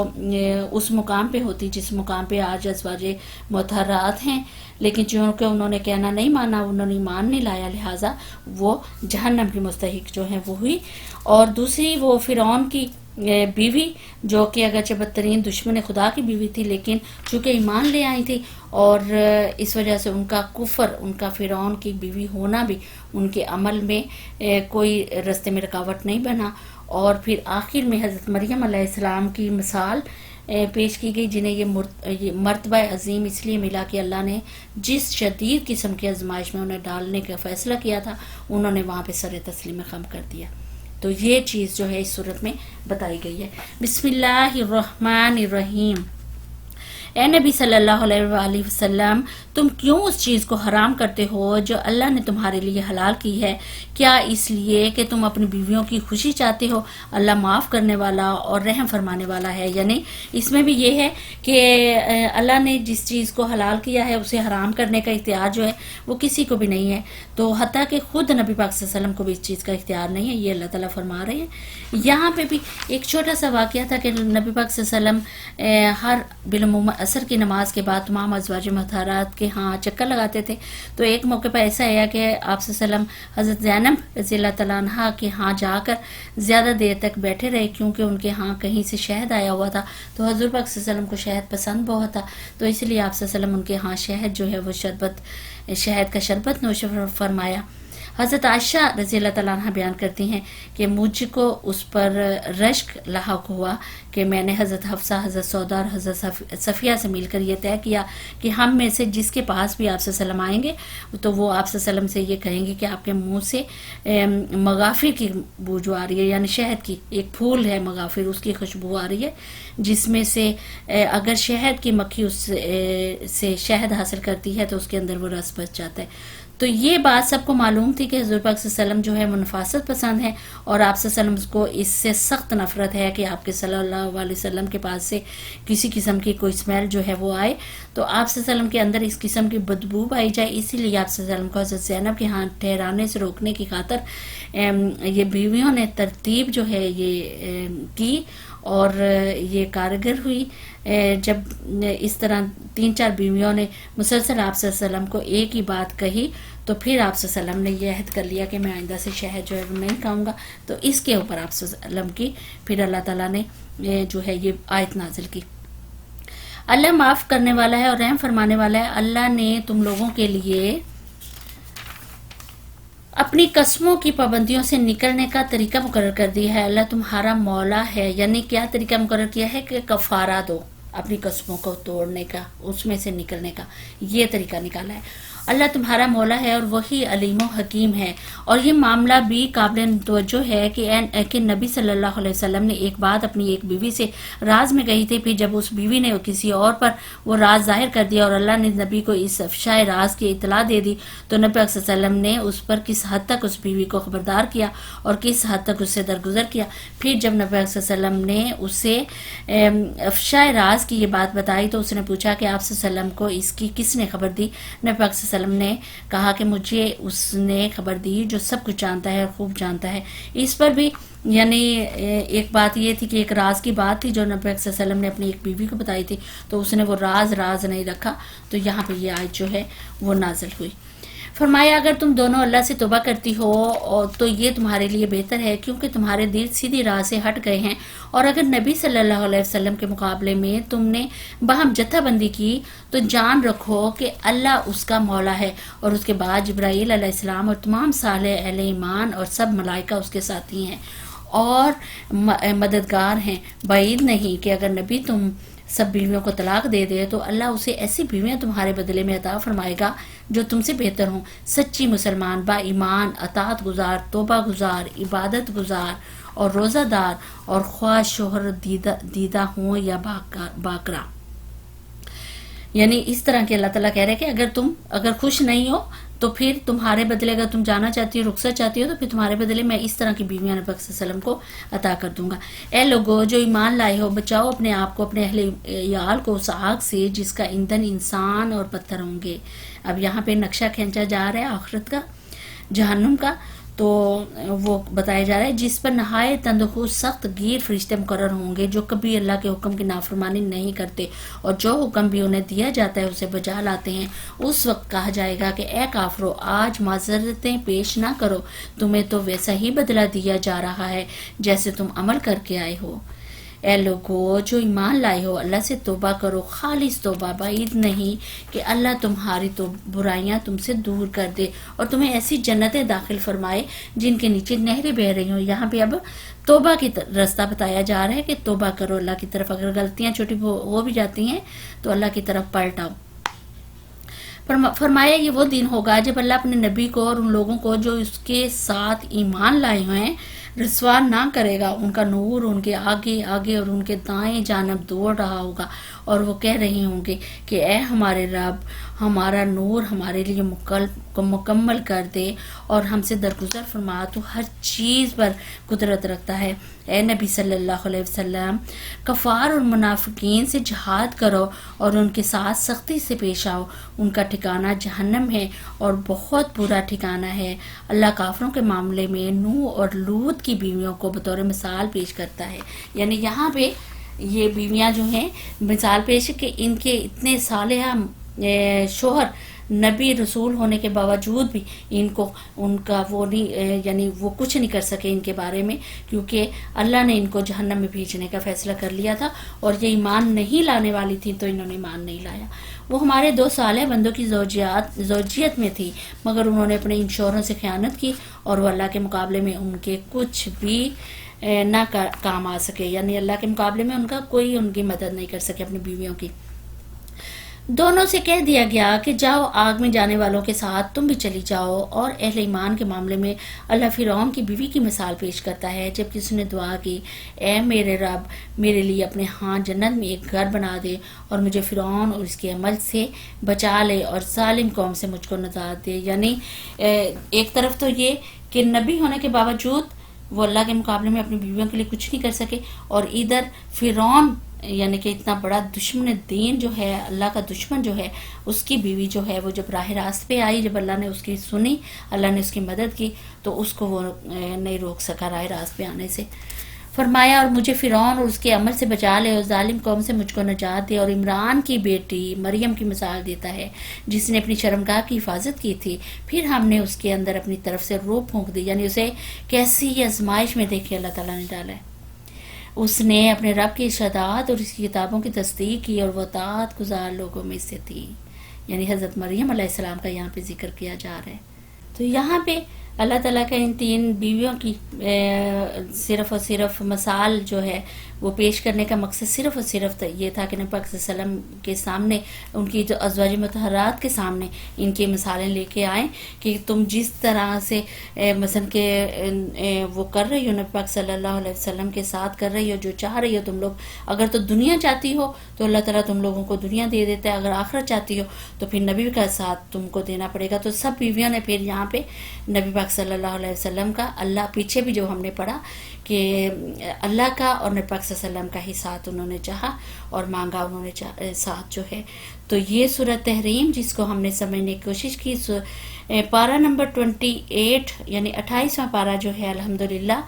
اس مقام پہ ہوتی جس مقام پہ آج ازواج مطہرات ہیں، لیکن چونکہ انہوں نے کہنا نہیں مانا، انہوں نے ایمان نہیں لایا، لہٰذا وہ جہنم کی مستحق جو ہیں وہ ہوئی۔ اور دوسری وہ فرعون کی بیوی جو کہ اگرچہ بدترین دشمن خدا کی بیوی تھی، لیکن چونکہ ایمان لے آئی تھی اور اس وجہ سے ان کا کفر، ان کا فرعون کی بیوی ہونا بھی ان کے عمل میں کوئی رستے میں رکاوٹ نہیں بنا۔ اور پھر آخر میں حضرت مریم علیہ السلام کی مثال پیش کی گئی، جنہیں یہ مرتبہ عظیم اس لیے ملا کہ اللہ نے جس شدید قسم کی آزمائش میں انہیں ڈالنے کا فیصلہ کیا تھا، انہوں نے وہاں پہ سر تسلیم خم کر دیا۔ تو یہ چیز جو ہے اس صورت میں بتائی گئی ہے۔ بسم اللہ الرحمن الرحیم۔ اے نبی صلی اللہ علیہ وآلہ وسلم، تم کیوں اس چیز کو حرام کرتے ہو جو اللہ نے تمہارے لیے حلال کی ہے؟ کیا اس لیے کہ تم اپنی بیویوں کی خوشی چاہتے ہو؟ اللہ معاف کرنے والا اور رحم فرمانے والا ہے۔ یعنی اس میں بھی یہ ہے کہ اللہ نے جس چیز کو حلال کیا ہے اسے حرام کرنے کا اختیار جو ہے وہ کسی کو بھی نہیں ہے، تو حتیٰ کہ خود نبی پاک صلی اللہ علیہ وسلم کو بھی اس چیز کا اختیار نہیں ہے، یہ اللہ تعالیٰ فرما رہے ہیں۔ یہاں پہ بھی ایک چھوٹا سا واقعہ تھا کہ نبی پاک صلی اللہ علیہ وسلم ہر بالعموم عصر کی نماز کے بعد تمام ازواج مطہرات کے ہاں چکر لگاتے تھے۔ تو ایک موقع پہ ایسا آیا کہ آپ صلی اللہ علیہ وسلم حضرت زینب رضی اللہ تعالیٰ عنہ کے ہاں جا کر زیادہ دیر تک بیٹھے رہے، کیونکہ ان کے ہاں کہیں سے شہد آیا ہوا تھا، تو حضور پاک صلی اللہ علیہ وسلم کو شہد پسند بہت تھا، تو اس لیے آپ صلی اللہ علیہ وسلم ان کے ہاں شہد جو ہے وہ شہد کا شربت نوش فرمایا۔ حضرت عائشہ رضی اللہ تعالیٰ عنہ بیان کرتی ہیں کہ مجھ کو اس پر رشک لاحق ہوا کہ میں نے حضرت حفصہ، حضرت سودا اور حضرت صفیہ سے مل کر یہ طے کیا کہ ہم میں سے جس کے پاس بھی آپ صلی اللہ علیہ وسلم آئیں گے تو وہ آپ صلی اللہ علیہ وسلم سے یہ کہیں گے کہ آپ کے منہ سے مغافر کی بو جو آ رہی ہے، یعنی شہد کی، ایک پھول ہے مغافر، اس کی خوشبو آ رہی ہے، جس میں سے اگر شہد کی مکھی اس سے شہد حاصل کرتی ہے تو اس کے اندر وہ رس بچ جاتا ہے۔ تو یہ بات سب کو معلوم تھی کہ حضور پاک صلی اللہ علیہ وسلم جو ہے منفاست پسند ہے، اور آپ صلی اللہ علیہ وسلم کو اس سے سخت نفرت ہے کہ آپ کے صلی اللہ علیہ وسلم کے پاس سے کسی قسم کی کوئی اسمیل جو ہے وہ آئے، تو آپ صلی اللہ علیہ وسلم کے اندر اس قسم کی بدبو پائی جائے، اسی لیے آپ صلی اللہ علیہ وسلم کو حضرت زینب کے ہاں ٹھہرانے سے روکنے کی خاطر یہ بیویوں نے ترتیب جو ہے یہ کی، اور یہ کارگر ہوئی۔ جب اس طرح 3-4 بیویوں نے مسلسل آپ صلی اللہ علیہ وسلم کو ایک ہی بات کہی تو پھر آپ صلی اللہ علیہ وسلم نے یہ عہد کر لیا کہ میں آئندہ سے شہد جو ہے وہ نہیں کھاؤں گا، تو اس کے اوپر آپ صلی اللہ علیہ وسلم کی پھر اللہ تعالیٰ نے جو ہے یہ آیت نازل کی۔ اللہ معاف کرنے والا ہے اور رحم فرمانے والا ہے۔ اللہ نے تم لوگوں کے لیے اپنی قسموں کی پابندیوں سے نکلنے کا طریقہ مقرر کر دیا ہے۔ اللہ تمہارا مولا ہے، یعنی کیا طریقہ مقرر کیا ہے کہ کفارہ دو، اپنی قسموں کو توڑنے کا، اس میں سے نکلنے کا یہ طریقہ نکالا ہے۔ اللہ تمہارا مولا ہے اور وہی علیم و حکیم ہے۔ اور یہ معاملہ بھی قابل توجہ ہے کہ نبی صلی اللہ علیہ وسلم نے ایک بات اپنی ایک بیوی سے راز میں کہی تھی، پھر جب اس بیوی نے کسی اور پر وہ راز ظاہر کر دیا اور اللہ نے نبی کو اس افشاء راز کی اطلاع دے دی، تو نبی صلی اللہ علیہ وسلم نے اس پر کس حد تک اس بیوی کو خبردار کیا اور کس حد تک اس سے درگزر کیا۔ پھر جب نبی صلی اللہ علیہ وسلم نے اسے افشاء راز کی یہ بات بتائی تو اس نے پوچھا کہ آپ صلی اللہ علیہ وسلم کو اس کی کس نے خبر دی؟ نبی صلی اللہ علیہ وسلم نے کہا کہ مجھے اس نے خبر دی جو سب کچھ جانتا ہے، خوب جانتا ہے۔ اس پر بھی یعنی ایک بات یہ تھی کہ ایک راز کی بات تھی جو نبی صلی اللہ علیہ وسلم نے اپنی ایک بیوی کو بتائی تھی، تو اس نے وہ راز نہیں رکھا، تو یہاں پہ یہ آیت جو ہے وہ نازل ہوئی۔ فرمایا اگر تم دونوں اللہ سے توبہ کرتی ہو تو یہ تمہارے لیے بہتر ہے، کیونکہ تمہارے دل سیدھی راہ سے ہٹ گئے ہیں، اور اگر نبی صلی اللہ علیہ وسلم کے مقابلے میں تم نے باہم جتھا بندی کی تو جان رکھو کہ اللہ اس کا مولا ہے، اور اس کے بعد جبرائیل علیہ السلام اور تمام صالح اہل ایمان اور سب ملائکہ اس کے ساتھی ہیں اور مددگار ہیں۔ بعید نہیں کہ اگر نبی تم سب بیویوں کو طلاق دے دے تو اللہ اسے ایسی بیویاں تمہارے بدلے میں عطا فرمائے گا جو تم سے بہتر ہوں، سچی مسلمان، با ایمان، اطاعت گزار، توبہ گزار، عبادت گزار اور روزہ دار، اور خواہ شوہر دیدہ ہوں یا باکرا۔ یعنی اس طرح کے اللہ تعالیٰ کہہ رہے کہ اگر تم خوش نہیں ہو تو پھر تمہارے بدلے اگر تم جانا چاہتی ہو، رخصت چاہتی ہو، تو پھر تمہارے بدلے میں اس طرح کی بیویاں نبی صلی اللہ علیہ وسلم کو عطا کر دوں گا۔ اے لوگو جو ایمان لائے ہو، بچاؤ اپنے آپ کو، اپنے اہل عیال کو اس آگ سے جس کا ایندھن انسان اور پتھر ہوں گے۔ اب یہاں پہ نقشہ کھینچا جا رہا ہے آخرت کا، جہنم کا، تو وہ بتایا جا رہا ہے جس پر نہایت تندخوش سخت گیر فرشتے مقرر ہوں گے جو کبھی اللہ کے حکم کی نافرمانی نہیں کرتے اور جو حکم بھی انہیں دیا جاتا ہے اسے بجا لاتے ہیں۔ اس وقت کہا جائے گا کہ اے کافرو، آج معذرتیں پیش نہ کرو، تمہیں تو ویسا ہی بدلہ دیا جا رہا ہے جیسے تم عمل کر کے آئے ہو۔ اے لوگو جو ایمان لائے ہو، اللہ سے توبہ کرو، خالص توبہ، بعید نہیں کہ اللہ تمہاری تو برائیاں تم سے دور کر دے اور تمہیں ایسی جنتیں داخل فرمائے جن کے نیچے نہریں بہ رہی ہوں۔ یہاں پہ اب توبہ کی راستہ بتایا جا رہا ہے کہ توبہ کرو اللہ کی طرف، اگر غلطیاں چھوٹی ہو بھی جاتی ہیں تو اللہ کی طرف پلٹ آؤ۔ فرمایا یہ وہ دن ہوگا جب اللہ اپنے نبی کو اور ان لوگوں کو جو اس کے ساتھ ایمان لائے ہوئے ہیں رسوا نہ کرے گا، ان کا نور ان کے آگے آگے اور ان کے دائیں جانب دوڑ رہا ہوگا اور وہ کہہ رہے ہوں گے کہ اے ہمارے رب، ہمارا نور ہمارے لیے مکمل کر دے اور ہم سے درگزر فرما، تو ہر چیز پر قدرت رکھتا ہے۔ اے نبی صلی اللہ علیہ وسلم، کفار اور منافقین سے جہاد کرو اور ان کے ساتھ سختی سے پیش آؤ، ان کا ٹھکانہ جہنم ہے اور بہت برا ٹھکانہ ہے۔ اللہ کافروں کے معاملے میں نوح اور لوط کی بیویوں کو بطور مثال پیش کرتا ہے، یعنی یہاں پہ یہ بیویاں جو ہیں مثال پیش کہ ان کے اتنے صالحہ شوہر نبی رسول ہونے کے باوجود بھی ان کا وہ نہیں، یعنی وہ کچھ نہیں کر سکے ان کے بارے میں، کیونکہ اللہ نے ان کو جہنم میں بھیجنے کا فیصلہ کر لیا تھا اور یہ ایمان نہیں لانے والی تھی تو انہوں نے ایمان نہیں لایا۔ وہ ہمارے 2 صالح بندوں کی زوجیت میں تھی، مگر انہوں نے اپنے ان شوہروں سے خیانت کی اور وہ اللہ کے مقابلے میں ان کے کچھ بھی نہ کام آ سکے، یعنی اللہ کے مقابلے میں ان کا کوئی ان کی مدد نہیں کر سکے اپنی بیویوں کی۔ دونوں سے کہہ دیا گیا کہ جاؤ، آگ میں جانے والوں کے ساتھ تم بھی چلی جاؤ۔ اور اہل ایمان کے معاملے میں اللہ فرعون کی بیوی کی مثال پیش کرتا ہے جبکہ اس نے دعا کی، اے میرے رب، میرے لیے اپنے ہاں جنت میں ایک گھر بنا دے اور مجھے فرعون اور اس کے عمل سے بچا لے اور ظالم قوم سے مجھ کو نجات دے۔ یعنی ایک طرف تو یہ کہ نبی ہونے کے باوجود وہ اللہ کے مقابلے میں اپنی بیویوں کے لیے کچھ نہیں کر سکے، اور ادھر فرعون یعنی کہ اتنا بڑا دشمن دین جو ہے، اللہ کا دشمن جو ہے، اس کی بیوی جو ہے وہ جب راہ راست پہ آئی، جب اللہ نے اس کی سنی، اللہ نے اس کی مدد کی، تو اس کو وہ نہیں روک سکا راہ راست پہ آنے سے۔ فرمایا اور مجھے فرعون اور اس کے عمل سے بچا لے اور ظالم قوم سے مجھ کو نجات دے۔ اور عمران کی بیٹی مریم کی مثال دیتا ہے جس نے اپنی شرمگاہ کی حفاظت کی تھی، پھر ہم نے اس کے اندر اپنی طرف سے روح پھونک دی، یعنی اسے کیسی آزمائش میں دیکھے اللہ تعالیٰ نے ڈالا ہے۔ اس نے اپنے رب کی ارشادات اور اس کی کتابوں کی تصدیق کی اور وہ اطاعت گزار لوگوں میں سے تھی، یعنی حضرت مریم علیہ السلام کا یہاں پہ ذکر کیا جا رہا ہے۔ تو یہاں پہ اللہ تعالیٰ کا ان 3 بیویوں کی صرف اور صرف مثال جو ہے وہ پیش کرنے کا مقصد صرف اور صرف یہ تھا کہ نبی پاک صلی اللہ علیہ وسلم کے سامنے، ان کی جو ازواج مطہرات کے سامنے ان کی مثالیں لے کے آئیں کہ تم جس طرح سے مثلا کہ وہ کر رہی ہو، نبی پاک صلی اللہ علیہ وسلم کے ساتھ کر رہی ہو، جو چاہ رہی ہو تم لوگ، اگر تو دنیا چاہتی ہو تو اللہ تعالیٰ تم لوگوں کو دنیا دے دیتا ہے، اگر آخرت چاہتی ہو تو پھر نبی کا ساتھ تم کو دینا پڑے گا۔ تو سب بیویوں نے پھر یہاں پہ نبی پاک صلی اللہ علیہ وسلم کا، اللہ پیچھے بھی جو ہم نے پڑھا کہ اللہ کا اور نبی پاک صلی اللہ علیہ وسلم کا ہی ساتھ انہوں نے چاہا اور مانگا انہوں نے ساتھ جو ہے۔ تو یہ سورۃ تحریم جس کو ہم نے سمجھنے کی کوشش کی، پارہ نمبر 28 یعنی 28واں پارہ جو ہے الحمدللہ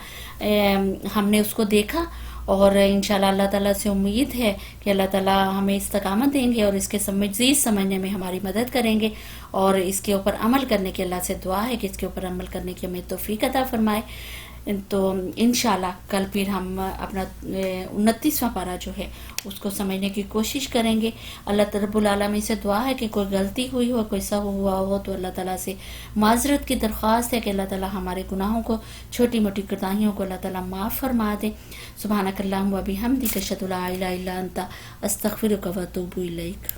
ہم نے اس کو دیکھا، اور انشاءاللہ اللہ تعالیٰ سے امید ہے کہ اللہ تعالیٰ ہمیں استقامت دیں گے اور اس کے مزید سمجھنے میں ہماری مدد کریں گے، اور اس کے اوپر عمل کرنے کی اللہ سے دعا ہے کہ اس کے اوپر عمل کرنے کی ہمیں توفیق عطا فرمائے۔ تو انشاءاللہ کل پھر ہم اپنا 29واں پارہ جو ہے اس کو سمجھنے کی کوشش کریں گے۔ اللہ رب العالمین سے دعا ہے کہ کوئی غلطی ہوئی ہو، کوئی سہو ہوا ہو تو اللہ تعالیٰ سے معذرت کی درخواست ہے کہ اللہ تعالیٰ ہمارے گناہوں کو، چھوٹی موٹی کوتاہیوں کو اللہ تعالیٰ معاف فرما دے۔ سبحانک اللہم و بحمدک، اشہد ان لا الہ الا انت، استغفرک و اتوب الیک۔